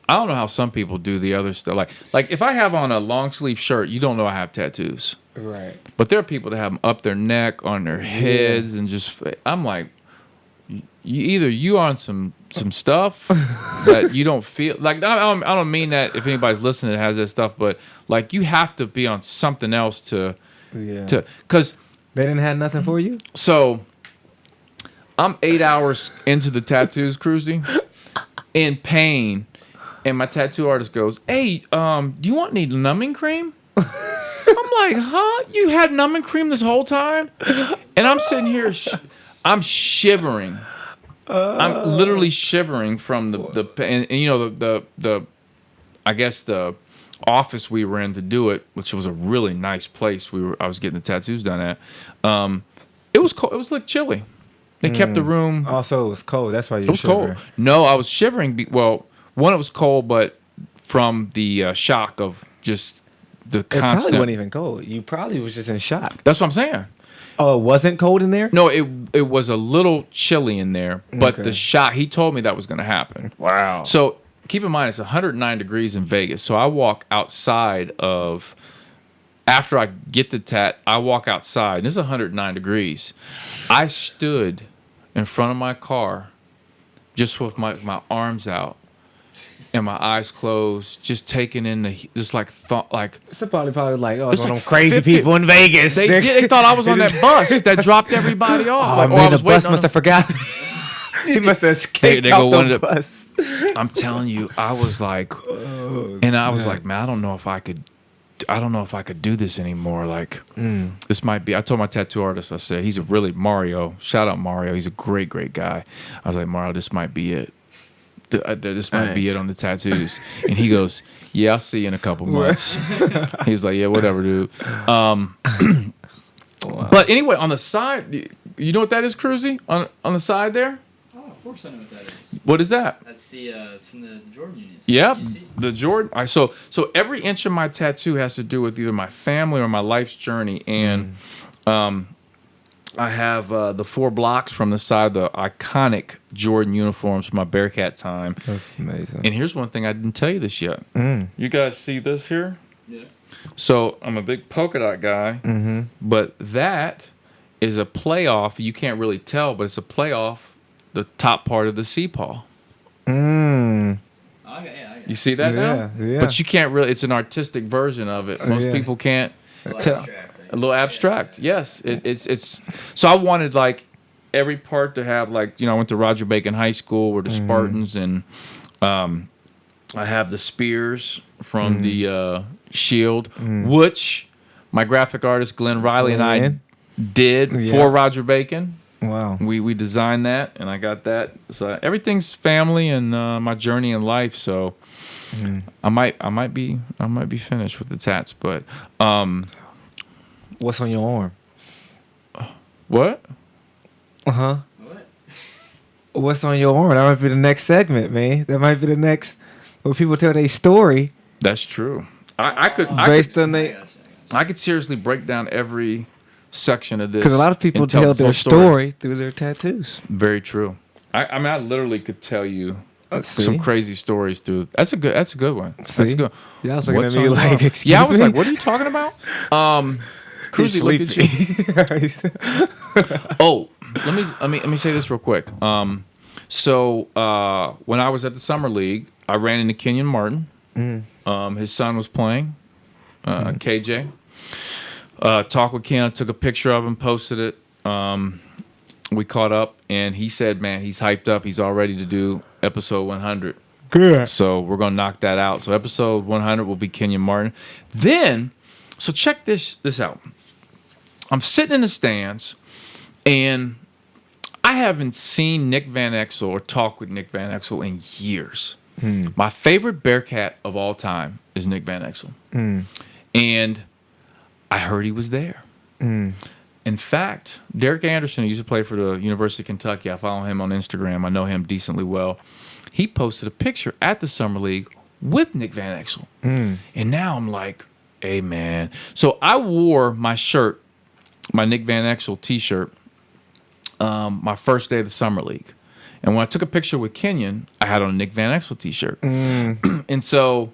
I don't know how some people do the other stuff. Like if I have on a long sleeve shirt, you don't know I have tattoos. Right. But there are people that have them up their neck, on their heads, and just. I'm like, you on some stuff that you don't feel like. I don't mean that if anybody's listening that has that stuff, but like you have to be on something else to because they didn't have nothing for you. So I'm 8 hours into the tattoos, cruising, in pain, and my tattoo artist goes, "Hey, do you want any numbing cream?" I'm like, "Huh? You had numbing cream this whole time?" And I'm sitting here, I'm shivering. I'm literally shivering from the pain. And you know the I guess the office we were in to do it, which was a really nice place. I was getting the tattoos done at. It was cold. It was like chilly. They kept the room. Also, it was cold. That's why you. It was cold. No, I was shivering. Well, one, it was cold, but from the shock of just the It constant. probably wasn't even cold. You probably was just in shock. That's what I'm saying. Oh, it wasn't cold in there? No, it was a little chilly in there, but Okay. the shock. He told me that was going to happen. Wow. So keep in mind, it's 109 degrees in Vegas. So I walk outside of. After I get the tat, I walk outside. It's 109 degrees. I stood in front of my car, just with my arms out and my eyes closed, just taking in just like thought, like It's probably like, oh, it's one like of them crazy 50 people in Vegas. They thought I was on that bus that dropped everybody off. Oh Like, man, I the was bus waiting must have forgot. He must have escaped They go off one the of the- bus. I'm telling you, I was like, and I was like, man, I don't know if I could do this anymore. Like, this might be. I told my tattoo artist, I said, he's a really Mario. Shout out Mario. He's a great guy. I was like, Mario, this might be it. This might be it on the tattoos. And he goes, yeah, I'll see you in a couple months. He's like, yeah, whatever, dude. But anyway, on the side, you know what that is, Cruzy? On the side there? Oh, of course I know what that is. What is that? That's it's from the Jordan Unions. Yep, You see? the Jordan. So every inch of my tattoo has to do with either my family or my life's journey, and I have the 4 blocks from the side, the iconic Jordan uniforms from my Bearcat time. That's amazing. And here's one thing I didn't tell you this yet. You guys see this here? Yeah. So I'm a big polka dot guy, but that is a play off. You can't really tell, but it's a play off the top part of the sea paw. Okay, yeah, I got You see that now? Yeah. But you can't really. It's an artistic version of it. Most people can't tell. A little abstract. Yes. It's. So I wanted like every part to have like I went to Roger Bacon High School where the Spartans and I have the spears from the shield, which my graphic artist Glenn Riley and I did for Roger Bacon. Wow. We designed that, and I got that. So everything's family and my journey in life. So I might be finished with the tats, but What's on your arm? what? Uh-huh. What? What's on your arm? That might be the next segment, man. That might be the next where people tell their story. That's true. I could seriously break down every section of this. Because a lot of people and tell the their whole story through their tattoos. Very true. I mean, I literally could tell you See? some crazy stories through. That's a good one. See? That's good. Yeah, I was looking What's at me on like, top? excuse Yeah, I was me? like, what are you talking about? Cruzy looked at you. Oh, let me say this real quick. So when I was at the summer league, I ran into Kenyon Martin. His son was playing, KJ. Talked with Ken, took a picture of him, posted it. We caught up, and he said, man, he's hyped up. He's all ready to do episode 100. Good. So we're going to knock that out. So episode 100 will be Kenyon Martin. Then, so check this out. I'm sitting in the stands, and I haven't seen Nick Van Exel or talked with Nick Van Exel in years. My favorite Bearcat of all time is Nick Van Exel. And I heard he was there. In fact, Derek Anderson, who used to play for the University of Kentucky, I follow him on Instagram. I know him decently well. He posted a picture at the Summer League with Nick Van Exel. And now I'm like, hey, man. So I wore my shirt, my Nick Van Exel T-shirt, my first day of the Summer League. And when I took a picture with Kenyon, I had on a Nick Van Exel T-shirt. And so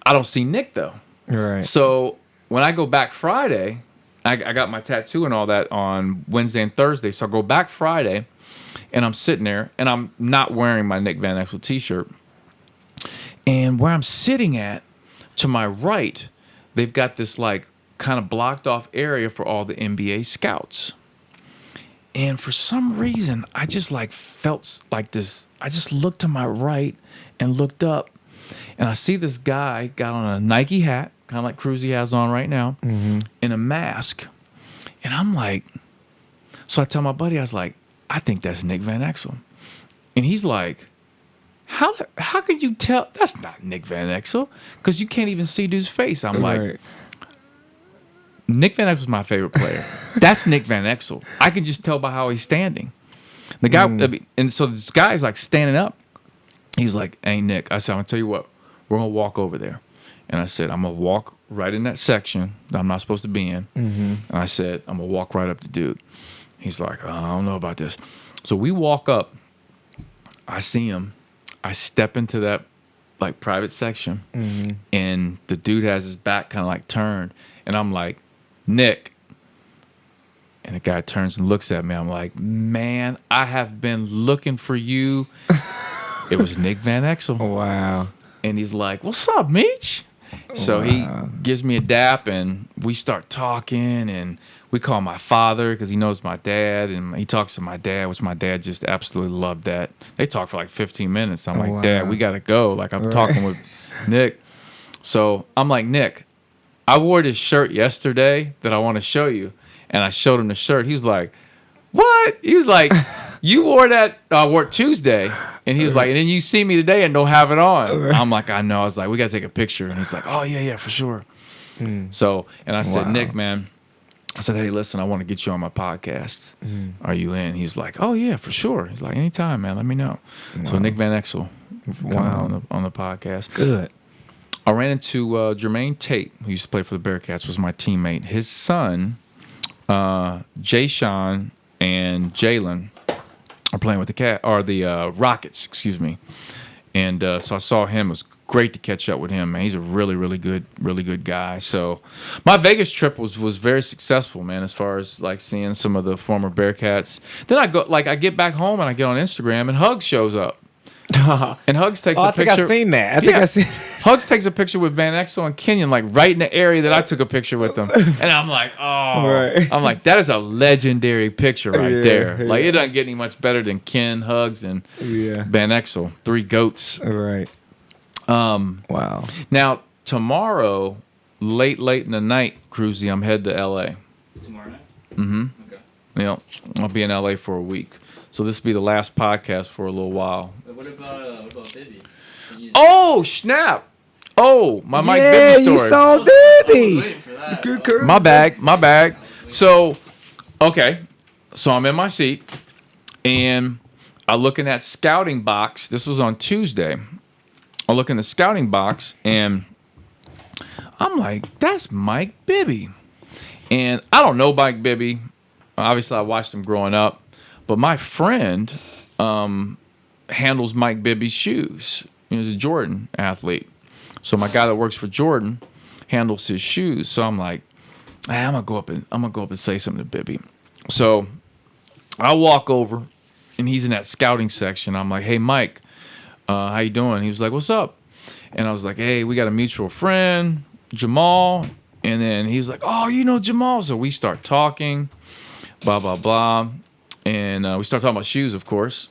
I don't see Nick, though. Right. So when I go back Friday, I got my tattoo and all that on Wednesday and Thursday. So I go back Friday, and I'm sitting there, and I'm not wearing my Nick Van Exel T-shirt. And where I'm sitting at, to my right, they've got this like kind of blocked off area for all the NBA scouts. And for some reason, I just like felt like this. I just looked to my right and looked up, and I see this guy got on a Nike hat, kind of like Cruzy has on right now, and a mask. And I'm like, so I tell my buddy, I was like, I think that's Nick Van Exel. And he's like, how could you tell? That's not Nick Van Exel, because you can't even see dude's face. I'm like, Nick Van Exel's my favorite player. That's Nick Van Exel. I can just tell by how he's standing. The guy, and so this guy's like standing up. He was like, hey, Nick. I said, I'm going to tell you what. We're going to walk over there. And I said, I'm going to walk right in that section that I'm not supposed to be in. And I said, I'm going to walk right up to dude. He's like, oh, I don't know about this. So we walk up. I see him. I step into that like private section. And the dude has his back kind of like turned. And I'm like, Nick. And the guy turns and looks at me. I'm like, man, I have been looking for you. It was Nick Van Exel. Wow. And he's like, what's up, Meach? So he gives me a dap, and we start talking, and we call my father because he knows my dad, and he talks to my dad, which my dad just absolutely loved that. They talk for like 15 minutes. I'm like, Dad, we got to go. Like, I'm talking with Nick. So I'm like, Nick, I wore this shirt yesterday that I want to show you. And I showed him the shirt. He was like, what? He was like, you wore that, I wore it Tuesday. And he was like, and then you see me today and don't have it on. I'm like, I know. I was like, we got to take a picture. And he's like, oh, yeah, for sure. So, and I said, Nick, man, I said, hey, listen, I want to get you on my podcast. Are you in? He was like, oh, yeah, for sure. He's like, anytime, man, let me know. So Nick Van Exel on the podcast. Good. I ran into Jermaine Tate, who used to play for the Bearcats, was my teammate. His son, Jay Sean and Jalen are playing with the Rockets, excuse me. And so I saw him. It was great to catch up with him, man. He's a really, really good guy. So my Vegas trip was very successful, man, as far as like seeing some of the former Bearcats. Then I get back home and I get on Instagram and Hugs shows up. And Hugs takes a picture. I think I've seen that. I seen Hugs takes a picture with Van Exel and Kenyon, like right in the area that I took a picture with them. And I'm like, I'm like, that is a legendary picture there. Like, it doesn't get any much better than Ken, Hugs, and Van Exel. 3 goats. Right. Wow. Now, tomorrow, late in the night, Cruzy, I'm headed to L.A. Tomorrow night? Mm-hmm. Okay. Yeah, I'll be in L.A. for a week. So this will be the last podcast for a little while. But what about Bibby? Oh, snap. Oh, my Mike Bibby story. Yeah, you saw Bibby. I was waiting for that. Good. My bag. So, okay. So I'm in my seat, and I look in that scouting box. This was on Tuesday. I look in the scouting box, and I'm like, that's Mike Bibby. And I don't know Mike Bibby. Obviously, I watched him growing up. But my friend handles Mike Bibby's shoes. He's a Jordan athlete. So my guy that works for Jordan handles his shoes. So I'm like, hey, I'm gonna go up and say something to Bibby. So I walk over, and he's in that scouting section. I'm like, hey, Mike, how you doing? He was like, what's up? And I was like, hey, we got a mutual friend, Jamal. And then he was like, oh, you know Jamal. So we start talking, blah, blah, blah. And we start talking about shoes, of course.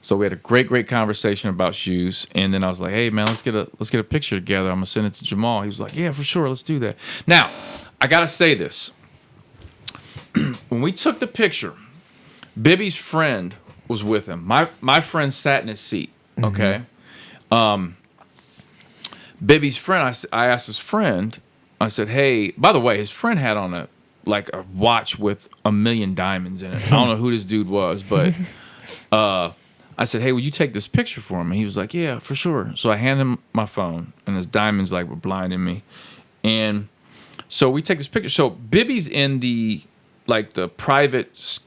So we had a great conversation about shoes. And then I was like, hey, man, let's get a picture together. I'm going to send it to Jamal. He was like, yeah, for sure. Let's do that. Now, I got to say this. When we took the picture, Bibby's friend was with him. My friend sat in his seat, okay? Bibby's friend, I asked his friend, I said, hey, by the way, his friend had on a watch with 1 million diamonds in it. I don't know who this dude was, but I said, hey, will you take this picture for him? And he was like, yeah, for sure. So I handed him my phone, and his diamonds were blinding me. And so we take this picture. So Bibby's in the private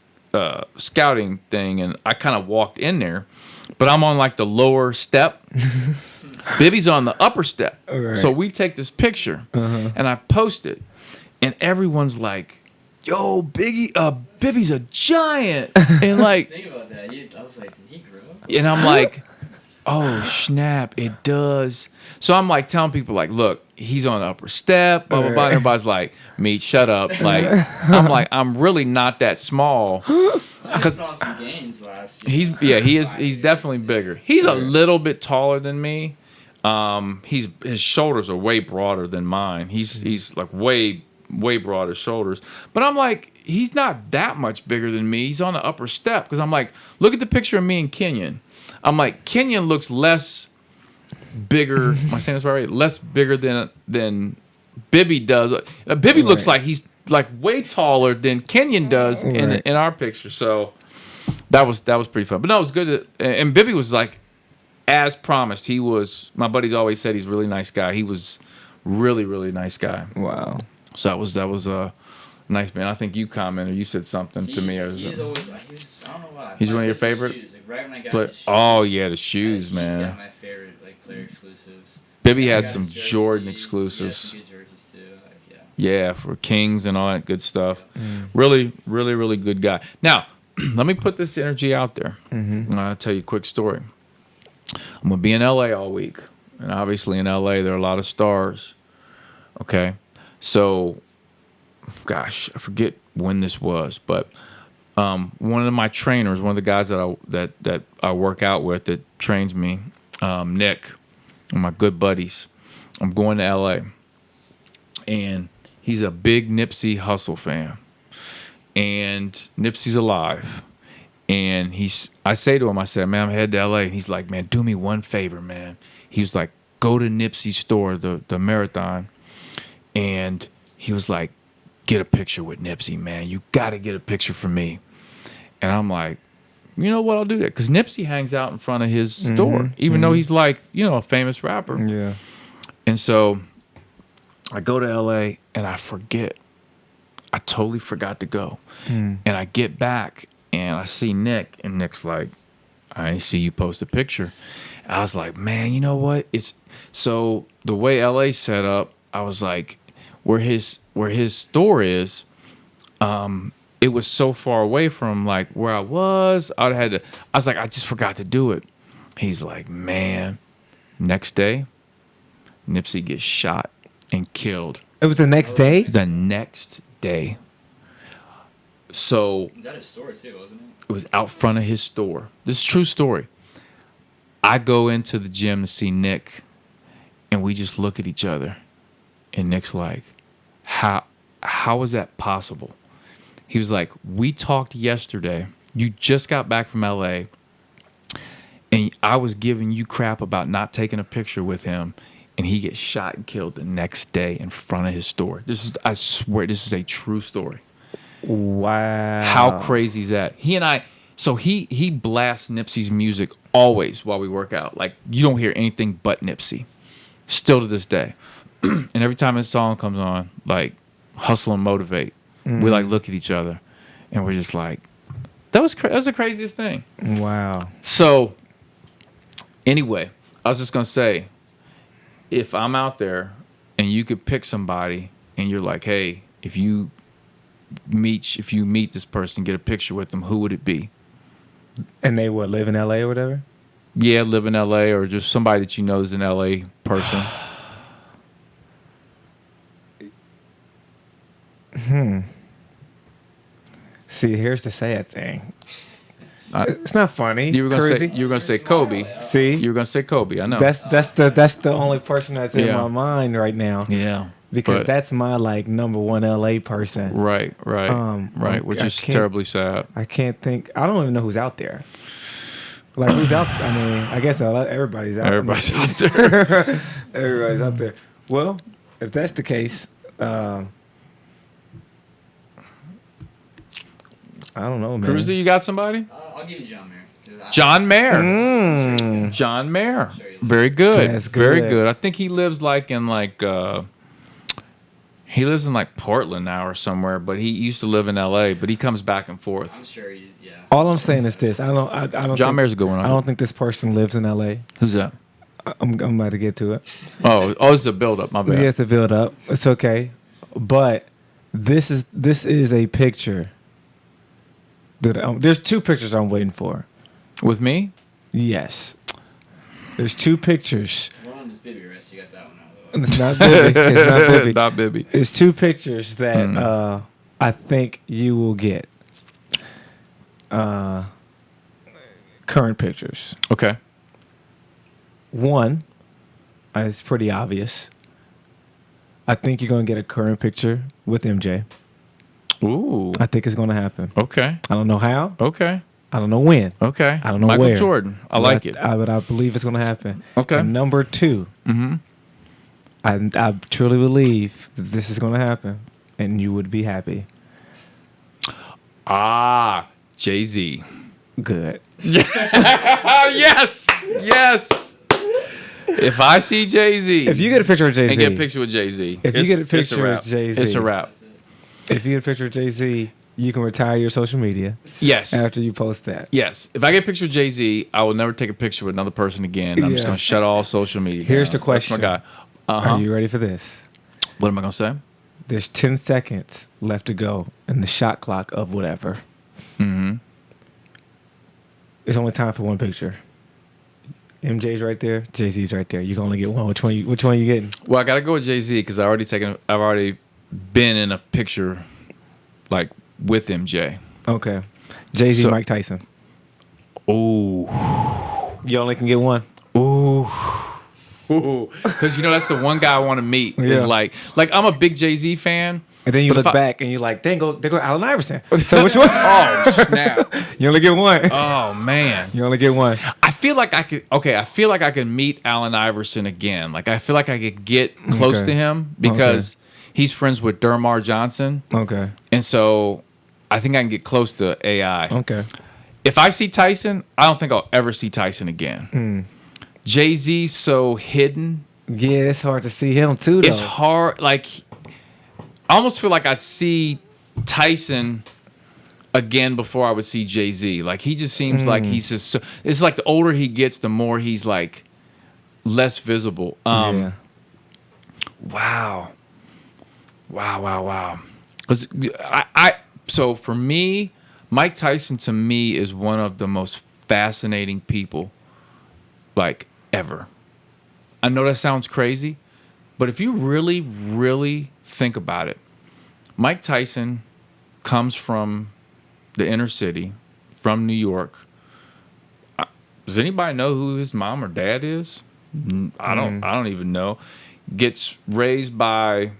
scouting thing, and I kind of walked in there, but I'm on the lower step. Bibby's on the upper step. Right. So we take this picture, and I post it, and everyone's like, yo, Bibby's a giant. And think about that. I was like, did he grow up? And I'm like, oh, snap, it does. So I'm telling people look, he's on the upper step, blah, blah, blah. And everybody's like, Meach, shut up. I'm really not that small. I saw some gains last year. He's definitely bigger. He's a little bit taller than me. His shoulders are way broader than mine. He's way broader shoulders. But I'm like, he's not that much bigger than me. He's on the upper step. Because I'm like, look at the picture of me and Kenyon. I'm like, Kenyon looks less bigger. Am I saying this right? Less bigger than Bibby does. Bibby looks like he's way taller than Kenyon does in our picture. So that was pretty fun. But no, it was good. And Bibby was as promised. He was. My buddies always said he's a really nice guy. He was really, really nice guy. Wow. So that was a nice man. I think you commented. You said something to me. He's always. I don't know why. He's one of your favorite. Shoes. Right when I got his shoes. Oh yeah, the shoes, man. He's got my favorite player exclusives. Bibby had some Jordan exclusives. Some good jerseys too. Yeah, for Kings and all that good stuff. Really, really, really good guy. Now, let me put this energy out there. I'll tell you a quick story. I'm gonna be in LA all week, and obviously in LA there are a lot of stars. Okay, so, gosh, I forget when this was, but one of my trainers, one of the guys that I work out with that trains me, Nick, one of my good buddies, I'm going to LA, and he's a big Nipsey Hussle fan, and Nipsey's alive, and I say to him, I said, man, I'm headed to LA, and he's like, man, do me one favor, man. He was like, go to Nipsey's store, the Marathon, and he was like, get a picture with Nipsey, man. You got to get a picture for me. And I'm like, you know what? I'll do that. Because Nipsey hangs out in front of his store, even though he's a famous rapper. Yeah. And so I go to LA and I forget. I totally forgot to go. And I get back and I see Nick, and Nick's like, I ain't see you post a picture. I was like, man, you know what? So the way LA's set up, I was like, where his store is, it was so far away from where I was. I was like, I just forgot to do it. He's like, man. Next day, Nipsey gets shot and killed. It was the next day? The next day. So was that his store too, wasn't it? It was out front of his store. This is a true story. I go into the gym to see Nick, and we just look at each other. And Nick's like, how is that possible? He was like, we talked yesterday. You just got back from LA, and I was giving you crap about not taking a picture with him, and he gets shot and killed the next day in front of his store. I swear, this is a true story. Wow. How crazy is that? So he blasts Nipsey's music always while we work out. You don't hear anything but Nipsey. Still to this day. and every time his song comes on, like Hustle and Motivate, we like look at each other, and we're just like, that was the craziest thing. Wow. So, anyway, I was just gonna say, if I'm out there and you could pick somebody, and you're like, hey, if you meet this person, get a picture with them, who would it be? And they live in LA or whatever? Yeah, live in LA, or just somebody that you know is an LA person. See, here's the sad thing. It's not funny. You were gonna say Kobe. See, You were gonna say Kobe. I know. that's the only person that's in my mind right now. Yeah. Because but- that's my like number one LA person. Right. Which is terribly sad. I can't think. I don't even know who's out there. Like who's out? I mean, I guess everybody's out. Everybody's out there. Everybody's out there. Well, if that's the case, I don't know, man. Cruzy, you got somebody? I'll give you John Mayer. John Mayer. John Mayer. Very good. That's Very good. good. I think he lives he lives in like Portland now or somewhere, but he used to live in LA, but he comes back and forth. I'm sure he's, yeah. All I'm saying is this: I don't. John Mayer's a good one. I don't think this person lives in LA. Who's that? I'm about to get to it. Oh, it's a build up. My bad. Yeah, it's a build up. It's okay, but this is a picture that there's two pictures I'm waiting for. With me? Yes, there's two pictures. One is Bibby Rest. You got that one out of the way. It's not Bibby. It's not Bibby. Not Bibby. It's two pictures that I think you will get. Current pictures. Okay. One, it's pretty obvious. I think you're gonna get a current picture with MJ. Ooh. I think it's gonna happen. Okay. I don't know how. Okay. I don't know when. Okay. I don't know Michael where. Jordan. I like it. But I believe it's gonna happen. Okay. And number two, I truly believe that this is gonna happen, and you would be happy. Jay-Z. Good. Yes. If I see Jay-Z. If you get a picture of Jay-Z. And get a picture with Jay-Z. If you get a picture of Jay-Z. It's a wrap. If you get a picture of Jay-Z, you can retire your social media. Yes. After you post that. Yes. If I get a picture of Jay-Z, I will never take a picture with another person again. I'm just going to shut all social media Here's down. the question. That's my guy. Are you ready for this? What am I going to say? There's 10 seconds left to go in the shot clock of whatever. There's only time for one picture. MJ's right there. Jay-Z's right there. You can only get one. Which one you getting? Well, I got to go with Jay-Z because I've already been in a picture like with MJ. Okay. Jay-Z, So- Mike Tyson. Ooh. You only can get one. Ooh. Because that's the one guy I want to meet. Yeah. Is like I'm a big Jay-Z fan. And then you But look if back and you're like, they go Allen Iverson. So which one? Oh snap! You only get one. Oh man! You only get one. I feel like I could. Okay, I feel like I could meet Allen Iverson again. Like I feel like I could get close Okay. to him because he's friends with Dermar Johnson, Okay. and so I think I can get close to AI. Okay. If I see Tyson, I don't think I'll ever see Tyson again. Jay-Z's so hidden. Yeah, it's hard to see him too, though. It's hard. Like I almost feel like I'd see Tyson again before I would see Jay-Z. Like he just seems like he's just. It's like the older he gets, the more he's like less visible. Yeah. Wow. 'Cause so for me, Mike Tyson to me is one of the most fascinating people like ever. I know that sounds crazy, but if you really, really think about it, Mike Tyson comes from the inner city, from New York. Does anybody know who his mom or dad is? I don't even know. Gets raised by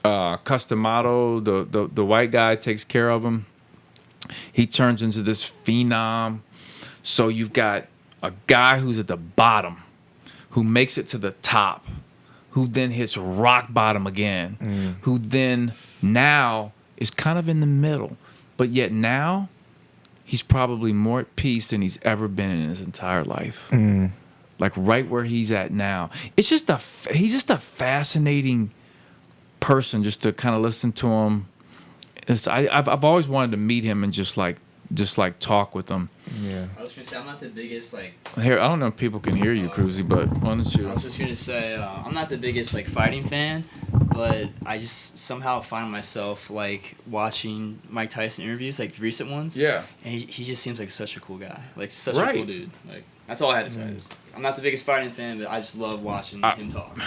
Customato, the white guy takes care of him. He turns into this phenom. So you've got a guy who's at the bottom, who makes it to the top, who then hits rock bottom again, who then now is kind of in the middle. But yet now, he's probably more at peace than he's ever been in his entire life. like right where he's at now. It's just he's just a fascinating person just to kind of listen to him. I've always wanted to meet him and just like talk with him. Yeah. I was gonna say I'm not the biggest like. Here, I don't know if people can hear you, Cruzy, but why don't you? I was just gonna say I'm not the biggest like fighting fan, but I just somehow find myself like watching Mike Tyson interviews, like recent ones. Yeah. And he just seems like such a cool guy, like such Right. a cool dude. Like that's all I had to say. I'm not the biggest fighting fan, but I just love watching him talk.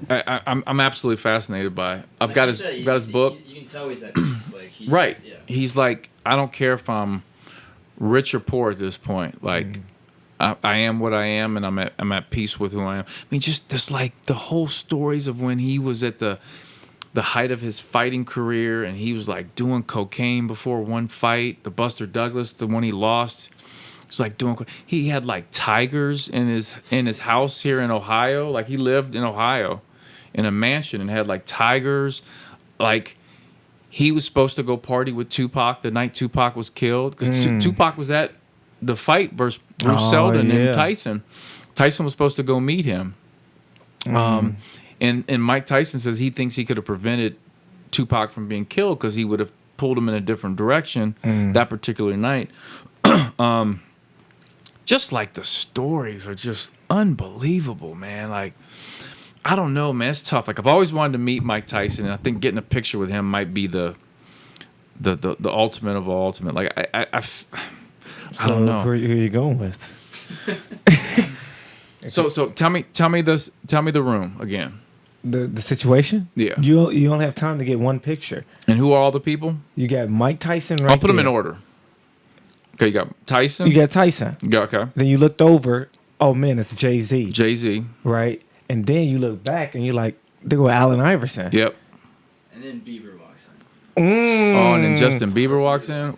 I'm absolutely fascinated by it. I've Like got you his said, got his book. You can tell he's at peace. Like he's, Right. Yeah. He's like, I don't care if I'm rich or poor at this point. Like, I am what I am, and I'm at peace with who I am. I mean, just this like the whole stories of when he was at the height of his fighting career, and he was like doing cocaine before one fight, the Buster Douglas, the one he lost. He was like he had like tigers in his house here in Ohio. Like he lived in Ohio in a mansion and had like tigers. Like he was supposed to go party with Tupac the night Tupac was killed, because Tupac was at the fight versus Bruce Seldon and Tyson. Tyson was supposed to go meet him. And Mike Tyson says he thinks he could have prevented Tupac from being killed because he would have pulled him in a different direction that particular night. Just like the stories are just unbelievable, man. Like, I don't know, man. It's tough. Like, I've always wanted to meet Mike Tyson, and I think getting a picture with him might be the ultimate of all ultimate. Like, I don't know. Who are you going with? So tell me the room again. The situation? Yeah. You only have time to get one picture. And who are all the people? You got Mike Tyson right I'll put them in there. order. Okay, you got Tyson. You got Tyson. Yeah, okay. Then you looked over. Oh man, it's Jay-Z. Jay-Z. Right? And then you look back and you're like, there go Allen Iverson. Yep. And then Bieber walks in. Oh, and then Justin Bieber walks in.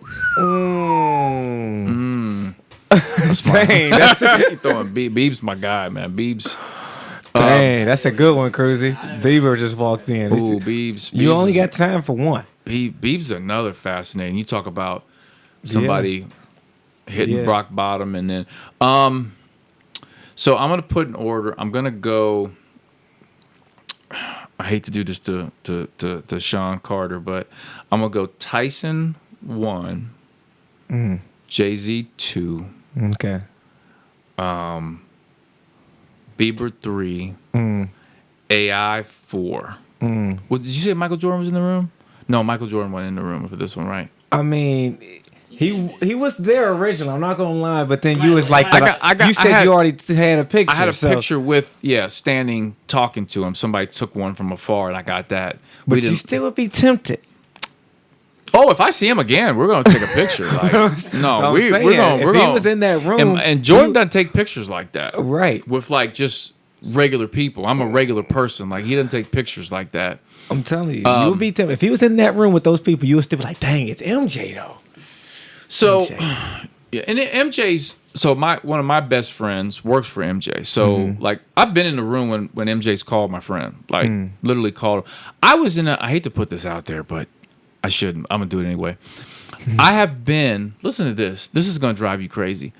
That's my, Dang, that's you throwing Biebs, my guy, man. Biebs. Dang, that's a good one, Cruzy. Bieber just walked in. Ooh, Biebs. You only got time for one. Biebs another fascinating. You talk about somebody hitting rock bottom, and then so I'm gonna put in order. I'm gonna go. I hate to do this to Sean Carter, but I'm gonna go Tyson 1, Jay-Z 2, Okay. Bieber 3, AI 4. Well, did you say Michael Jordan was in the room? No, Michael Jordan wasn't in the room for this one, right? I mean, he was there originally. I'm not gonna lie, but then you was like, you said you already had a picture. I had a picture with standing talking to him. Somebody took one from afar, and I got that. But you still would be tempted. Oh, if I see him again, we're gonna take a picture. Like, no, we're gonna. If he was in that room, and Jordan doesn't take pictures like that, right? With like just regular people. I'm a regular person. Like, he doesn't take pictures like that. I'm telling you, you would be tempted. If he was in that room with those people, you would still be like, dang, it's MJ though. So, yeah, and MJ's. So one of my best friends works for MJ. So like, I've been in the room when MJ's called my friend. Like, literally called him. I was in I hate to put this out there, but I shouldn't. I'm gonna do it anyway. I have been. Listen to this. This is gonna drive you crazy.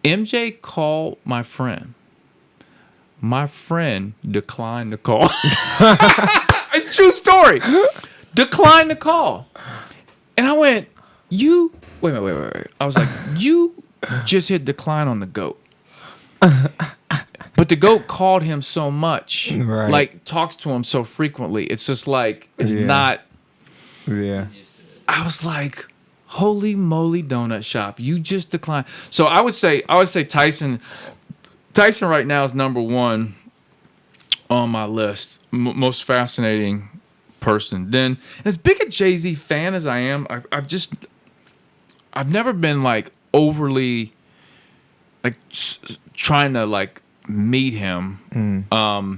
MJ called my friend. My friend declined the call. It's a true story. Declined the call. And I went, wait. I was like, you just hit decline on the GOAT. But the GOAT called him so much, right. like talks to him so frequently. It's just like, it's not. Yeah. I was like, holy moly donut shop. You just declined. So I would say Tyson right now is number 1 on my list. Most fascinating person. Then, as big a Jay-Z fan as I am, I've never been like overly like trying to like meet him. I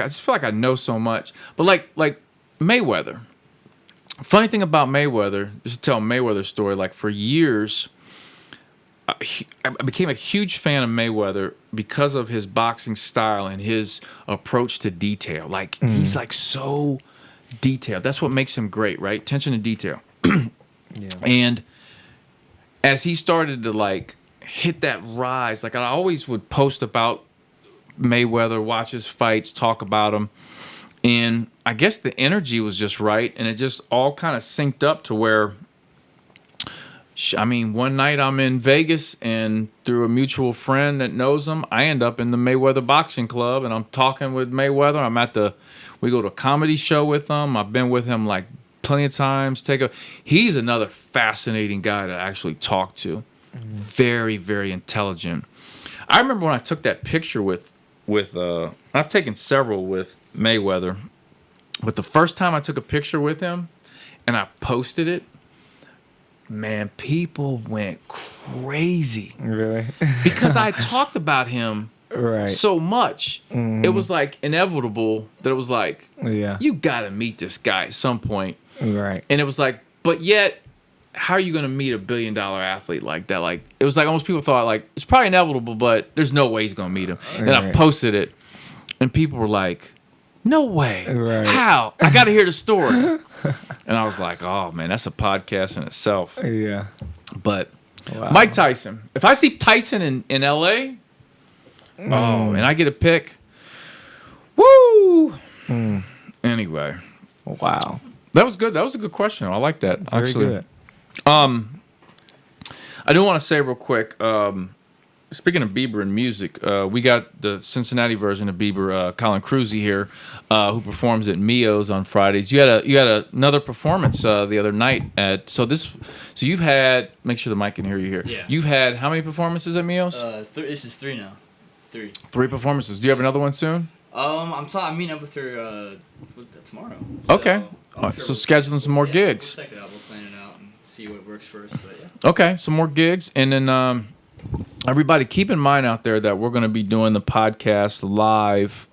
just feel like I know so much. But like Mayweather. Funny thing about Mayweather, just to tell Mayweather's story, like for years, I became a huge fan of Mayweather because of his boxing style and his approach to detail. Like, he's like so detailed. That's what makes him great, right? Attention to detail. And as he started to like hit that rise. Like I always would post about Mayweather, watch his fights, talk about him. And I guess the energy was just right, and it just all kind of synced up to where, I mean, one night I'm in Vegas, and through a mutual friend that knows him, I end up in the Mayweather Boxing Club, and I'm talking with Mayweather. We go to a comedy show with him. I've been with him like plenty of times. He's another fascinating guy to actually talk to. Very, very intelligent. I remember when I took that picture with I've taken several with Mayweather, but the first time I took a picture with him and I posted it, man, people went crazy. Really? Because I talked about him Right. so much. It was like inevitable that it was like, Yeah. you got to meet this guy at some point. Right. And it was like, but yet, how are you going to meet a $1 billion athlete like that? Like, it was like almost people thought, like, it's probably inevitable, but there's no way he's going to meet him. And I Right. posted it, and people were like, no way. Right. How? I got to hear the story. And I was like, oh, man, that's a podcast in itself. Yeah. But Wow. Mike Tyson. If I see Tyson in L.A., oh, and I get a pick, woo! Anyway. Wow. That was good. That was a good question. I like that, Very actually. good. I do want to say real quick, speaking of Bieber and music, we got the Cincinnati version of Bieber, Colin Cruzy here, who performs at Mio's on Fridays. You had another performance the other night so you've had, make sure the mic can hear you here. Yeah. You've had how many performances at Mio's? This is 3 now. 3. 3 performances. Do you have another one soon? I'm meeting up with her tomorrow. Okay. I'm Alright, sure so we'll- scheduling some more gigs. We'll check it out. We'll plan it out and see what works first. But yeah. Okay, some more gigs. And then everybody keep in mind out there that we're going to be doing the podcast live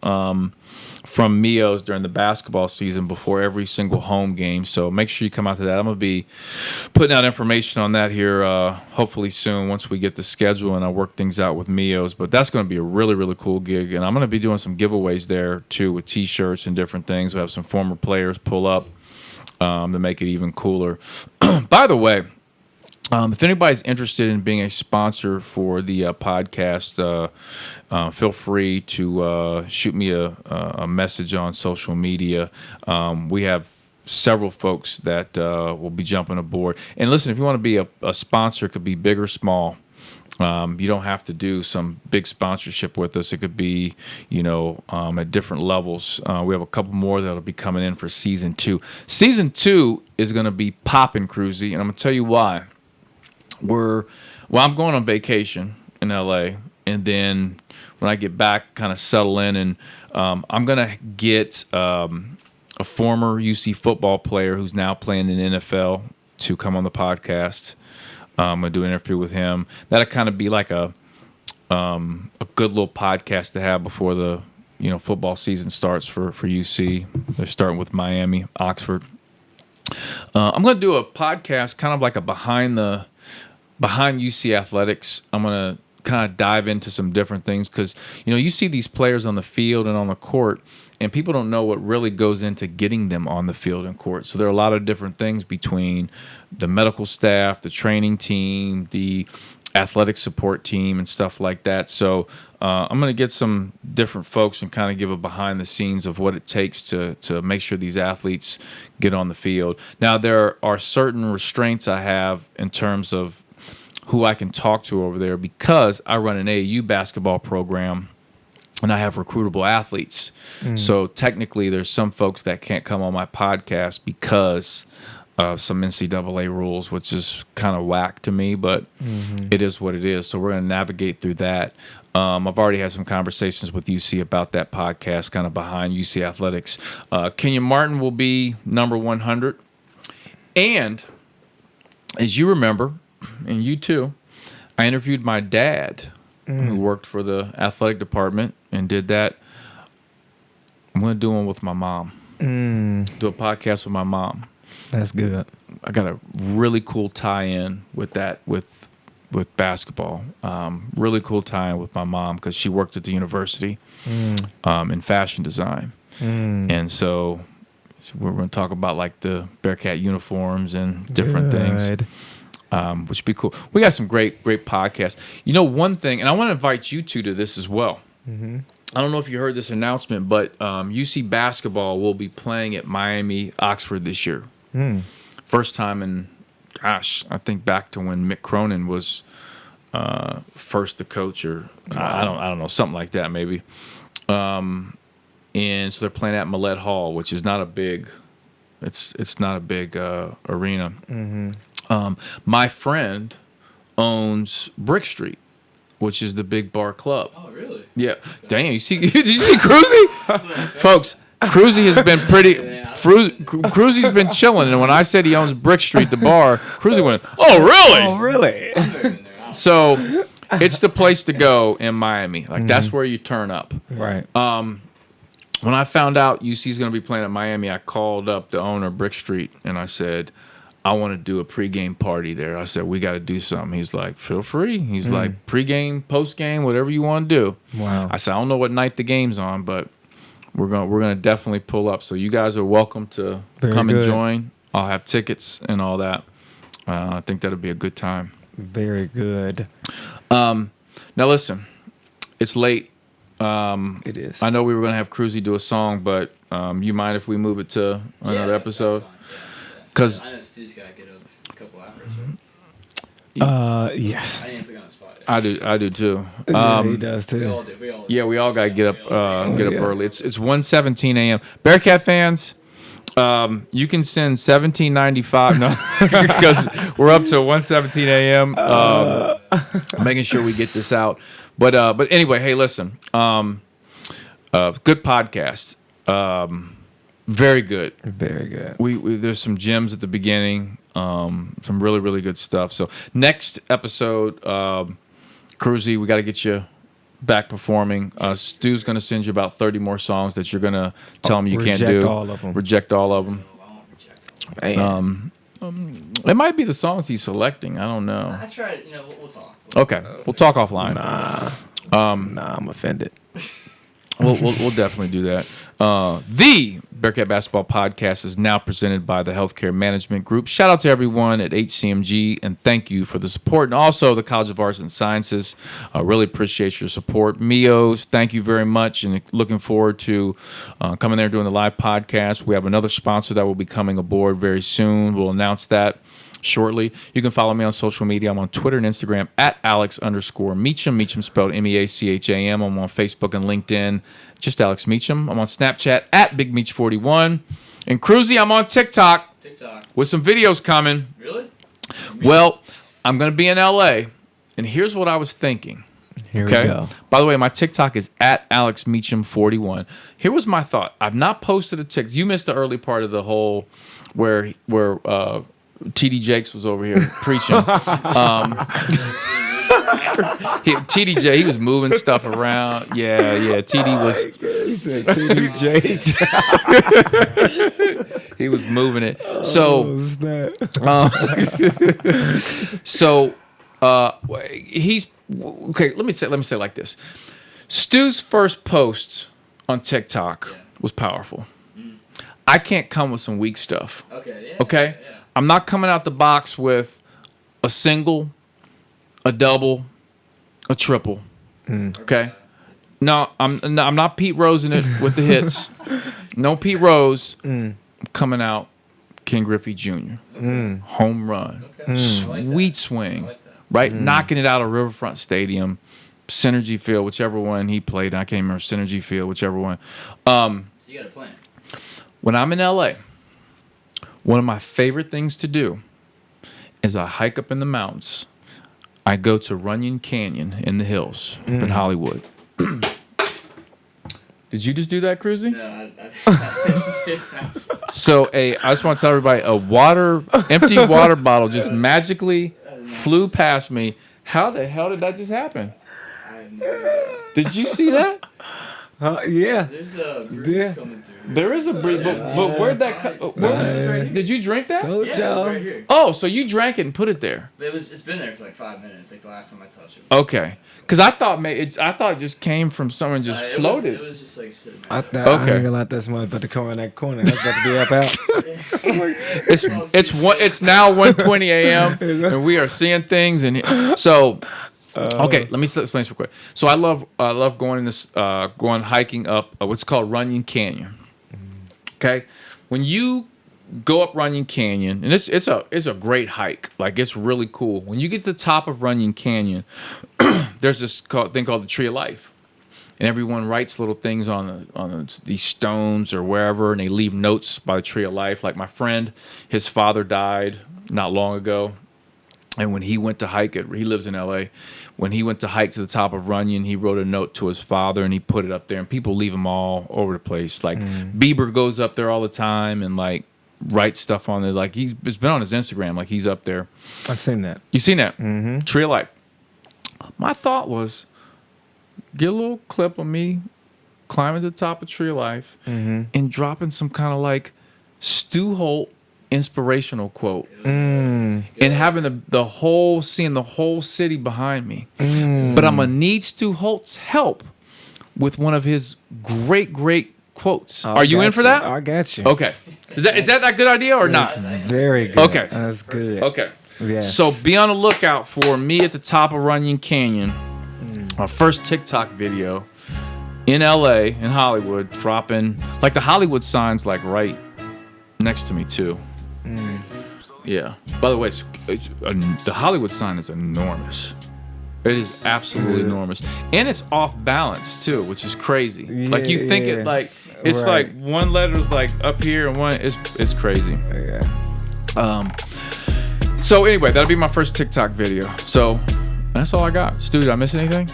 from Mio's during the basketball season before every single home game. So make sure you come out to that. I'm going to be putting out information on that here hopefully soon once we get the schedule and I work things out with Mio's. But that's going to be a really, really cool gig. And I'm going to be doing some giveaways there too with T-shirts and different things. We'll have some former players pull up to make it even cooler. By the way, if anybody's interested in being a sponsor for the podcast, feel free to shoot me a message on social media. We have several folks that will be jumping aboard. And listen, if you want to be a sponsor, it could be big or small. You don't have to do some big sponsorship with us. It could be, at different levels. We have a couple more that'll be coming in for season 2. Season 2 is going to be poppin' Cruzy, and I'm going to tell you why. I'm going on vacation in LA, and then when I get back, kind of settle in, and I'm gonna get a former UC football player who's now playing in the NFL to come on the podcast. I'm gonna do an interview with him. That'll kind of be like a good little podcast to have before the football season starts for UC. They're starting with Miami, Oxford. I'm gonna do a podcast, kind of like a behind UC athletics. I'm going to kind of dive into some different things because, you see these players on the field and on the court, and people don't know what really goes into getting them on the field and court. So there are a lot of different things between the medical staff, the training team, the athletic support team, and stuff like that. So I'm going to get some different folks and kind of give a behind the scenes of what it takes to make sure these athletes get on the field. Now, there are certain restraints I have in terms of who I can talk to over there because I run an AAU basketball program and I have recruitable athletes. So technically there's some folks that can't come on my podcast because of some NCAA rules, which is kind of whack to me, but it is what it is. So we're going to navigate through that. I've already had some conversations with UC about that podcast, kind of behind UC athletics. Kenyon Martin will be number 100. And as you remember, and you too, I interviewed my dad, who worked for the athletic department and did that. I'm going to do one with my mom. Do a podcast with my mom. That's good. I got a really cool tie-in with that, with basketball. Really cool tie-in with my mom because she worked at the university in fashion design. And so we're going to talk about like the Bearcat uniforms and different things. which would be cool. We got some great podcasts. You know, one thing, and I want to invite you two to this as well. Mm-hmm. I don't know if you heard this announcement, but UC basketball will be playing at Miami Oxford this year. First time in, gosh, I think back to when Mick Cronin was first the coach, or I don't know, something like that maybe. And so they're playing at Millett Hall, which is not a big, it's not a big arena. Mm-hmm. My friend owns Brick Street, which is the big bar club. Oh, really? Yeah. Damn, you see? Did you see Cruzy? Folks, Cruzy has been pretty. Cruzy's been chilling, and when I said he owns Brick Street, the bar, Cruzy went, "Oh, really? Oh, really?" So it's the place to go in Miami. Like that's where you turn up. Right. When I found out UC's going to be playing at Miami, I called up the owner of Brick Street, and I said, I want to do a pregame party there. I said, we got to do something. He's like, feel free. He's like, pregame, postgame, whatever you want to do. Wow. I said, I don't know what night the game's on, but we're gonna definitely pull up. So you guys are welcome to come and join. I'll have tickets and all that. I think that'll be a good time. Very good. Now listen, it's late. It is. I know we were going to have Cruzy do a song, but you mind if we move it to another episode? Because I know Stu's got to get a couple hours, right? Yes. I didn't put you on the spot. I do too. Yeah, he does too. We all do. We all do. Yeah, we all got to get up early. It's 1:17 a.m. Bearcat fans, you can send $17.95. No, because we're up to 1:17 a.m. Making sure we get this out. But anyway, hey, listen. Good podcast. Very good. Very good. We there's some gems at the beginning. Some really, really good stuff. So next episode, Cruzy, we got to get you back performing. Stu's going to send you about 30 more songs that you're going to tell him you can't do. Reject all of them. It might be the songs he's selecting. I don't know. I tried. We'll talk. Okay, we'll talk offline. Nah, I'm offended. We'll definitely do that. The Bearcat Basketball Podcast is now presented by the Healthcare Management Group. Shout out to everyone at HCMG, and thank you for the support. And also the College of Arts and Sciences. I really appreciate your support. Mios, thank you very much, and looking forward to coming there doing the live podcast. We have another sponsor that will be coming aboard very soon. We'll announce that shortly. You can follow me on social media. I'm on Twitter and Instagram at Alex_Meacham. Meacham spelled Meacham. I'm on Facebook and LinkedIn, just Alex Meacham. I'm on Snapchat at BigMeach41. And Cruzy, I'm on TikTok with some videos coming. Really? Well, I'm going to be in LA, and here's what I was thinking. Here we go. By the way, my TikTok is at AlexMeacham41. Here was my thought. I've not posted a TikTok. You missed the early part of the whole where TD Jakes was over here preaching. TDJ, he was moving stuff around. Yeah. TD was. He said TD Jakes. He was moving it. So, he's okay. Let me say it like this. Stu's first post on TikTok was powerful. I can't come with some weak stuff. Okay. Yeah. I'm not coming out the box with a single, a double, a triple. Okay. No, I'm not Pete Rosing it with the hits. No Pete Rose. I'm coming out Ken Griffey Jr. Home run. Sweet swing. Right? Knocking it out of Riverfront Stadium, Synergy Field, whichever one he played. I can't remember. Synergy Field, whichever one. So you got a plan. When I'm in LA, one of my favorite things to do is I hike up in the mountains. I go to Runyon Canyon in the hills up in Hollywood. Did you just do that, Cruzy? No, I didn't. So I just want to tell everybody, empty water bottle just magically flew past me. How the hell did that just happen? I have no idea. Did you see that? Yeah. There's a breeze Yeah. coming through. There is a breeze, but where'd that come? Did you drink that? Told Yeah, y'all. it's right here. Oh, so you drank it and put it there? It's been there for like 5 minutes. Like the last time I touched it. Okay, because I thought it just came from someone just floated. It was just like sitting I there. ain't gonna let that smell about to come in that corner. That's about to be up out. It's now 1:20 a.m. and we are seeing things and so. Okay, let me explain this real quick. So I love going hiking up what's called Runyon Canyon. Okay, when you go up Runyon Canyon, and it's a great hike. Like it's really cool. When you get to the top of Runyon Canyon, there's this thing called the Tree of Life, and everyone writes little things on these stones or wherever, and they leave notes by the Tree of Life. Like my friend, his father died not long ago. And when he went to hike it, he lives in L.A. When he went to hike to the top of Runyon, he wrote a note to his father, and he put it up there. And people leave them all over the place. Like Bieber goes up there all the time and like writes stuff on there. Like it's been on his Instagram. Like he's up there. I've seen that. You seen that? Mm-hmm. Tree of Life. My thought was, get a little clip of me climbing to the top of Tree of Life and dropping some kind of like Stu Holt inspirational quote and having seeing the whole city behind me. But I'm gonna need Stu Holt's help with one of his great quotes. Are you in for that? I got you. Okay. Is that a good idea or not? Very good. Okay. That's good. Okay. Yeah. So be on the lookout for me at the top of Runyon Canyon. My first TikTok video in LA, in Hollywood, dropping like the Hollywood sign's like right next to me too. Yeah. By the way, the Hollywood sign is enormous. It is absolutely enormous, and it's off balance too, which is crazy. Like you think it like it's like one letter's like up here and one it's crazy. Yeah. So anyway, that'll be my first TikTok video. So that's all I got. Stu, did I miss anything?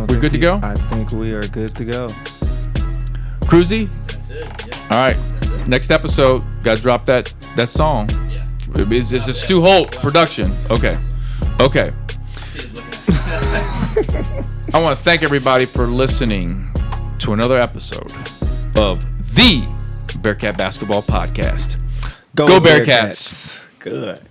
We're good to go? I think we are good to go. Cruzy? That's it. Yeah. All right. Next episode, gotta drop that song. Yeah. It's a Stu Holt production. Okay. I want to thank everybody for listening to another episode of the Bearcat Basketball Podcast. Go Bearcats. Good.